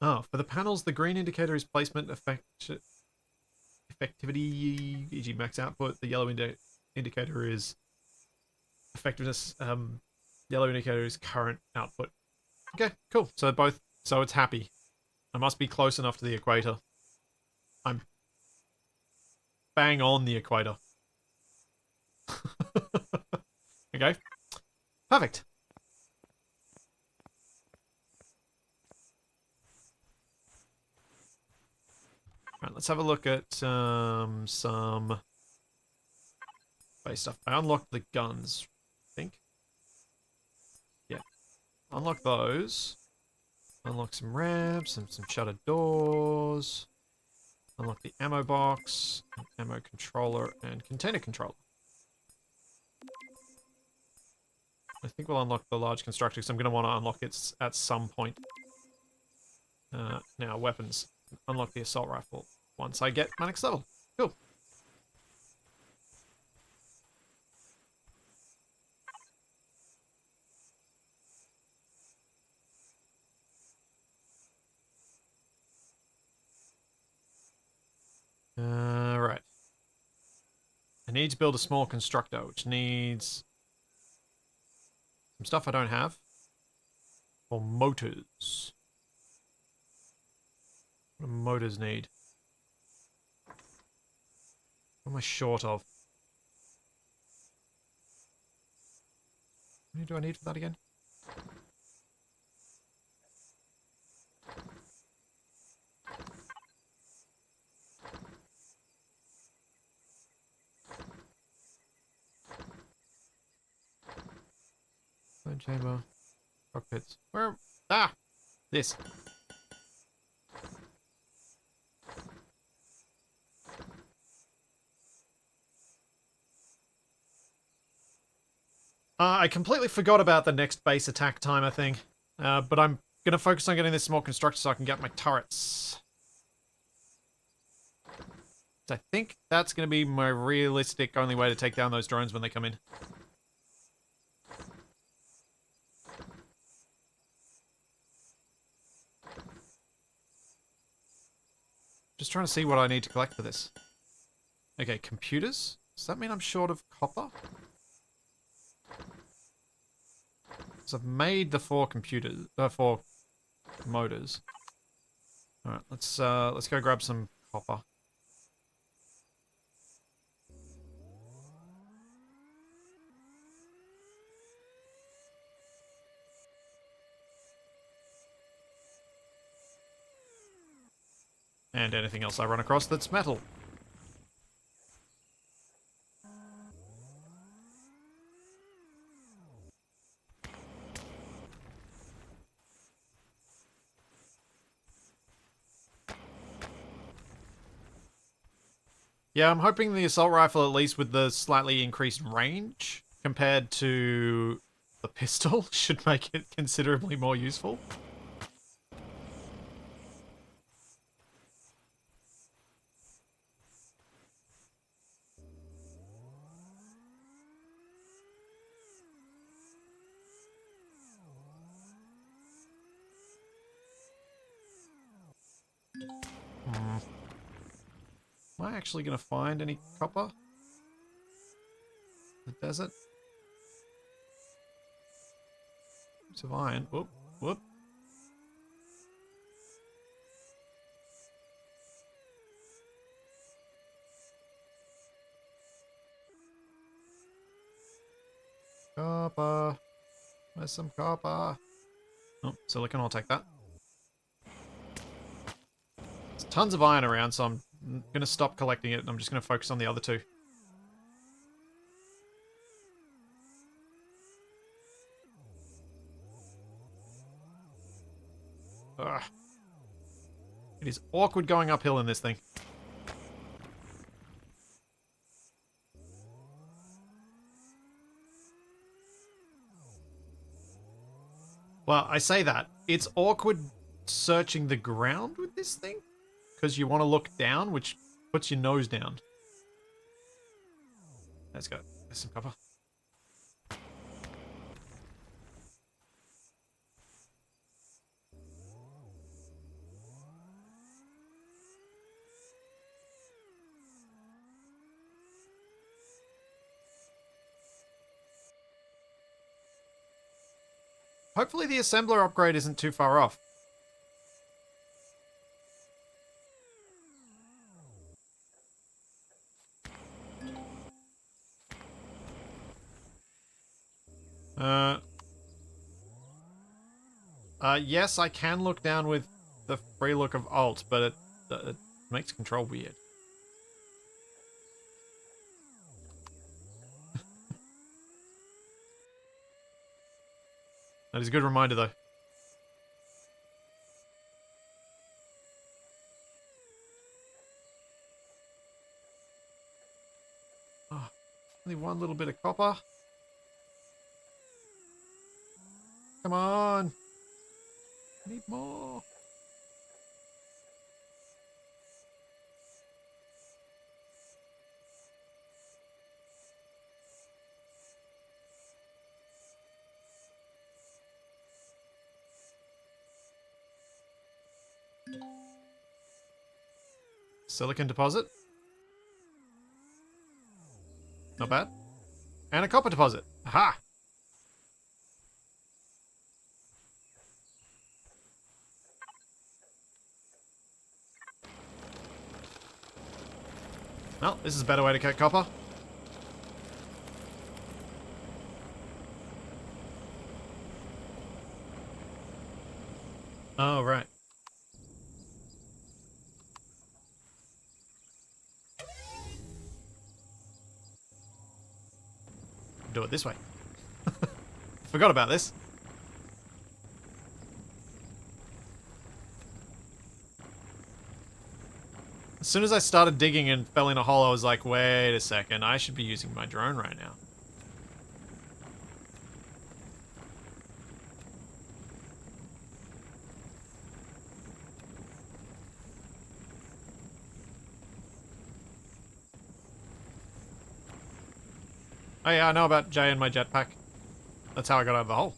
Oh, for the panels, the green indicator is placement effectivity, e.g. max output. The yellow indicator is effectiveness. Yellow indicator is current output. Okay, cool. So both, so it's happy. I must be close enough to the equator. I'm bang on the equator. Okay, perfect. Right, let's have a look at some base stuff. I unlocked the guns, I think. Yeah. Unlock those. Unlock some ramps and some shuttered doors. Unlock the ammo box, ammo controller, and container controller. I think we'll unlock the large constructor because I'm going to want to unlock it at some point. Now, weapons. Unlock the assault rifle once I get my next level. Cool. Right. I need to build a small constructor, which needs some stuff I don't have. Or motors. What do motors need? What am I short of? How many do I need for that again? Phone chamber. Cockpits. Where? Ah! This. I completely forgot about the next base attack timer thing. But I'm going to focus on getting this small constructor so I can get my turrets. I think that's going to be my realistic only way to take down those drones when they come in. Just trying to see what I need to collect for this. Okay, computers? Does that mean I'm short of copper? So I've made the 4 computers, 4 motors. All right, let's go grab some copper. And anything else I run across that's metal. Yeah, I'm hoping the assault rifle, at least with the slightly increased range compared to the pistol, should make it considerably more useful. Am I actually going to find any copper? The desert? Bits of iron. Whoop, whoop. Copper. There's some copper. Oh, silicon, I'll take that. There's tons of iron around, so I'm going to stop collecting it and I'm just going to focus on the other two. Ugh. It is awkward going uphill in this thing. Well, I say that. It's awkward searching the ground with this thing. Because you want to look down, which puts your nose down. Let's go. There's some copper. Hopefully the assembler upgrade isn't too far off. Yes, I can look down with the free look of Alt, but it makes control weird. That is a good reminder, though. Oh, only one little bit of copper. Come on. I need more. Silicon deposit. Not bad. And a copper deposit. Aha! Well, this is a better way to get copper. Oh, right. Do it this way. Forgot about this. As soon as I started digging and fell in a hole, I was like, wait a second, I should be using my drone right now. Oh yeah, I know about Jay and my jetpack. That's how I got out of the hole.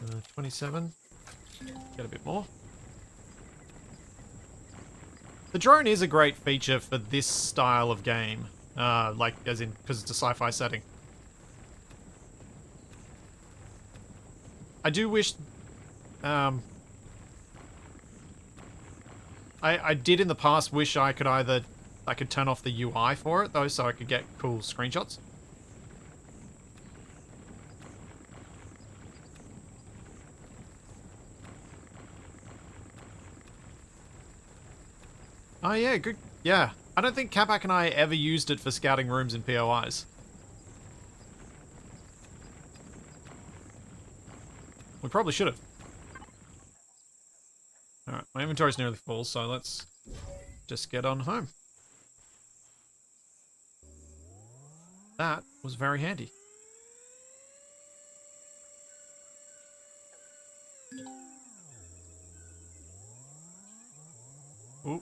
Uh, 27. Get a bit more. The drone is a great feature for this style of game. Like, as in, because it's a sci-fi setting. I do wish... I did in the past wish I could turn off the UI for it, though, so I could get cool screenshots. Oh yeah, good. Yeah. I don't think Capac and I ever used it for scouting rooms in POIs. We probably should have. Alright, my inventory's nearly full, so let's just get on home. That was very handy. Ooh.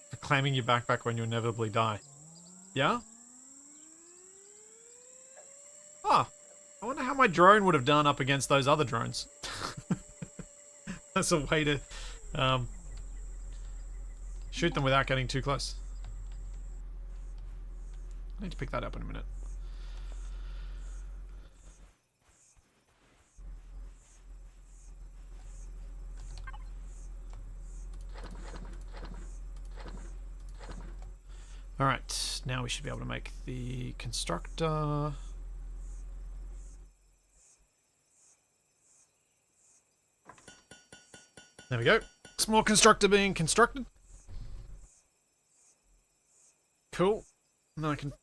For claiming your backpack when you inevitably die. Yeah? Ah, I wonder how my drone would have done up against those other drones. That's a way to shoot them without getting too close. I need to pick that up in a minute. Alright, now we should be able to make the constructor. There we go. Small constructor being constructed. Cool. And then I can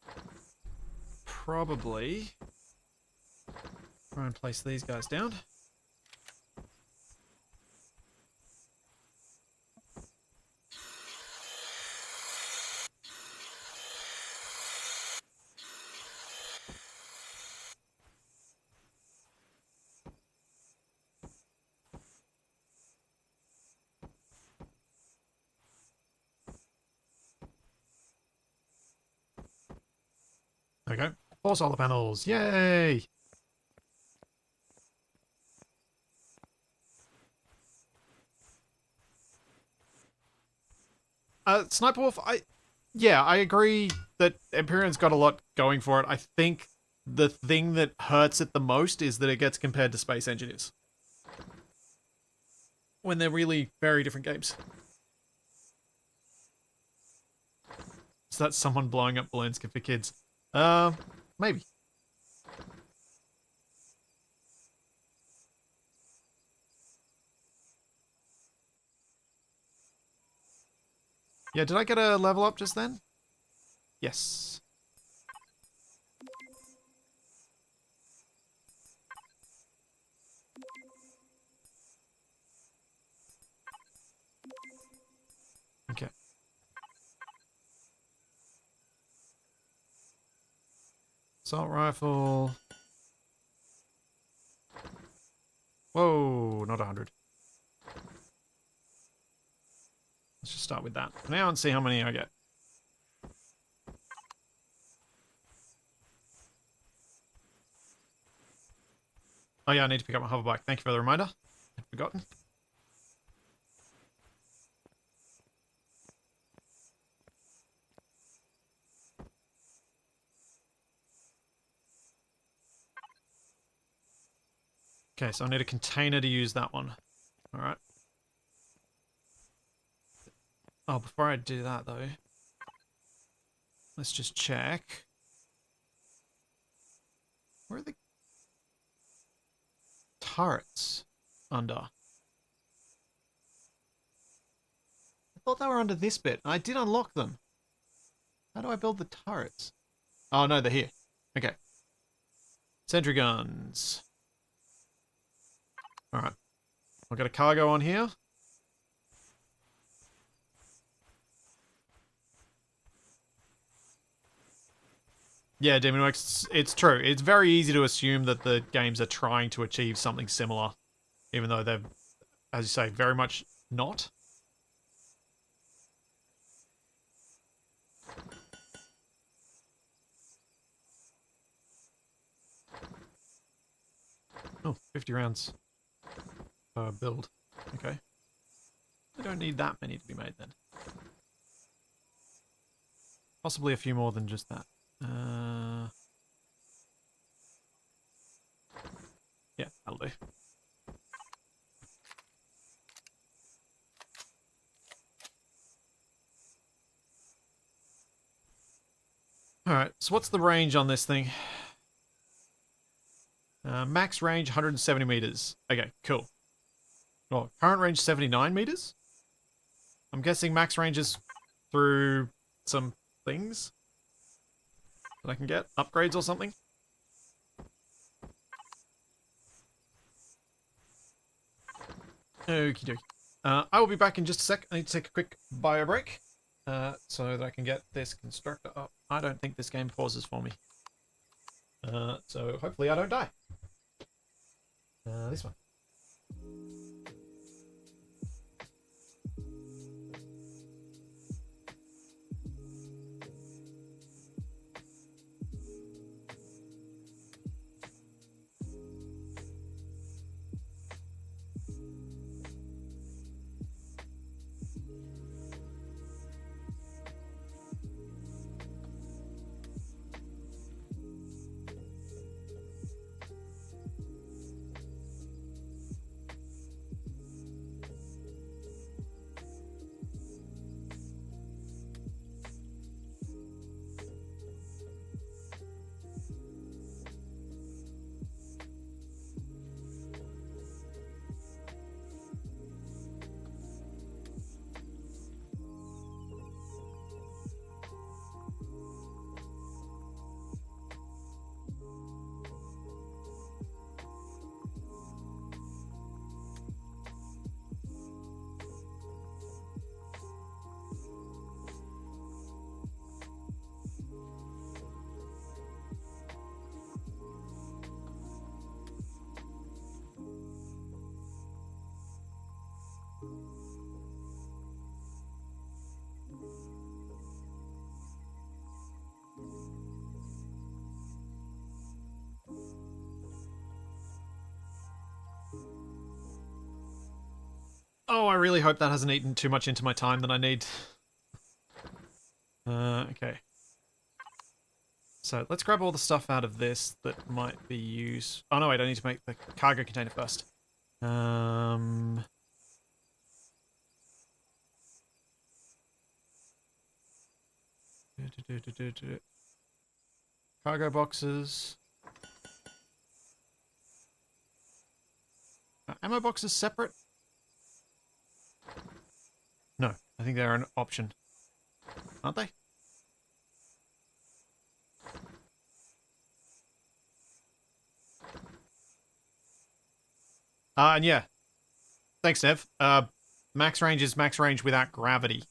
probably try and place these guys down. There we go. 4 solar panels. Yay! Sniper Wolf, yeah, I agree that Empyrion's got a lot going for it. I think the thing that hurts it the most is that it gets compared to Space Engineers. When they're really very different games. Is that someone blowing up balloons for kids? Maybe. Yeah, did I get a level up just then? Yes. Okay. Assault rifle. Whoa, not 100. Let's just start with that for now and see how many I get. Oh yeah, I need to pick up my hover bike. Thank you for the reminder. I'd forgotten. Okay, so I need a container to use that one. Alright. Oh, before I do that though, let's just check. Where are the turrets under? I thought they were under this bit. I did unlock them. How do I build the turrets? Oh no, they're here. Okay. Sentry guns. Alright. I've got a cargo on here. Yeah, Demonworks, it's true. It's very easy to assume that the games are trying to achieve something similar, even though they're, as you say, very much not. Oh, 50 rounds per build. Okay. I don't need that many to be made then. Possibly a few more than just that. Yeah, that'll do. Alright, so what's the range on this thing? Max range 170 meters. Okay, cool. Well, current range 79 meters? I'm guessing max ranges through some things that I can get. Upgrades or something. Okie dokie. I will be back in just a sec. I need to take a quick bio break so that I can get this constructor up. I don't think this game pauses for me. So hopefully I don't die. This one. Oh, I really hope that hasn't eaten too much into my time that I need. Okay. So let's grab all the stuff out of this that might be used. Oh no, wait, I need to make the cargo container first. Cargo boxes. Ammo boxes separate? No, I think they're an option. Aren't they? And yeah. Thanks, Nev. Max range is max range without gravity.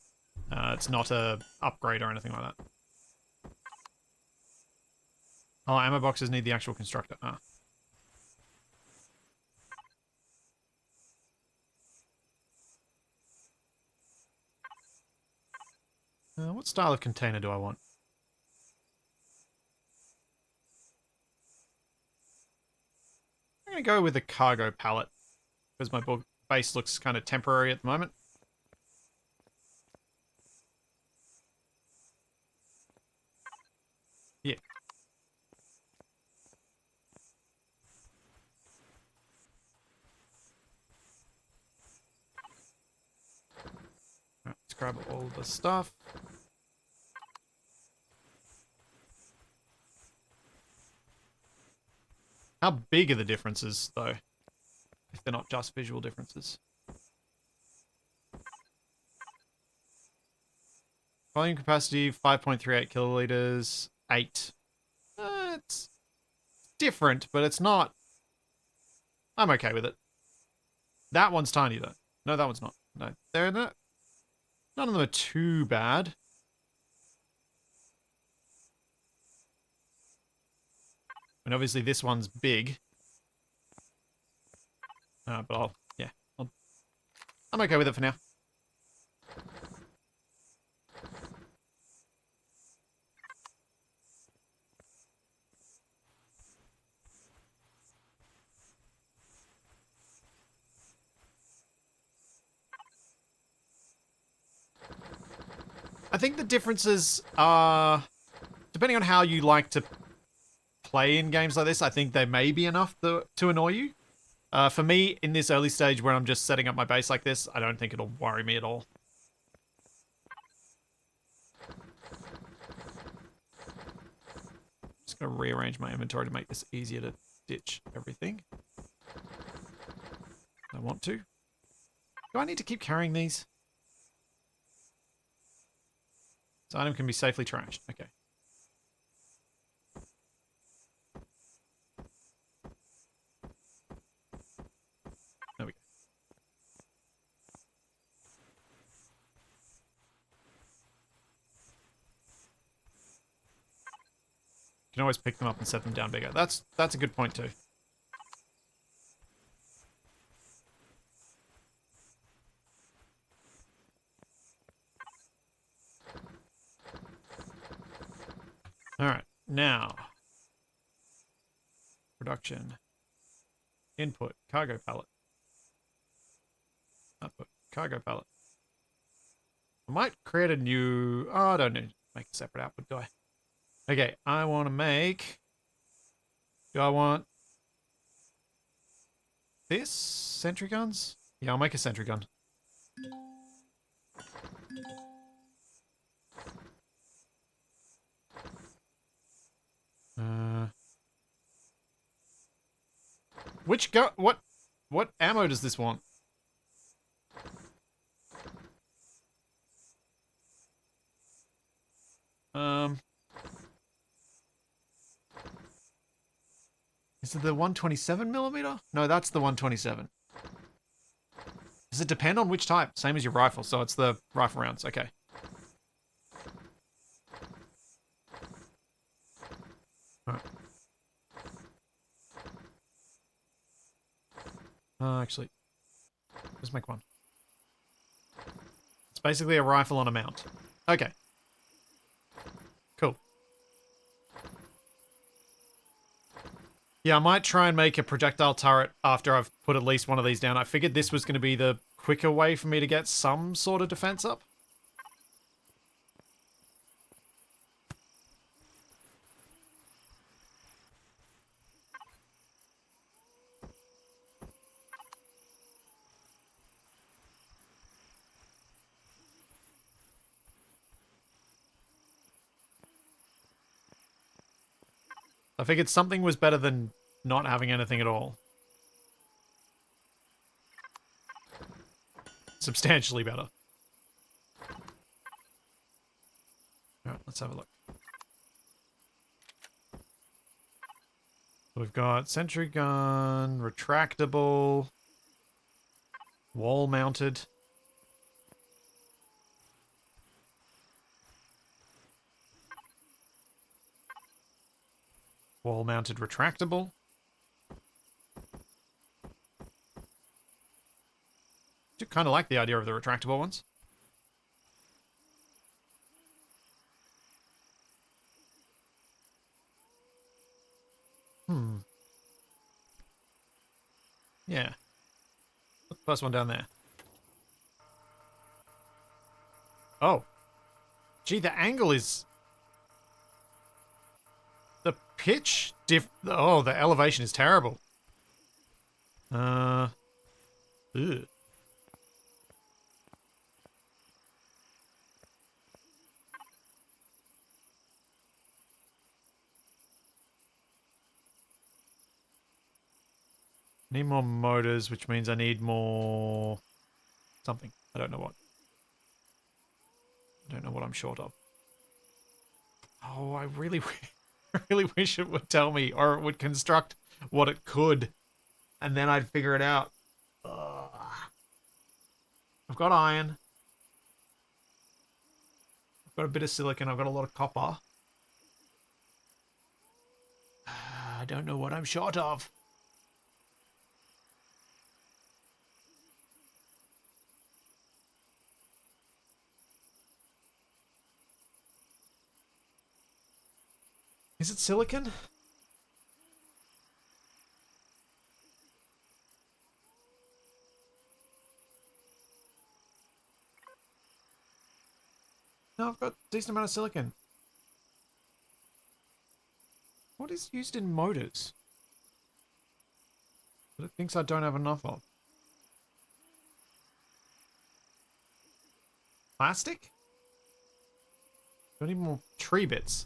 It's not a upgrade or anything like that. Oh, ammo boxes need the actual constructor. Ah. What style of container do I want? I'm going to go with a cargo pallet because my base looks kind of temporary at the moment. Yeah. Right, let's grab all the stuff. How big are the differences, though? If they're not just visual differences. Volume capacity, 5.38 kiloliters, 8. It's different, but it's not... I'm okay with it. That one's tiny, though. No, that one's not. No, they're not... None of them are too bad. And obviously this one's big. But I'm okay with it for now. I think the differences are, depending on how you like to play in games like this, I think they may be enough to annoy you. For me, in this early stage where I'm just setting up my base like this, I don't think it'll worry me at all. Just gonna rearrange my inventory to make this easier to ditch everything. I want to. Do I need to keep carrying these? This item can be safely trashed. Okay. There we go. You can always pick them up and set them down bigger. That's a good point too. Alright, now. Production. Input. Cargo pallet. Output. Cargo pallet. I might create a new... Oh, I don't need to make a separate output, do I? Okay, I want to make... Do I want... this? Sentry guns? Yeah, I'll make a sentry gun. Which gun? What ammo does this want? Is it the 127mm? No, that's the 127. Does it depend on which type? Same as your rifle, so it's the rifle rounds. Okay. Alright. Actually, let's make one. It's basically a rifle on a mount. Okay. Cool. Yeah, I might try and make a projectile turret after I've put at least one of these down. I figured this was going to be the quicker way for me to get some sort of defense up. I figured something was better than not having anything at all. Substantially better. Alright, let's have a look. We've got sentry gun, retractable, wall mounted. Wall mounted retractable. I do kind of like the idea of the retractable ones. Yeah. Put the first one down there. Oh. Gee, the angle is... The pitch oh, the elevation is terrible. Ugh. Need more motors, which means I need more... something. I don't know what. I don't know what I'm short of. Oh, I really, really wish it would tell me, or it would construct what it could, and then I'd figure it out. Ugh. I've got iron. I've got a bit of silicon. I've got a lot of copper. I don't know what I'm short of. Is it silicon? No, I've got a decent amount of silicon. What is used in motors? But it thinks I don't have enough of. Plastic? Do I need more tree bits?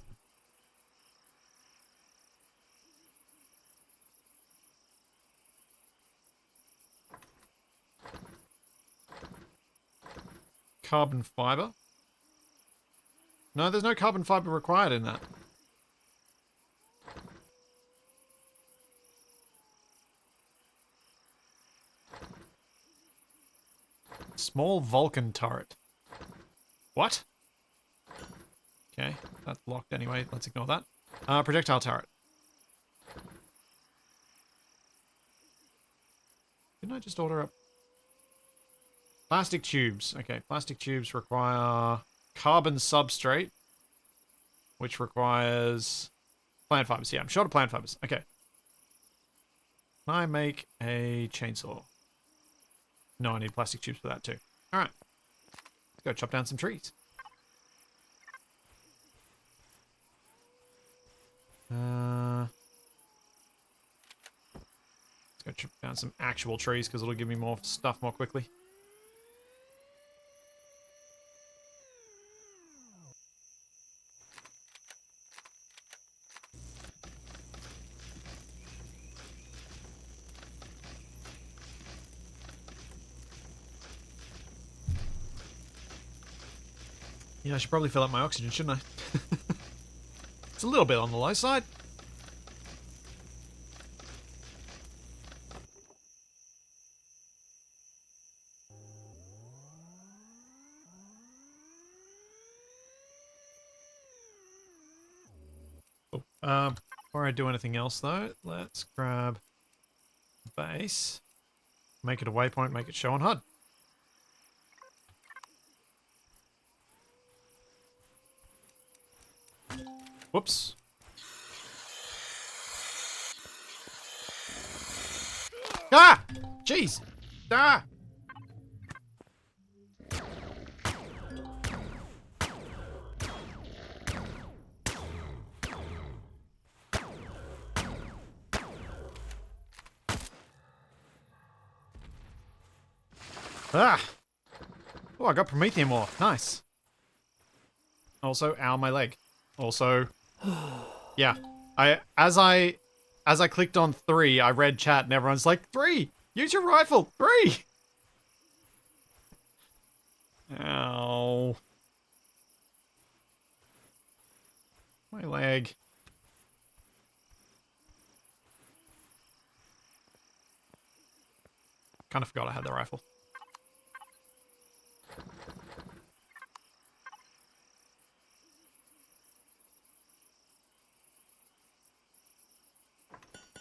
Carbon fiber. No, there's no carbon fiber required in that. Small Vulcan turret. What? Okay, that's locked anyway. Let's ignore that. Projectile turret. Didn't I just order up? Plastic tubes. Okay, plastic tubes require carbon substrate, which requires plant fibers. Yeah, I'm short of plant fibers. Okay. Can I make a chainsaw? No, I need plastic tubes for that too. Alright. Let's go chop down some trees. Let's go chop down some actual trees because it'll give me more stuff more quickly. Yeah, I should probably fill up my oxygen, shouldn't I? It's a little bit on the low side. Before I do anything else, though, let's grab base, make it a waypoint, make it show on HUD. Whoops. Ah! Jeez! Ah! Ah! Oh, I got Promethean ore. Nice. Also, ow, my leg. Also, yeah. As I clicked on 3, I read chat and everyone's like, 3! Use your rifle! 3! Ow. My leg. Kind of forgot I had the rifle.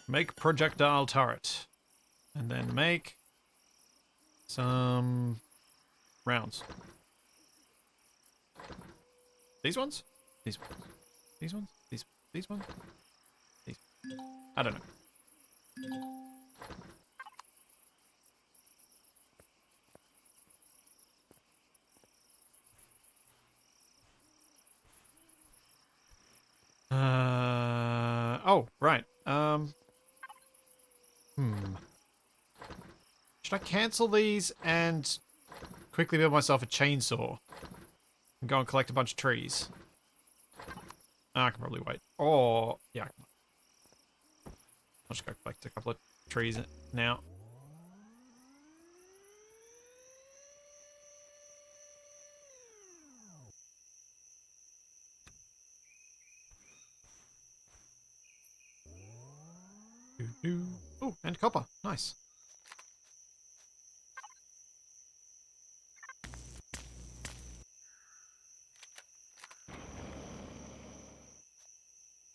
Make projectile turret. And then make some rounds. These ones? These ones. These ones? These ones? These. I don't know. Oh, right. Should I cancel these and quickly build myself a chainsaw? And go and collect a bunch of trees? I can probably wait. Or, yeah. I'll just go collect a couple of trees now. Oh, and copper. Nice.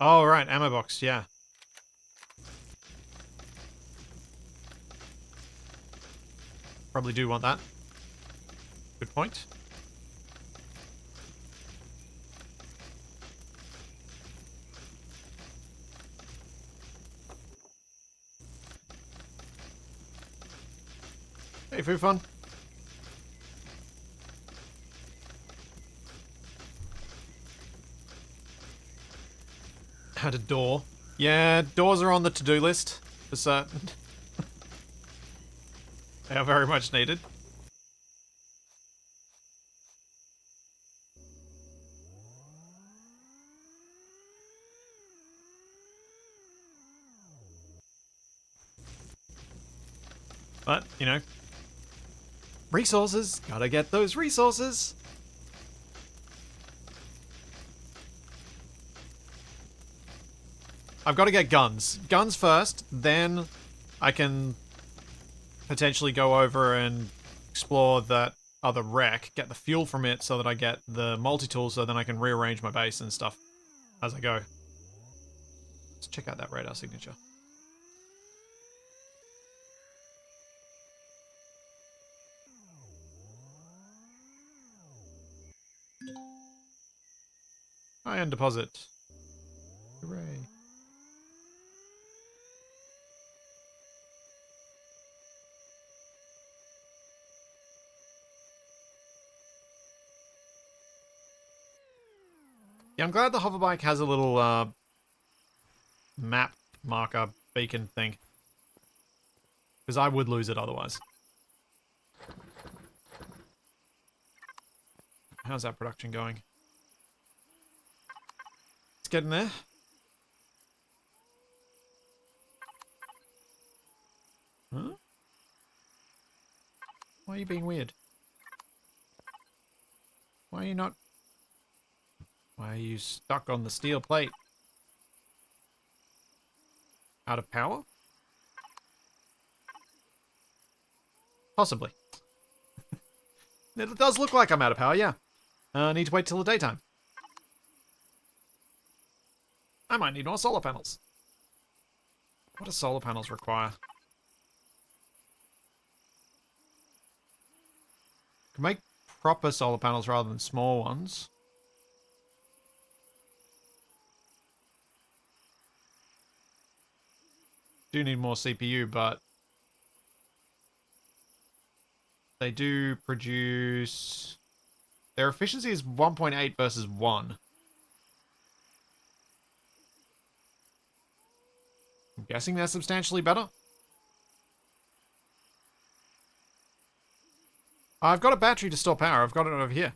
Oh, right. Ammo box. Yeah. Probably do want that. Good point. Hey, food fun. Had a door. Yeah, doors are on the to-do list for certain. They are very much needed. But, you know, resources. Gotta get those resources. I've got to get guns. Guns first, then I can potentially go over and explore that other wreck, get the fuel from it so that I get the multi-tool so then I can rearrange my base and stuff as I go. Let's check out that radar signature. Iron deposit. Hooray. Yeah, I'm glad the hoverbike has a little map marker beacon thing. Because I would lose it otherwise. How's that production going? It's getting there. Huh? Why are you being weird? Why are you not... Why are you stuck on the steel plate? Out of power? Possibly. It does look like I'm out of power, yeah. Need to wait till the daytime. I might need more solar panels. What do solar panels require? Can make proper solar panels rather than small ones. Do need more CPU, but they do produce... Their efficiency is 1.8 versus 1. I'm guessing they're substantially better. I've got a battery to store power. I've got it over here.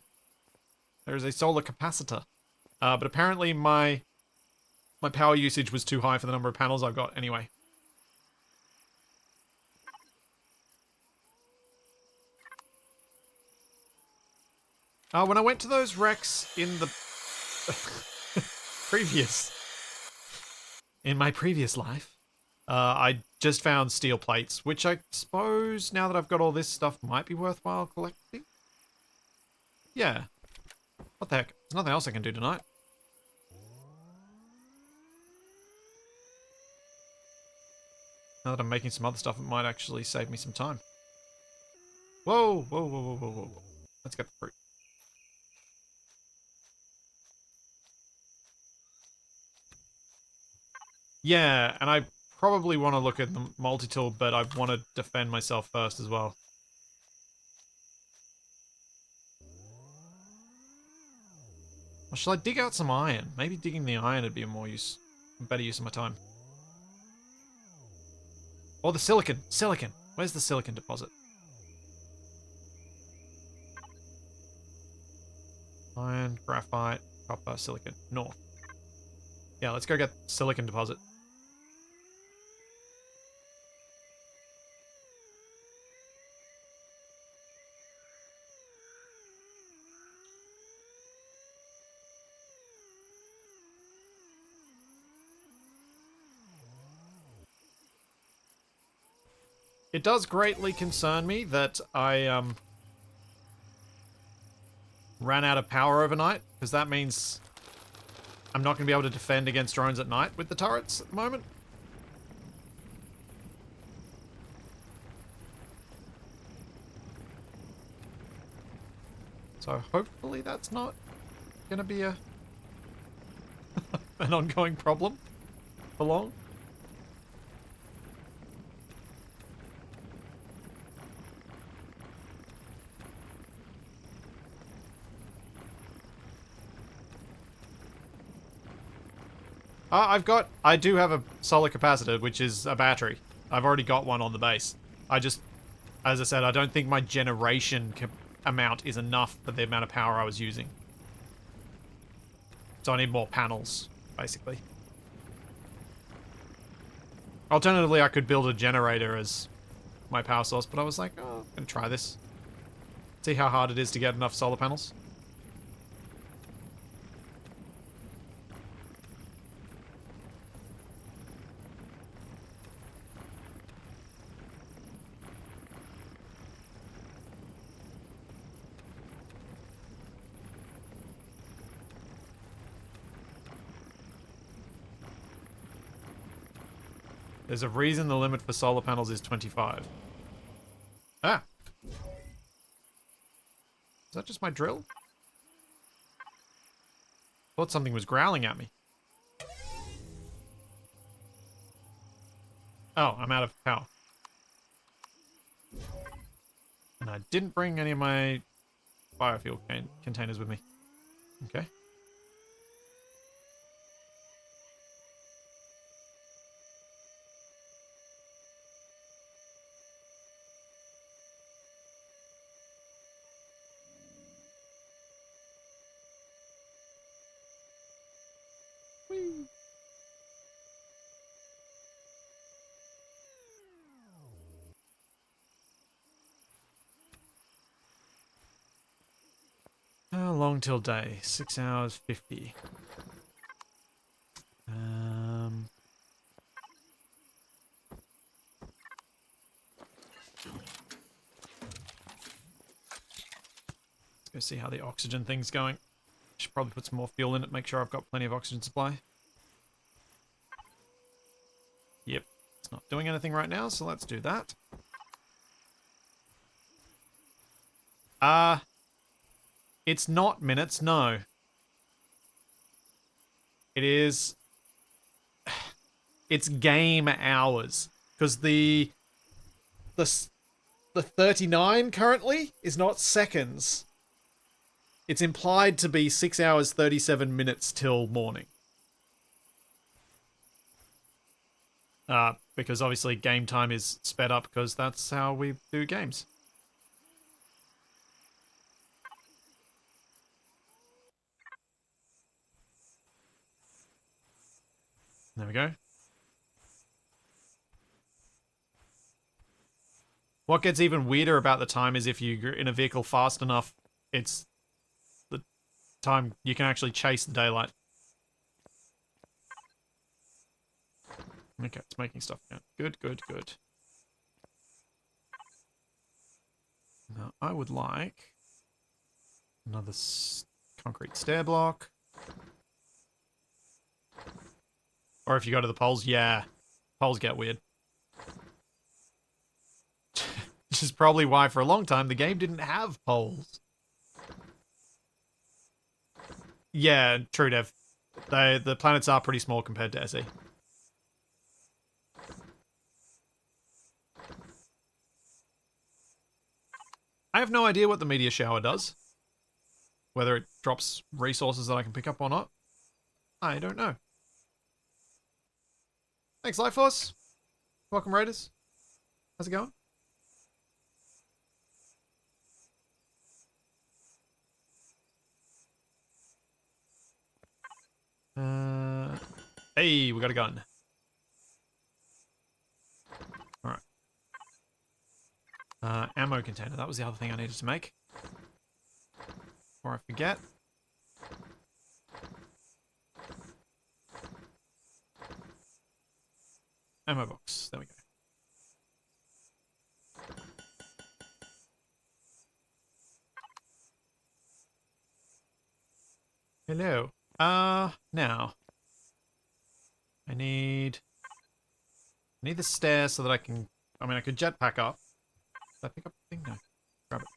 There is a solar capacitor. But apparently my power usage was too high for the number of panels I've got anyway. When I went to those wrecks in the in my previous life, I just found steel plates, which I suppose now that I've got all this stuff might be worthwhile collecting. Yeah. What the heck? There's nothing else I can do tonight. Now that I'm making some other stuff, it might actually save me some time. Whoa, whoa, whoa, whoa, whoa, whoa. Let's get the fruit. Yeah, and I probably want to look at the multi-tool, but I want to defend myself first as well. Or should I dig out some iron? Maybe digging the iron would be a better use of my time. Or the silicon. Silicon. Where's the silicon deposit? Iron, graphite, copper, silicon. North. Yeah, let's go get silicon deposit. It does greatly concern me that I ran out of power overnight, because that means I'm not going to be able to defend against drones at night with the turrets at the moment. So hopefully that's not going to be an ongoing problem for long. I do have a solar capacitor, which is a battery. I've already got one on the base. As I said, I don't think my generation amount is enough for the amount of power I was using. So I need more panels, basically. Alternatively, I could build a generator as my power source, but I was like, oh, I'm gonna try this. See how hard it is to get enough solar panels. There's a reason the limit for solar panels is 25. Ah! Is that just my drill? Thought something was growling at me. Oh, I'm out of power. And I didn't bring any of my biofuel containers with me. Okay. Whee. How long till day? 6 hours 50. Let's go see how the oxygen thing's going. Should probably put some more fuel in it, make sure I've got plenty of oxygen supply. Yep, it's not doing anything right now, so let's do that. It's not minutes, no. It is... It's game hours. Because the 39 currently is not seconds. It's implied to be 6 hours 37 minutes till morning. Because obviously game time is sped up because that's how we do games. There we go. What gets even weirder about the time is if you're in a vehicle fast enough, it's the time you can actually chase the daylight. Okay, it's making stuff again. Good, good, good. Now, I would like another concrete stair block. Or if you go to the poles, yeah. Poles get weird. Which is probably why for a long time the game didn't have poles. Yeah, true dev. The planets are pretty small compared to SE. I have no idea what the meteor shower does. Whether it drops resources that I can pick up or not. I don't know. Thanks, Life Force. Welcome, Raiders. How's it going? Hey, we got a gun. Alright. Ammo container. That was the other thing I needed to make. Before I forget. Ammo box. There we go. Hello. Now. I need the stairs so that I can... I mean, I could jetpack up. Did I pick up the thing? No. Grab it.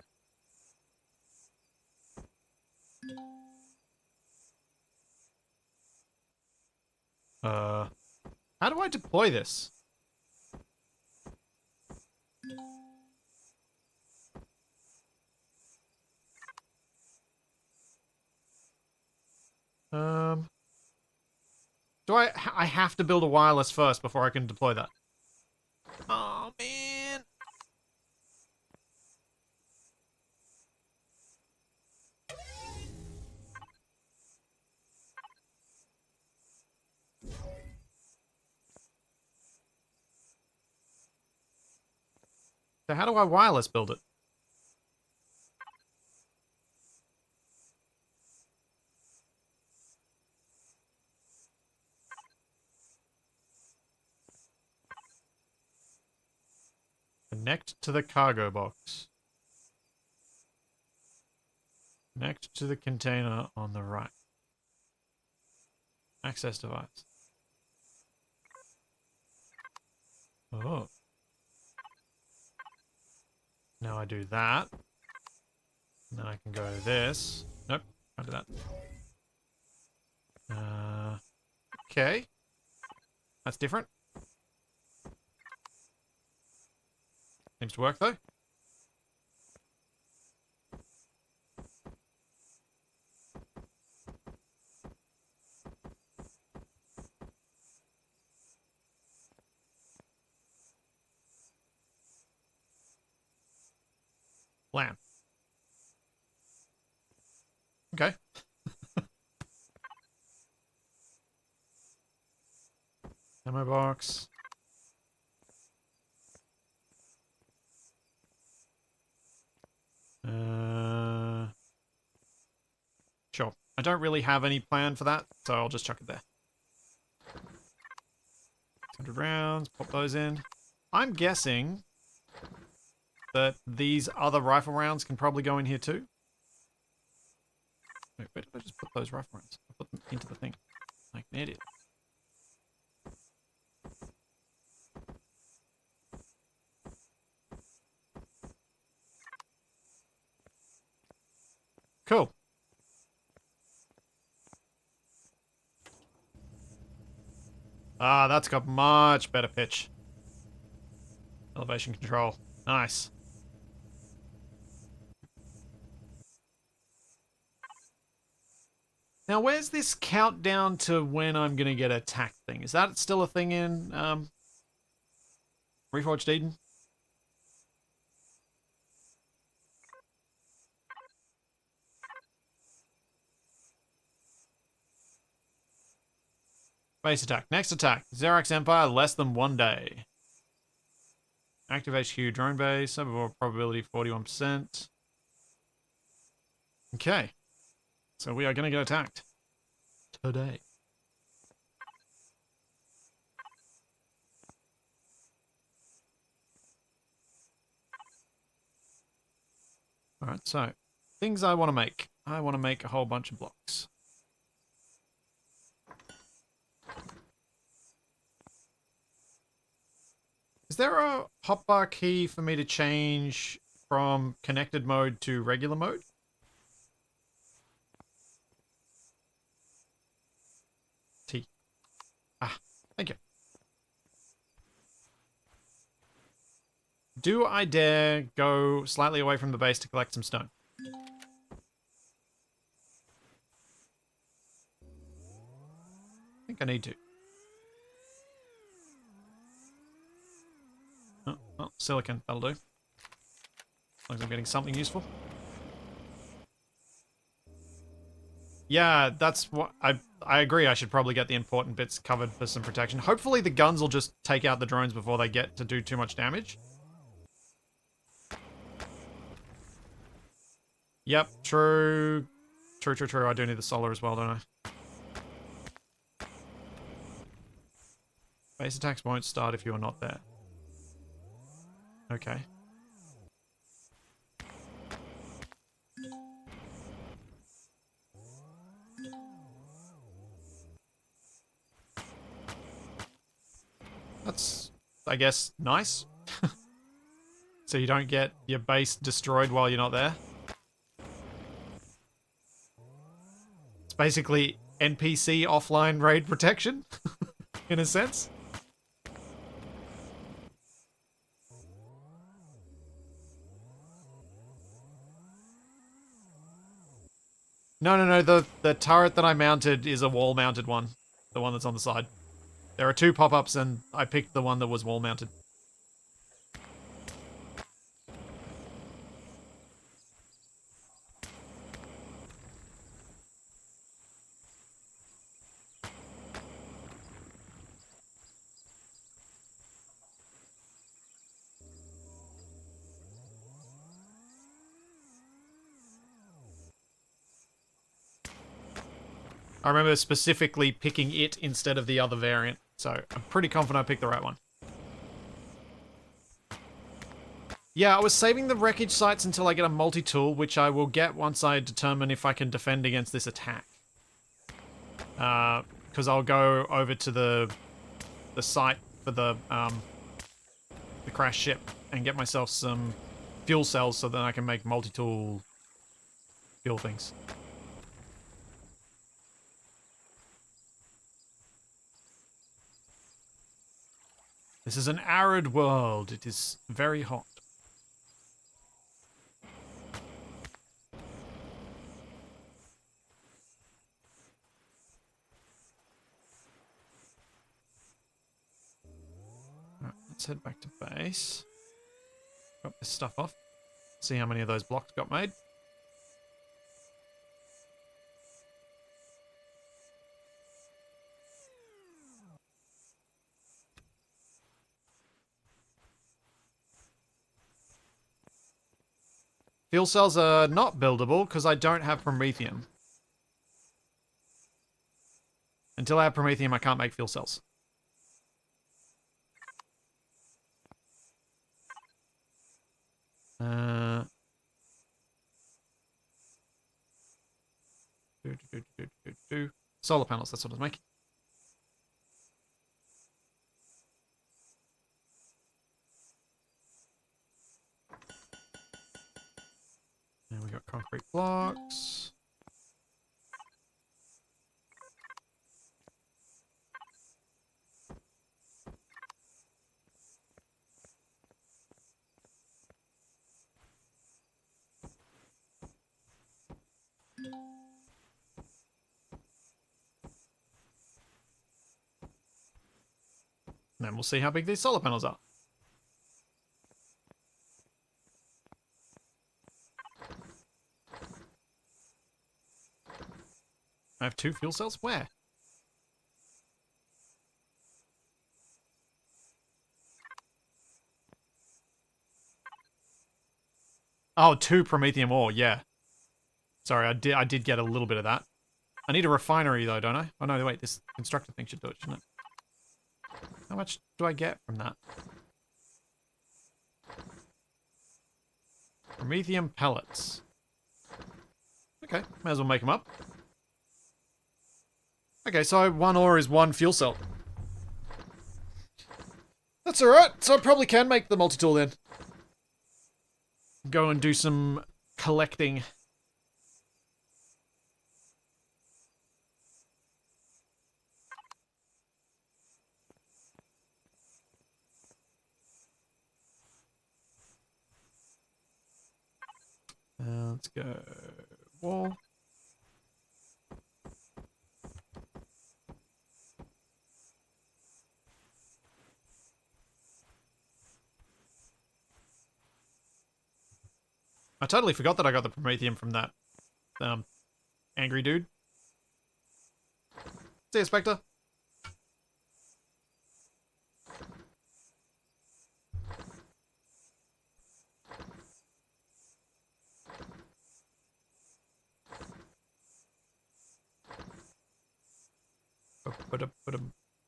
How do I deploy this? Do I have to build a wireless first before I can deploy that? Oh, man. So how do I wireless build it? Connect to the cargo box. Connect to the container on the right. Access device. Oh. Now I do that. And then I can go this. Nope, can't do that. Okay. That's different. Seems to work, though. Lamp. Okay. Ammo box. Sure. I don't really have any plan for that, so I'll just chuck it there. 100 rounds, pop those in. I'm guessing that these other rifle rounds can probably go in here too. Wait, where did I just put those rifle rounds? I put them into the thing. Like an idiot. Cool. Ah, that's got much better pitch. Elevation control. Nice. Now, where's this countdown to when I'm going to get attacked thing? Is that still a thing in Reforged Eden? Base attack. Next attack. Xerax Empire, less than 1 day. Active HQ drone base. Overall probability 41%. Okay. So we are going to get attacked. Today. Alright, so. Things I want to make. I want to make a whole bunch of blocks. Is there a hotbar key for me to change from connected mode to regular mode? T. Ah, thank you. Do I dare go slightly away from the base to collect some stone? I think I need to. Oh, well, silicon, that'll do. As long as I'm getting something useful. Yeah, that's what I agree. I should probably get the important bits covered for some protection. Hopefully the guns will just take out the drones before they get to do too much damage. Yep, true. True. I do need the solar as well, don't I? Base attacks won't start if you are not there. Okay. That's, I guess, nice. So you don't get your base destroyed while you're not there. It's basically NPC offline raid protection, in a sense. No, the turret that I mounted is a wall-mounted one. The one that's on the side. There are 2 pop-ups and I picked the one that was wall-mounted. I remember specifically picking it instead of the other variant, so I'm pretty confident I picked the right one. Yeah, I was saving the wreckage sites until I get a multi-tool, which I will get once I determine if I can defend against this attack. Because I'll go over to the site for the the crash ship and get myself some fuel cells so that I can make multi-tool fuel things. This is an arid world. It is very hot. Alright, let's head back to base. Drop this stuff off. See how many of those blocks got made. Fuel cells are not buildable because I don't have Promethium. Until I have Promethium, I can't make fuel cells. Solar panels, that's what I was making. And we got concrete blocks. And then we'll see how big these solar panels are. I have 2 fuel cells? Where? Oh, 2 Promethium ore, yeah. Sorry, I did get a little bit of that. I need a refinery though, don't I? Oh no, wait, this constructor thing should do it, shouldn't it? How much do I get from that? Promethium pellets. Okay, may as well make them up. Okay, so 1 ore is 1 fuel cell. That's alright, so I probably can make the multi-tool then. Go and do some collecting. Let's go wall. I totally forgot that I got the Promethium from that angry dude. See ya, Spectre.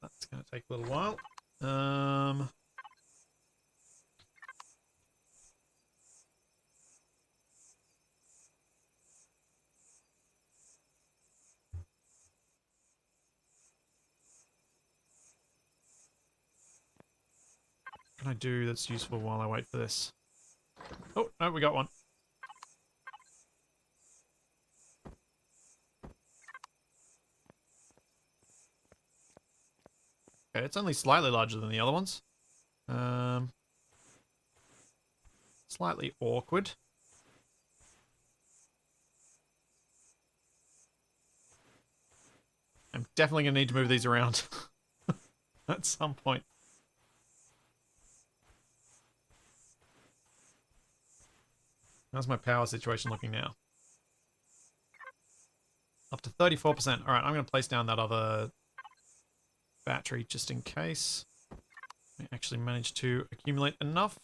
That's going to take a little while. What can I do that's useful while I wait for this? Oh, no, we got one. Okay, it's only slightly larger than the other ones. Slightly awkward. I'm definitely going to need to move these around at some point. How's my power situation looking now? Up to 34%. Alright, I'm going to place down that other battery just in case. I actually managed to accumulate enough.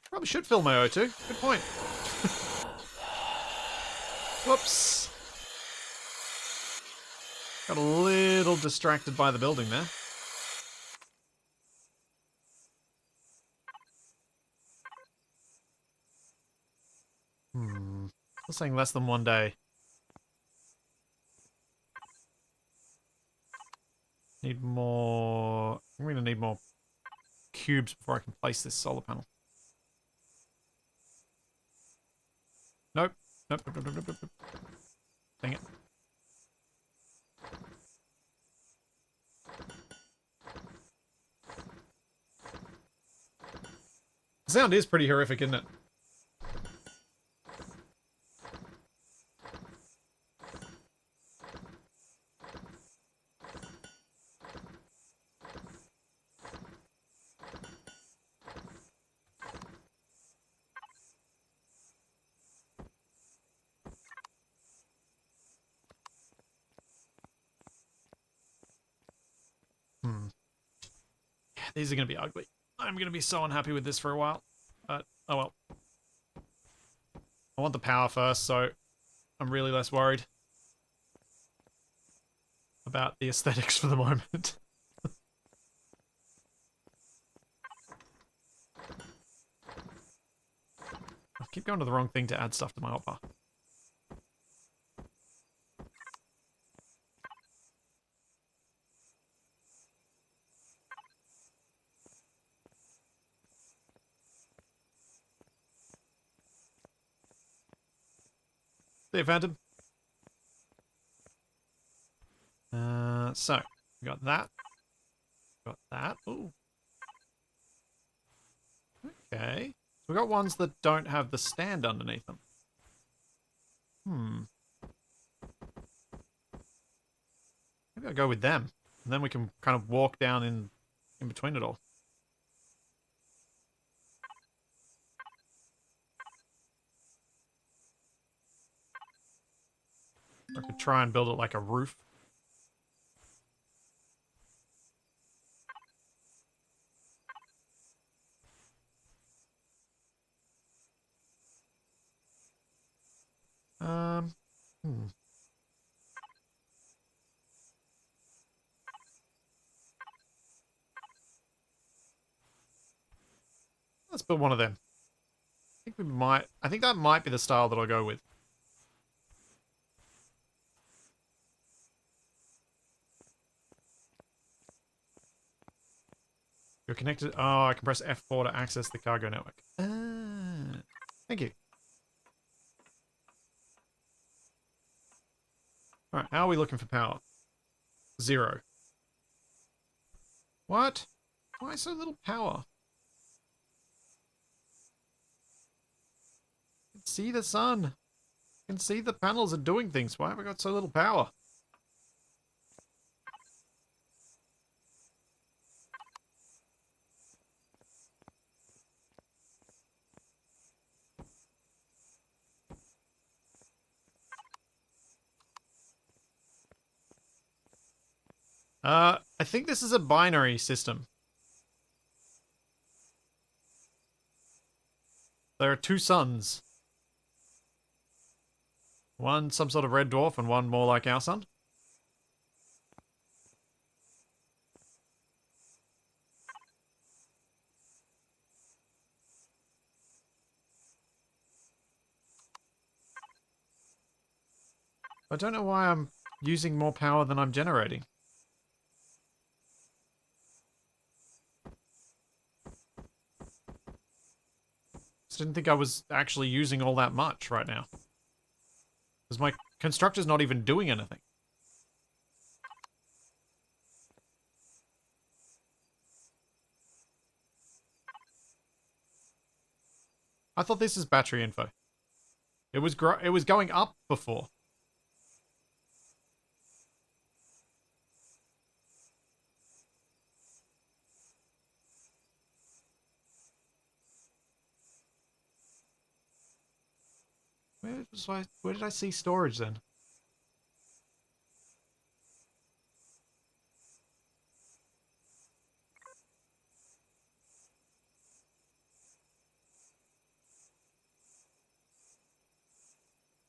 Probably should fill my O2. Good point. Whoop. Whoops! Got a little distracted by the building there. Still saying less than 1 day. Need more... I'm going to need more cubes before I can place this solar panel. Nope. Nope, nope, nope, nope, nope, nope. Dang it. The sound is pretty horrific, isn't it? These are going to be ugly. I'm going to be so unhappy with this for a while. But, oh well. I want the power first, so I'm really less worried about the aesthetics for the moment. I keep going to the wrong thing to add stuff to my hotbar. See you, Phantom. So, we got that. Got that. Ooh. Okay. So we got ones that don't have the stand underneath them. Maybe I'll go with them. And then we can kind of walk down in between it all. I could try and build it like a roof. Let's build one of them. I think that might be the style that I'll go with. You're connected. Oh, I can press F4 to access the cargo network. Thank you. Alright, how are we looking for power? 0. What? Why so little power? I can see the sun. I can see the panels are doing things. Why have I got so little power? I think this is a binary system. There are 2 suns. One some sort of red dwarf and one more like our sun. I don't know why I'm using more power than I'm generating. Just didn't think I was actually using all that much right now. Because my constructor's not even doing anything. I thought this is battery info. It was going up before. Where did I see storage then?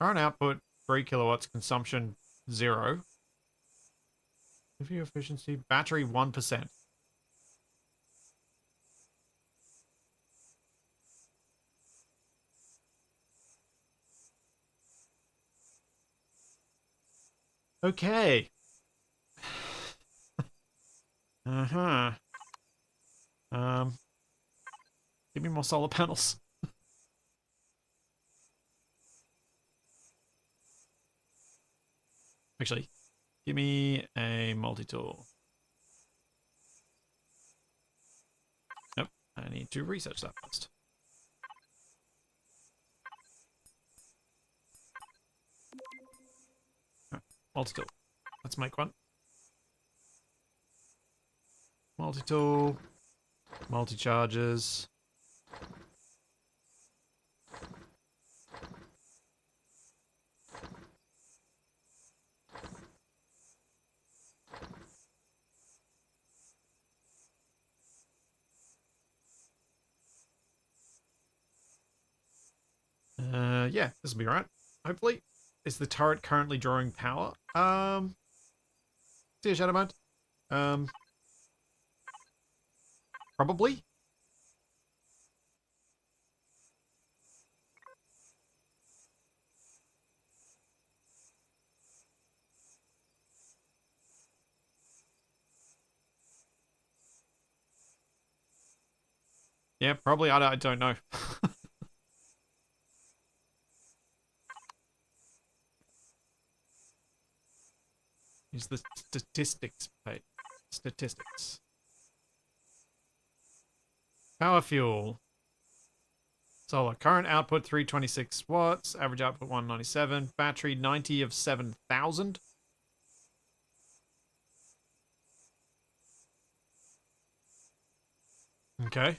Current output 3 kilowatts, consumption 0. Review efficiency, battery 1%. Okay. Uh-huh. Give me more solar panels. Actually, give me a multi-tool. Nope, I need to research that first. Right, multi-tool. Let's make one. Multi-tool. Multi-charges. Yeah, this will be right. Hopefully. Is the turret currently drawing power? See a shadow mode? Probably. Yeah, probably. I don't know. Use the statistics page. Statistics. Power fuel. Solar. Current output 326 watts. Average output 197. Battery 90 of 7,000. Okay.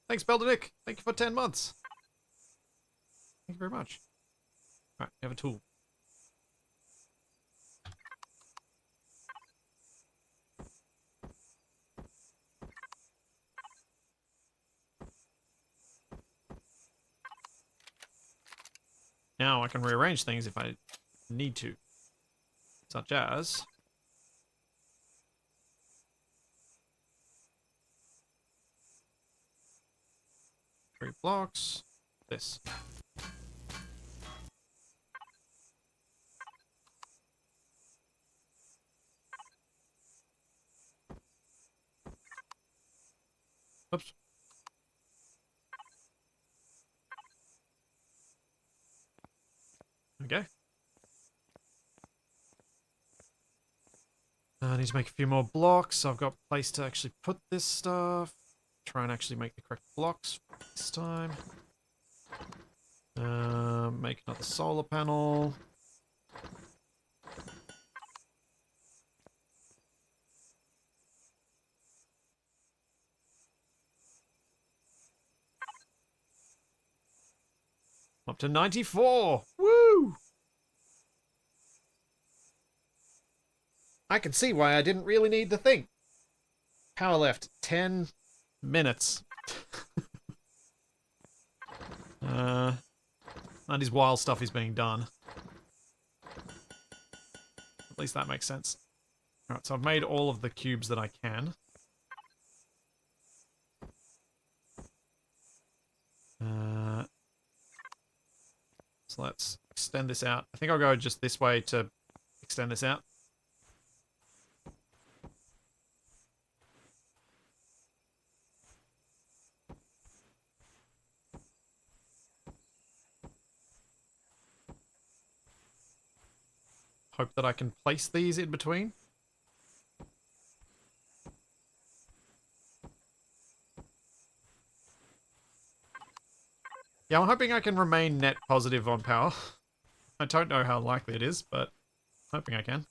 Thanks, Beldenick. Thank you for 10 months. Thank you very much. Alright, we have a tool. Now I can rearrange things if I need to. Such as... 3 blocks. This. Oops. Okay. I need to make a few more blocks. I've got a place to actually put this stuff. Try and actually make the correct blocks this time. Make another solar panel. Up to 94! Woo! I can see why I didn't really need the thing. Power left, 10 minutes. That is while stuff is being done. At least that makes sense. Alright, so I've made all of the cubes that I can. So let's extend this out. I think I'll go just this way to extend this out. Hope that I can place these in between. Yeah, I'm hoping I can remain net positive on power. I don't know how likely it is, but I'm hoping I can.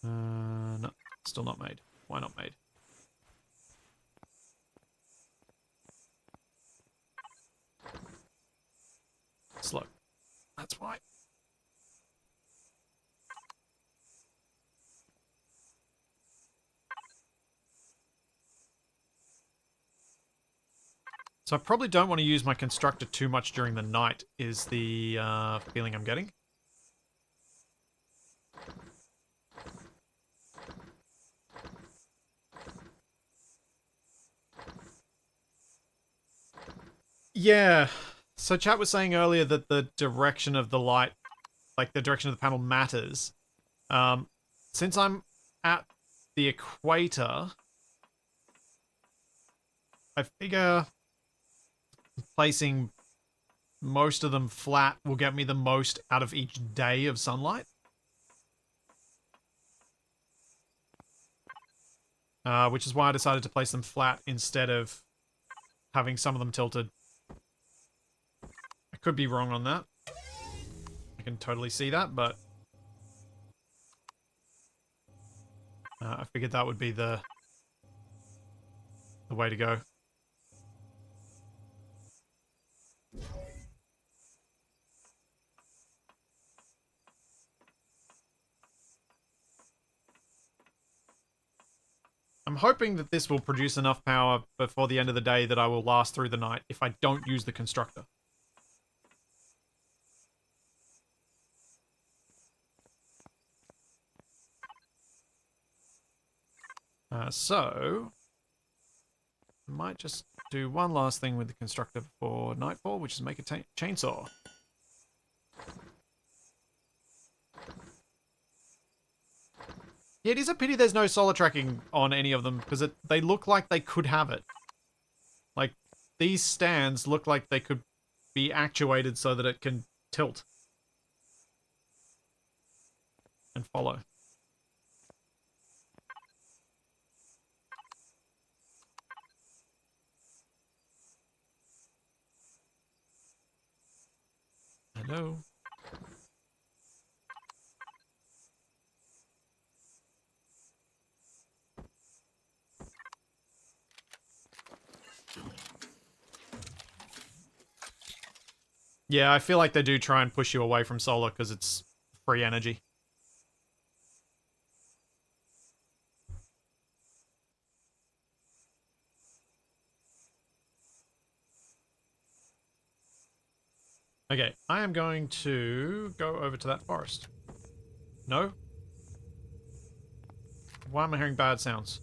No, still not made. Why not made? Slow. That's why. So I probably don't want to use my constructor too much during the night, is the feeling I'm getting. Yeah. So chat was saying earlier that the direction of the light, like the direction of the panel matters. Since I'm at the equator, I figure placing most of them flat will get me the most out of each day of sunlight. Which is why I decided to place them flat instead of having some of them tilted. I could be wrong on that. I can totally see that, but I figured that would be the way to go. I'm hoping that this will produce enough power before the end of the day that I will last through the night if I don't use the constructor. So, I might just do one last thing with the constructor before nightfall, which is make a chainsaw. Yeah, it is a pity there's no solar tracking on any of them, because they look like they could have it. Like, these stands look like they could be actuated so that it can tilt. And follow. Hello? Yeah, I feel like they do try and push you away from solar because it's free energy. Okay, I am going to go over to that forest. No? Why am I hearing bad sounds?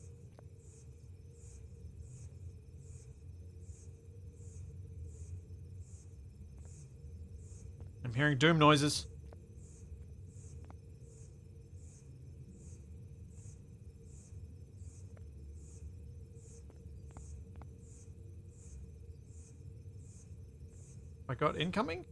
I'm hearing doom noises. I got incoming?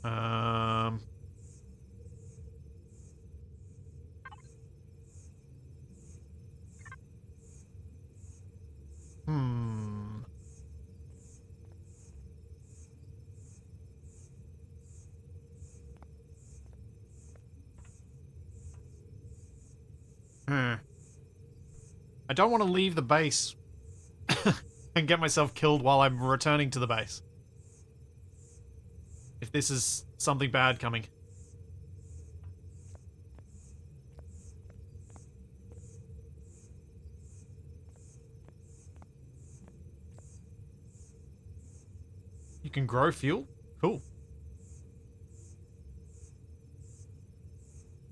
Um... Hmm... Hmm. I don't want to leave the base and get myself killed while I'm returning to the base. If this is something bad coming. You can grow fuel? Cool.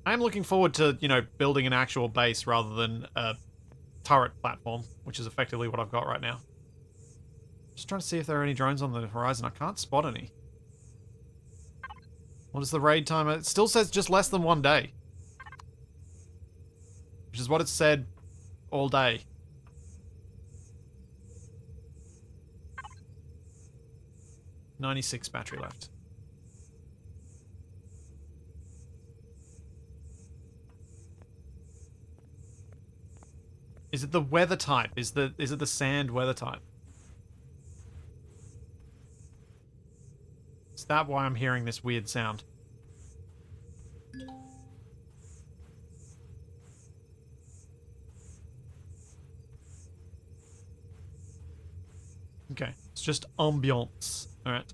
I'm looking forward to, you know, building an actual base rather than a turret platform, which is effectively what I've got right now. Just trying to see if there are any drones on the horizon. I can't spot any. What is the raid time? It still says just less than 1 day. Which is what it said all day. "96 battery left. Is it the weather type? Is it the sand weather type? Is that why I'm hearing this weird sound? Okay, it's just ambiance. Alright.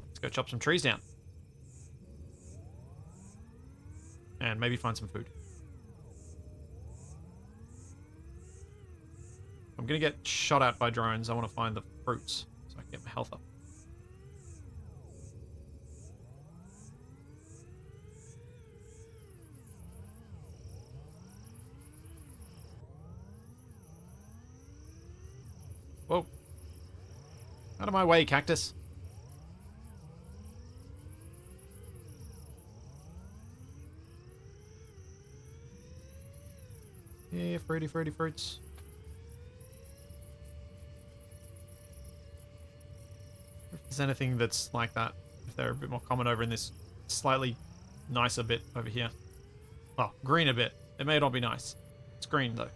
Let's go chop some trees down. And maybe find some food. I'm gonna get shot at by drones. I want to find the fruits so I can get my health up. Whoa. Out of my way, cactus. Yeah, fruity fruits. If there's anything that's like that, if they're a bit more common over in this slightly nicer bit over here. Well, green a bit. It may not be nice. It's green, though.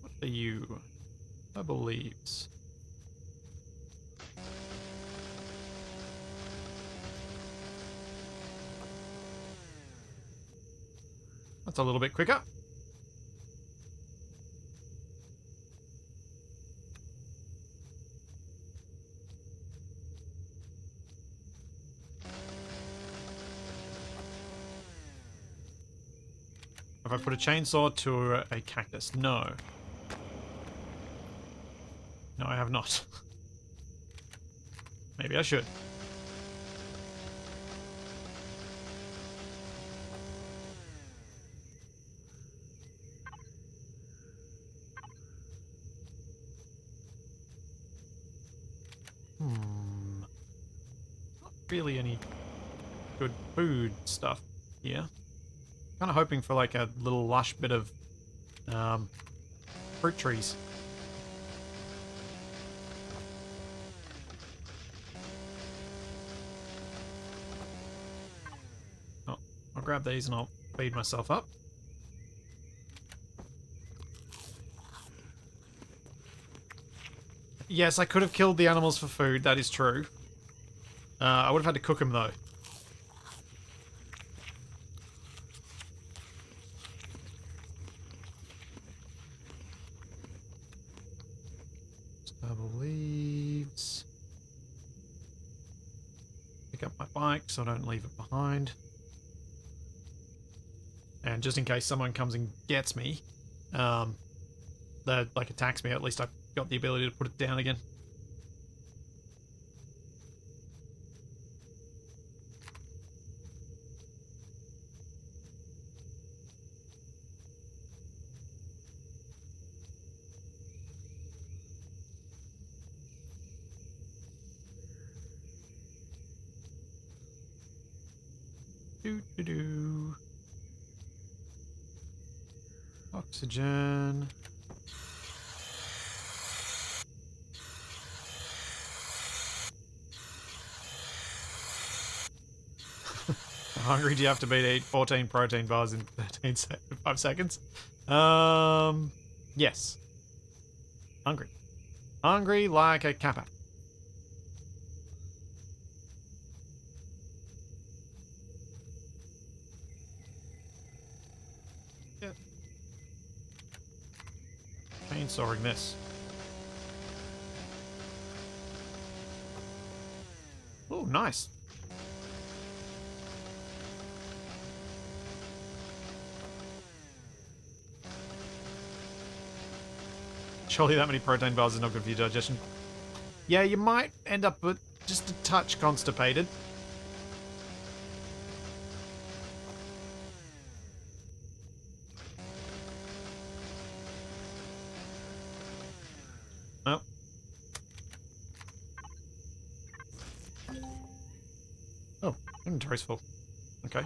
What are you? Purple leaves. That's a little bit quicker. Have I put a chainsaw to a cactus? No. No, I have not. Maybe I should. Not really any good food stuff here. Kind of hoping for like a little lush bit of fruit trees. Oh, I'll grab these and I'll feed myself up. Yes, I could have killed the animals for food, that is true. I would have had to cook them though. Double leaves. Pick up my bike so I don't leave it behind. And just in case someone comes and gets me, that like attacks me, at least I've got the ability to put it down again. Do. Oxygen. How hungry do you have to be to eat 14 protein bars in 5 seconds? Yes. Hungry. Hungry like a kappa. Yeah. Chainsawing this. Oh, nice. Surely that many protein bars is not good for your digestion. Yeah, you might end up with just a touch constipated. Well. Oh, inventory's full. Okay.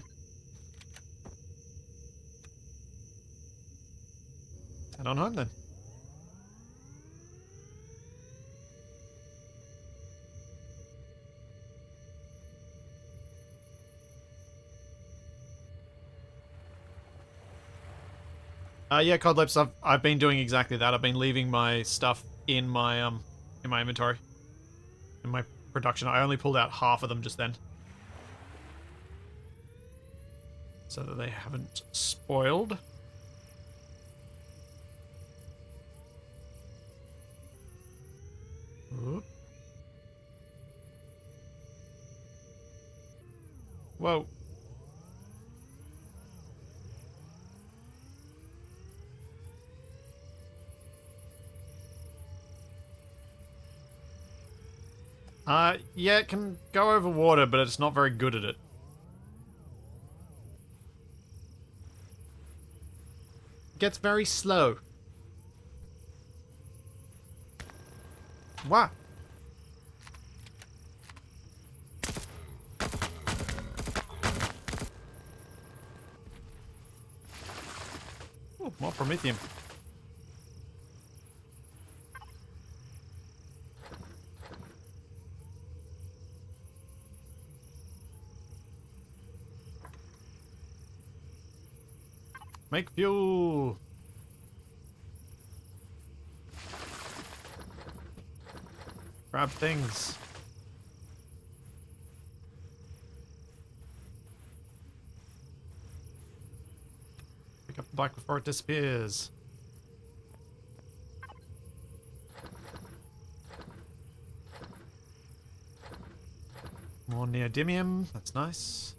Head on home then. Yeah, Cod Lips, I've been doing exactly that. I've been leaving my stuff in my inventory. In my production. I only pulled out half of them just then. So that they haven't spoiled. Oop. Whoa. Yeah, it can go over water, but it's not very good at it. It gets very slow. What? Oh, more Promethium. Make fuel. Grab things. Pick up the bike before it disappears. More neodymium. That's nice.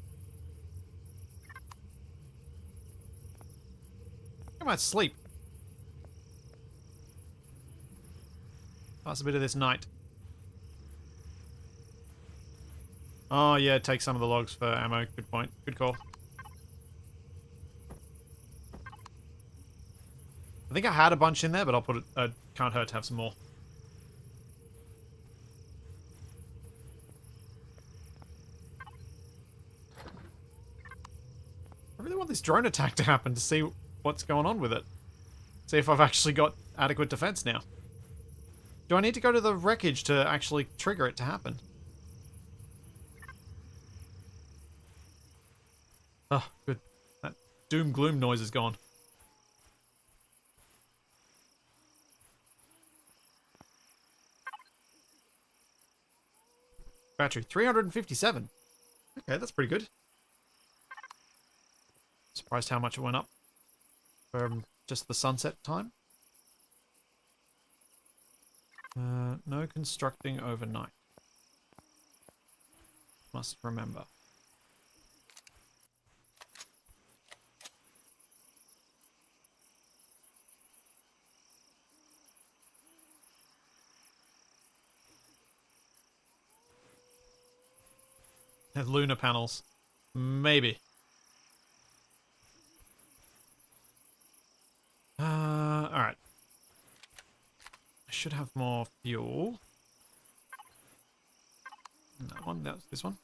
I might sleep. Pass a bit of this night. Oh, yeah, take some of the logs for ammo. Good point. Good call. I think I had a bunch in there, but I'll put it... can't hurt to have some more. I really want this drone attack to happen to see what's going on with it. See if I've actually got adequate defense now. Do I need to go to the wreckage to actually trigger it to happen? Oh, good. That doom gloom noise is gone. Battery 357. Okay, that's pretty good. Surprised how much it went up from just the sunset time. No constructing overnight. Must remember. Have lunar panels. Maybe. Alright. I should have more fuel. That one, that was this one.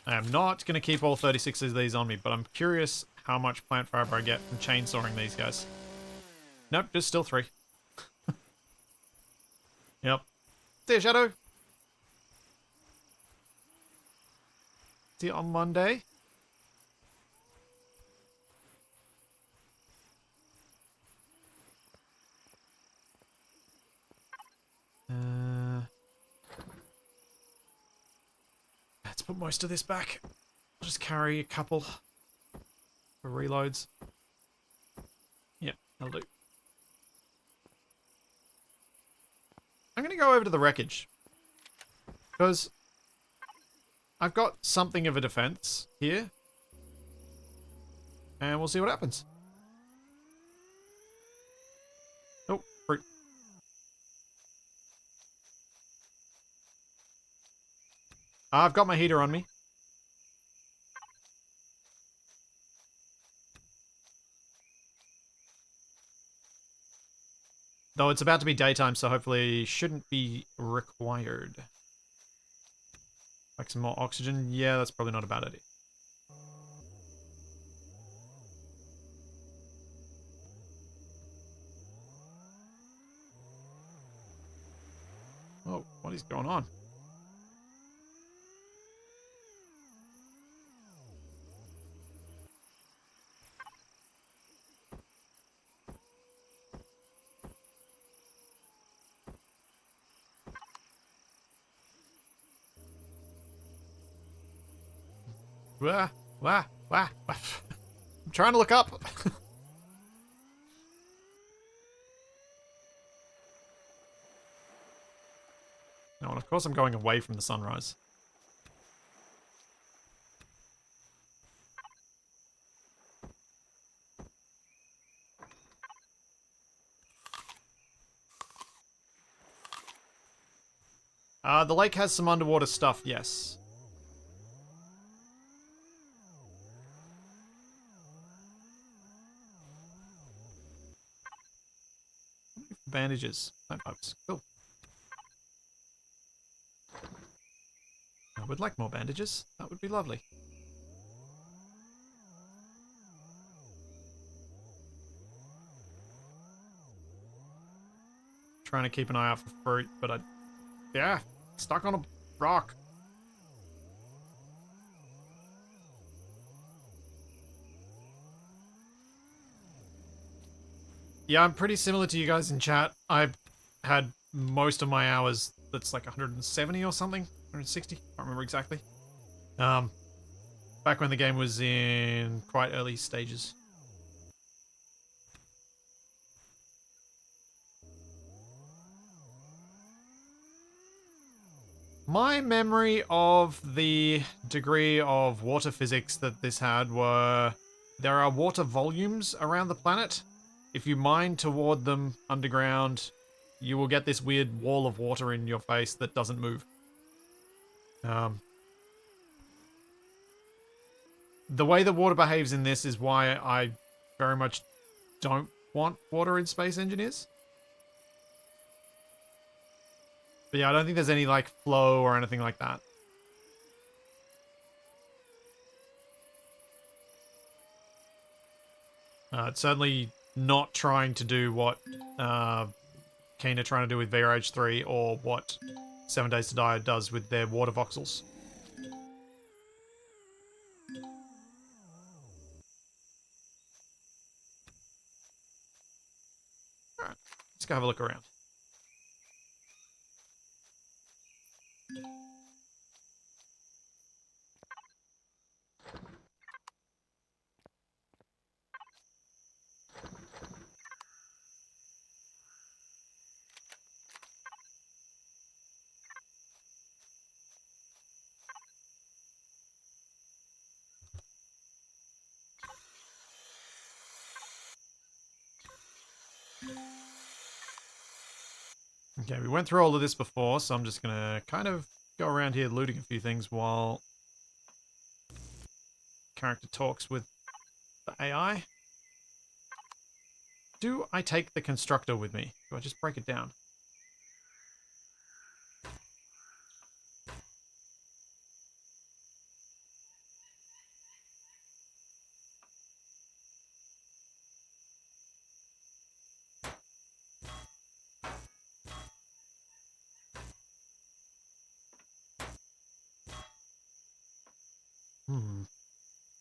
I am not going to keep all 36 of these on me, but I'm curious how much plant fiber I get from chainsawing these guys. Nope, just still 3. Yep. See you, Shadow. See you on Monday. Let's put most of this back. I'll just carry a couple for reloads. Yep, that'll do. I'm going to go over to the wreckage. Because I've got something of a defense here. And we'll see what happens. Oh, fruit. I've got my heater on me. Though it's about to be daytime, so hopefully shouldn't be required. Like some more oxygen? Yeah, that's probably not a bad idea. Oh, what is going on? Wah, wah, wah, wah. I'm trying to look up. No, and of course I'm going away from the sunrise. The lake has some underwater stuff, yes. Bandages. No pipes. Cool. I would like more bandages. That would be lovely. Trying to keep an eye out for fruit, but yeah, stuck on a rock. Yeah, I'm pretty similar to you guys in chat. I've had most of my hours, that's like 170 or something, 160, can't remember exactly. Back when the game was in quite early stages. My memory of the degree of water physics that this had were there are water volumes around the planet. If you mine toward them underground, you will get this weird wall of water in your face that doesn't move. The way the water behaves in this is why I very much don't want water in Space Engineers. But yeah, I don't think there's any like flow or anything like that. It's certainly not trying to do what Keen are trying to do with VRH3 or what 7 Days to Die does with their water voxels. Alright, let's go have a look around. Okay, we went through all of this before, so I'm just gonna kind of go around here looting a few things while character talks with the AI. Do I take the constructor with me? Do I just break it down?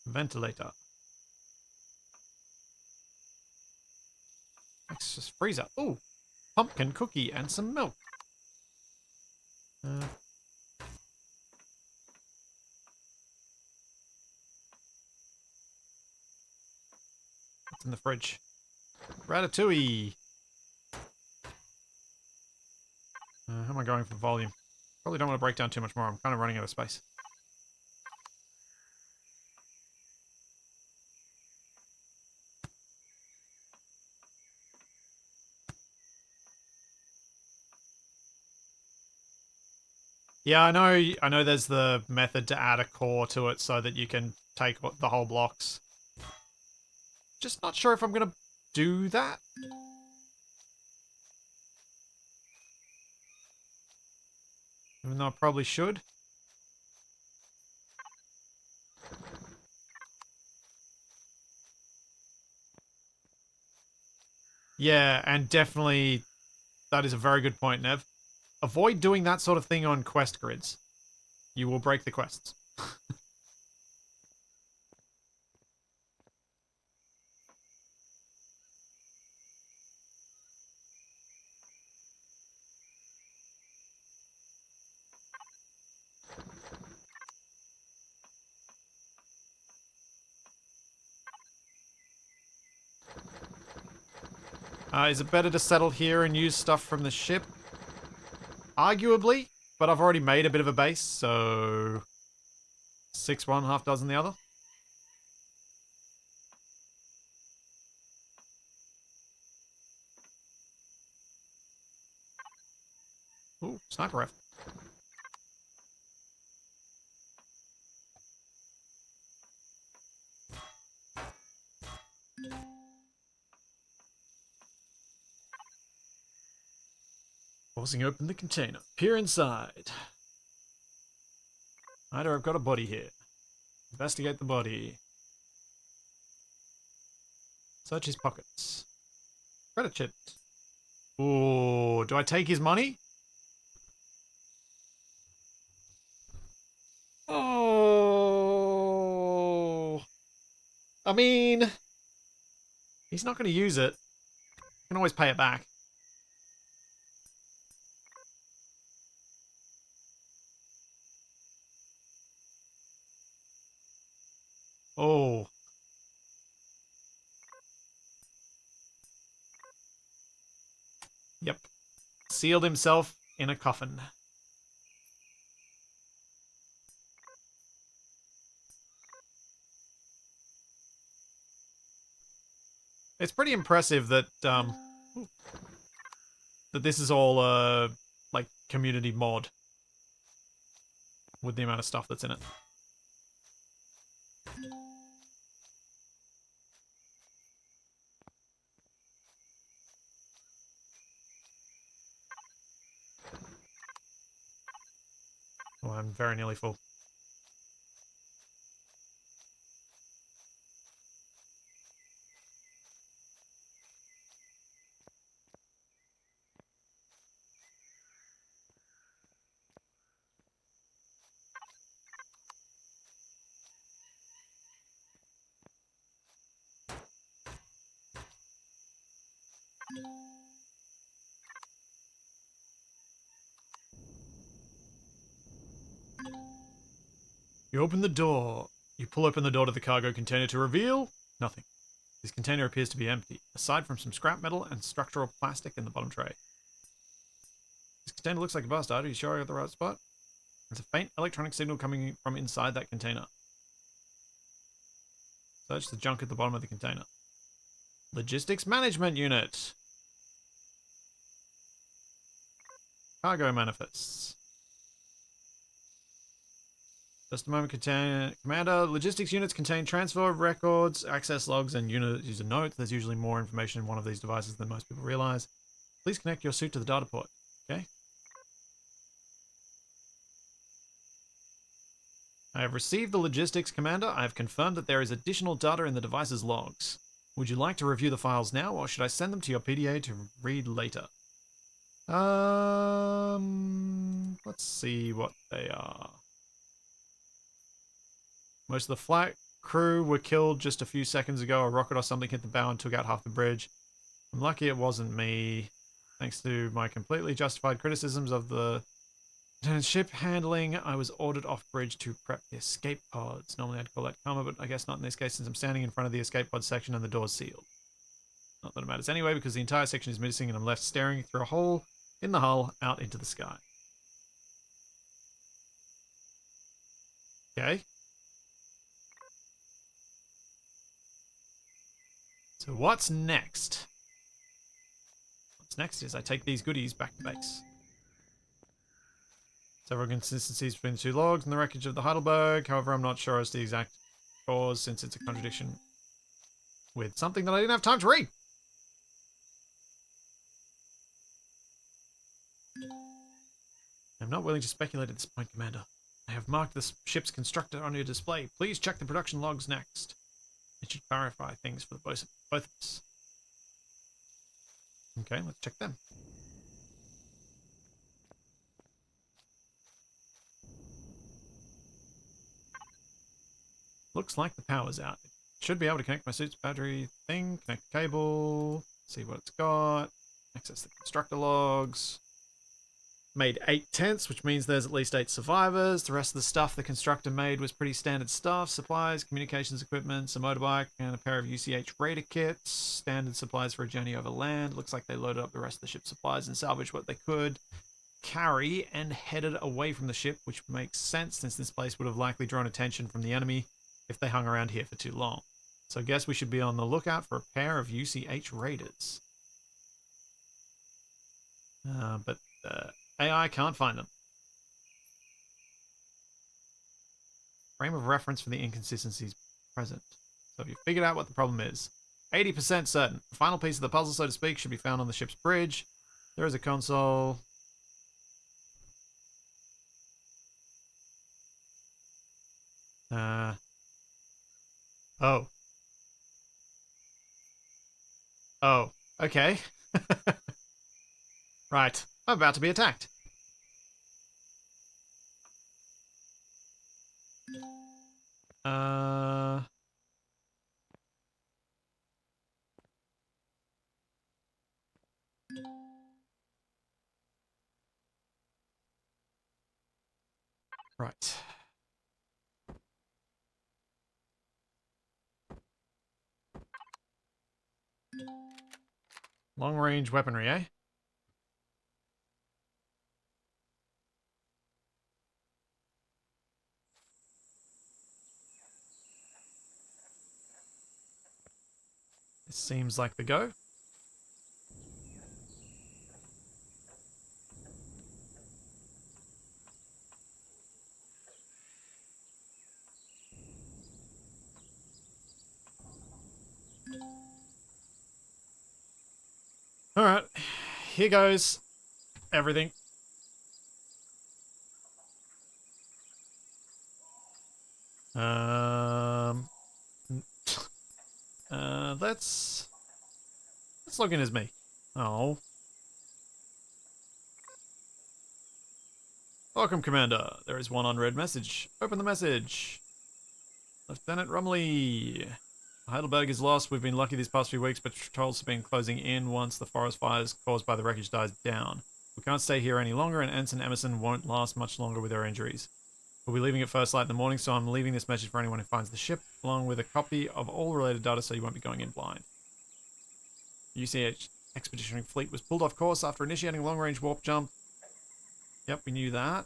Ventilator. Access freezer. Ooh, pumpkin cookie and some milk. What's in the fridge? Ratatouille. How am I going for volume? Probably don't want to break down too much more. I'm kind of running out of space. Yeah, I know there's the method to add a core to it so that you can take the whole blocks. Just not sure if I'm going to do that. Even though I probably should. Yeah, and definitely that is a very good point, Nev. Avoid doing that sort of thing on quest grids. You will break the quests. Is it better to settle here and use stuff from the ship? Arguably, but I've already made a bit of a base, so 6 one, half dozen the other. Ooh, sniper rifle. Forcing open the container. Peer inside. Either I've got a body here. Investigate the body. Search his pockets. Credit chips. Ooh, do I take his money? Oh. I mean, he's not going to use it. You can always pay it back. Oh. Yep. Sealed himself in a coffin. It's pretty impressive that that this is all like community mod with the amount of stuff that's in it. Oh, I'm very nearly full. You open the door. You pull open the door to the cargo container to reveal nothing. This container appears to be empty, aside from some scrap metal and structural plastic in the bottom tray. This container looks like a bastard. Are you sure I got the right spot? There's a faint electronic signal coming from inside that container. Search the junk at the bottom of the container. Logistics Management Unit. Cargo manifests. Just a moment, Commander. Logistics units contain transfer records, access logs, and user notes. There's usually more information in one of these devices than most people realize. Please connect your suit to the data port. Okay. I have received the logistics, Commander. I have confirmed that there is additional data in the device's logs. Would you like to review the files now, or should I send them to your PDA to read later? Let's see what they are. Most of the flight crew were killed just a few seconds ago. A rocket or something hit the bow and took out half the bridge. I'm lucky it wasn't me. Thanks to my completely justified criticisms of the ship handling, I was ordered off bridge to prep the escape pods. Normally I'd call that karma, but I guess not in this case since I'm standing in front of the escape pod section and the door's sealed. Not that it matters anyway because the entire section is missing and I'm left staring through a hole in the hull out into the sky. Okay. So what's next? What's next is I take these goodies back to base. Several consistencies between the two logs and the wreckage of the Heidelberg. However, I'm not sure as to the exact cause since it's a contradiction with something that I didn't have time to read. I'm not willing to speculate at this point, Commander. I have marked the ship's constructor on your display. Please check the production logs next. It should clarify things for both of us. Okay, let's check them. Looks like the power's out. It should be able to connect my suit's battery thing, connect the cable, see what it's got, access the constructor logs. made 8 tents, which means there's at least 8 survivors. The rest of the stuff the constructor made was pretty standard stuff. Supplies, communications equipment, a motorbike, and a pair of UCH Raider kits. Standard supplies for a journey over land. Looks like they loaded up the rest of the ship's supplies and salvaged what they could carry and headed away from the ship, which makes sense since this place would have likely drawn attention from the enemy if they hung around here for too long. So I guess we should be on the lookout for a pair of UCH Raiders. But AI can't find them. Frame of reference for the inconsistencies present. So you figured out what the problem is. 80% certain. The final piece of the puzzle, so to speak, should be found on the ship's bridge. There is a console. Oh. Oh. Okay. Right. I'm about to be attacked. Right. Long-range weaponry, eh? This seems like the go. Alright. Here goes everything. Let's log in as me. Oh. Welcome, Commander. There is one unread message. Open the message. Lieutenant Rumley. Heidelberg is lost. We've been lucky these past few weeks, but patrols have been closing in once the forest fires caused by the wreckage dies down. We can't stay here any longer, and Ensign Emerson won't last much longer with her injuries. We'll be leaving at first light in the morning, so I'm leaving this message for anyone who finds the ship, along with a copy of all related data so you won't be going in blind. UCH Expeditionary Fleet was pulled off course after initiating a long-range warp jump. Yep, we knew that.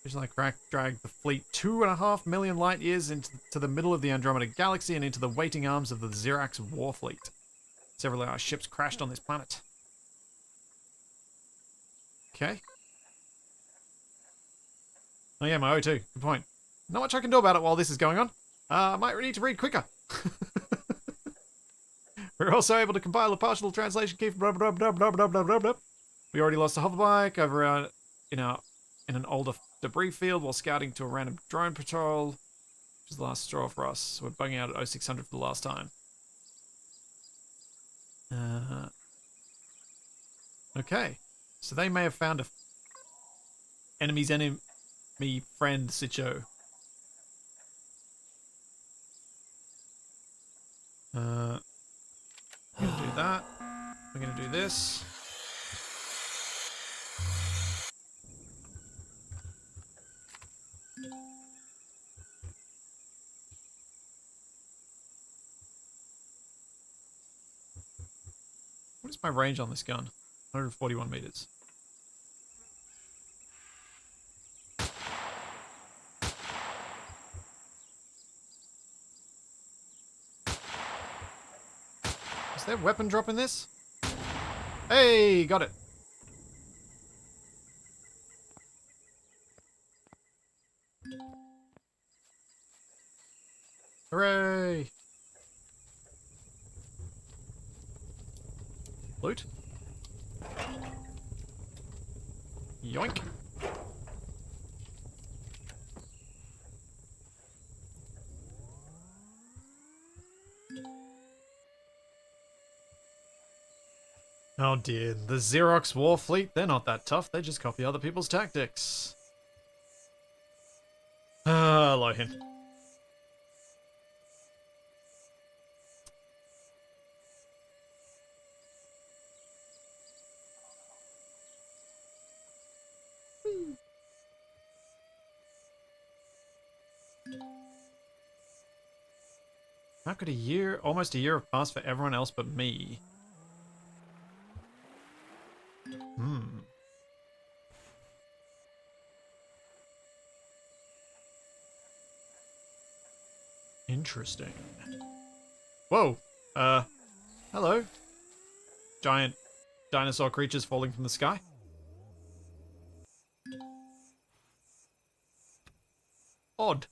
Originally dragged the fleet 2.5 million light years into the middle of the Andromeda Galaxy and into the waiting arms of the Xerax war fleet. Several of our ships crashed on this planet. Okay. Oh yeah, my O2. Good point. Not much I can do about it while this is going on. I might need to read quicker. We're also able to compile a partial translation key for blah, blah, blah, blah, blah, blah, blah, blah. We already lost a hoverbike over in an older debris field while scouting to a random drone patrol, which is the last straw for us. So we're bugging out at 0600 for the last time. Okay. So they may have found a enemy's enemy friend Sitcho. We're gonna do that. We're gonna do this. What is my range on this gun? 141 meters. Is there weapon drop in this? Hey, got it. Hooray! Loot. Yoink. Oh dear, the Xerox war fleet, they're not that tough, they just copy other people's tactics. Ah, Lohin. How could almost a year have passed for everyone else but me? Interesting. Whoa. Hello. Giant dinosaur creatures falling from the sky. Odd.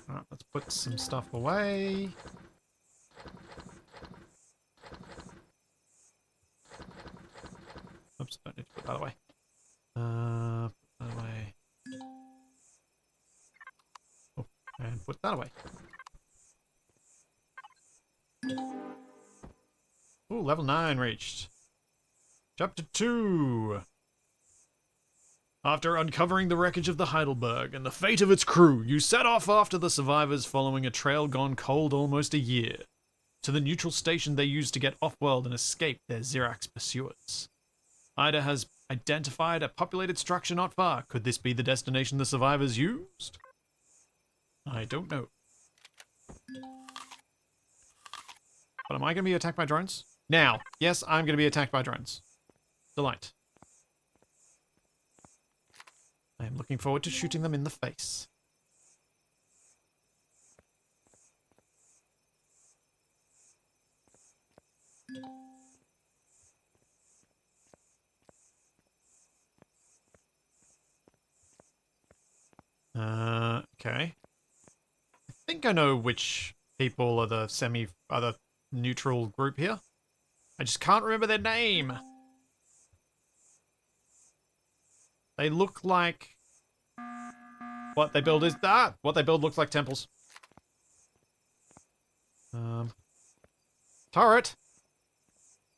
Alright, let's put some stuff away. Oops, don't need to put that away. Put that away. Oh, and put that away. Ooh, level 9 reached. Chapter 2. After uncovering the wreckage of the Heidelberg and the fate of its crew, you set off after the survivors following a trail gone cold almost a year, to the neutral station they used to get off-world and escape their Xerax pursuers. Ida has identified a populated structure not far. Could this be the destination the survivors used? I don't know. But am I going to be attacked by drones? Now, yes, I'm going to be attacked by drones. Delight. I am looking forward to shooting them in the face. Okay. I think I know which people are the neutral group here. I just can't remember their name. They look like what they build is that. What they build looks like temples. Turret.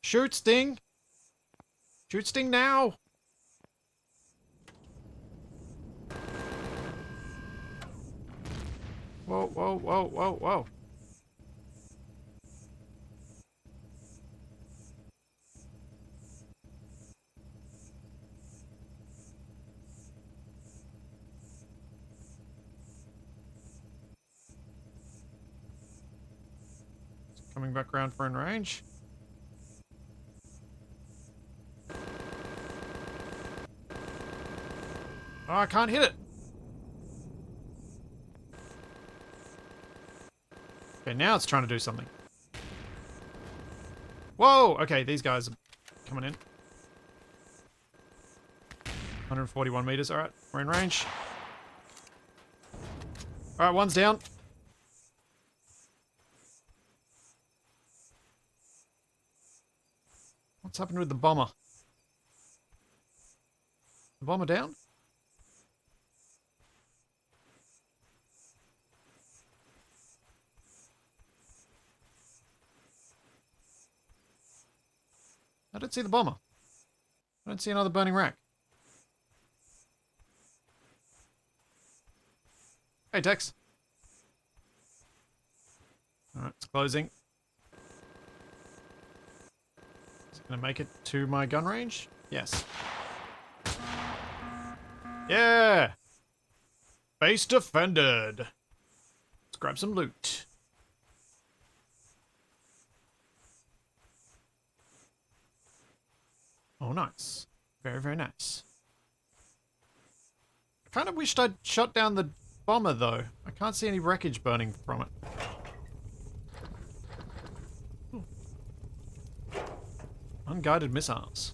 Shoot, Sting. Shoot, Sting now. Whoa, whoa, whoa, whoa, whoa. Coming back around for in range. Oh, I can't hit it. Okay, now it's trying to do something. Whoa! Okay, these guys are coming in. 141 meters. Alright, we're in range. Alright, one's down. What's happened with the bomber? The bomber down? I don't see the bomber. I don't see another burning rack. Hey, Tex. Alright, it's closing. Is it going to make it to my gun range? Yes. Yeah! Base defended. Let's grab some loot. Oh, nice. Very, very nice. I kind of wished I'd shot down the bomber, though. I can't see any wreckage burning from it. Ooh. Unguided missiles.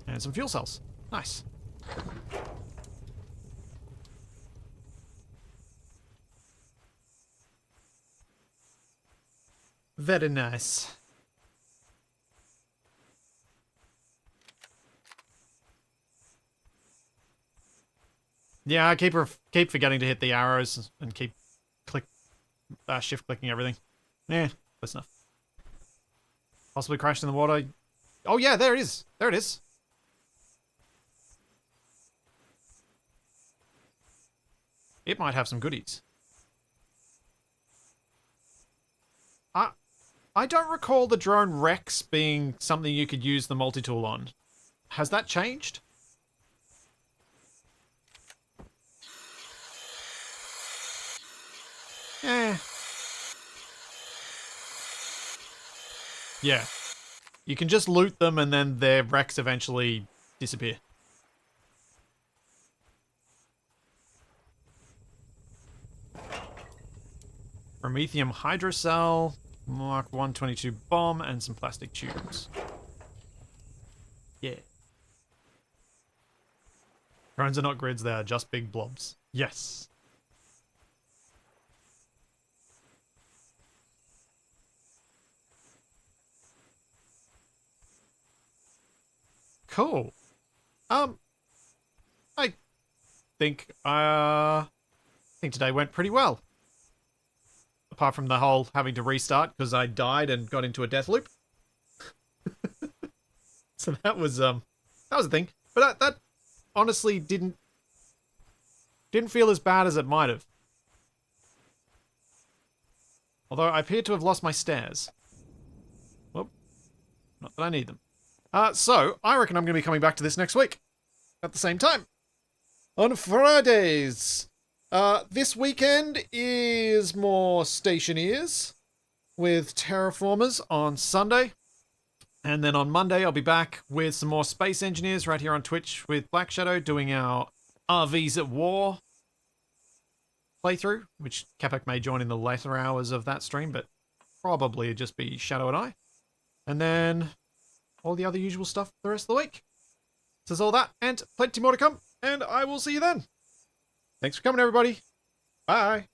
And some fuel cells. Nice. Very nice. Yeah, I keep forgetting to hit the arrows and keep shift clicking everything. Yeah, close enough. Possibly crashed in the water. Oh yeah, there it is. There it is. It might have some goodies. I don't recall the drone Rex being something you could use the multi-tool on. Has that changed? Eh. Yeah. You can just loot them and then their wrecks eventually disappear. Promethium hydrocell, Mark 122 bomb, and some plastic tubes. Yeah. Drones are not grids, they are just big blobs. Yes. Cool. I think today went pretty well. Apart from the whole having to restart because I died and got into a death loop. So that was a thing. But that honestly didn't feel as bad as it might have. Although I appear to have lost my stairs. Well, not that I need them. So I reckon I'm going to be coming back to this next week at the same time on Fridays. This weekend is more Stationeers with Terraformers on Sunday. And then on Monday, I'll be back with some more Space Engineers right here on Twitch with Black Shadow doing our RVs at War playthrough, which Capac may join in the later hours of that stream, but probably it'd just be Shadow and I. And then all the other usual stuff the rest of the week. So there's all that and plenty more to come, and I will see you then. Thanks for coming, everybody. Bye.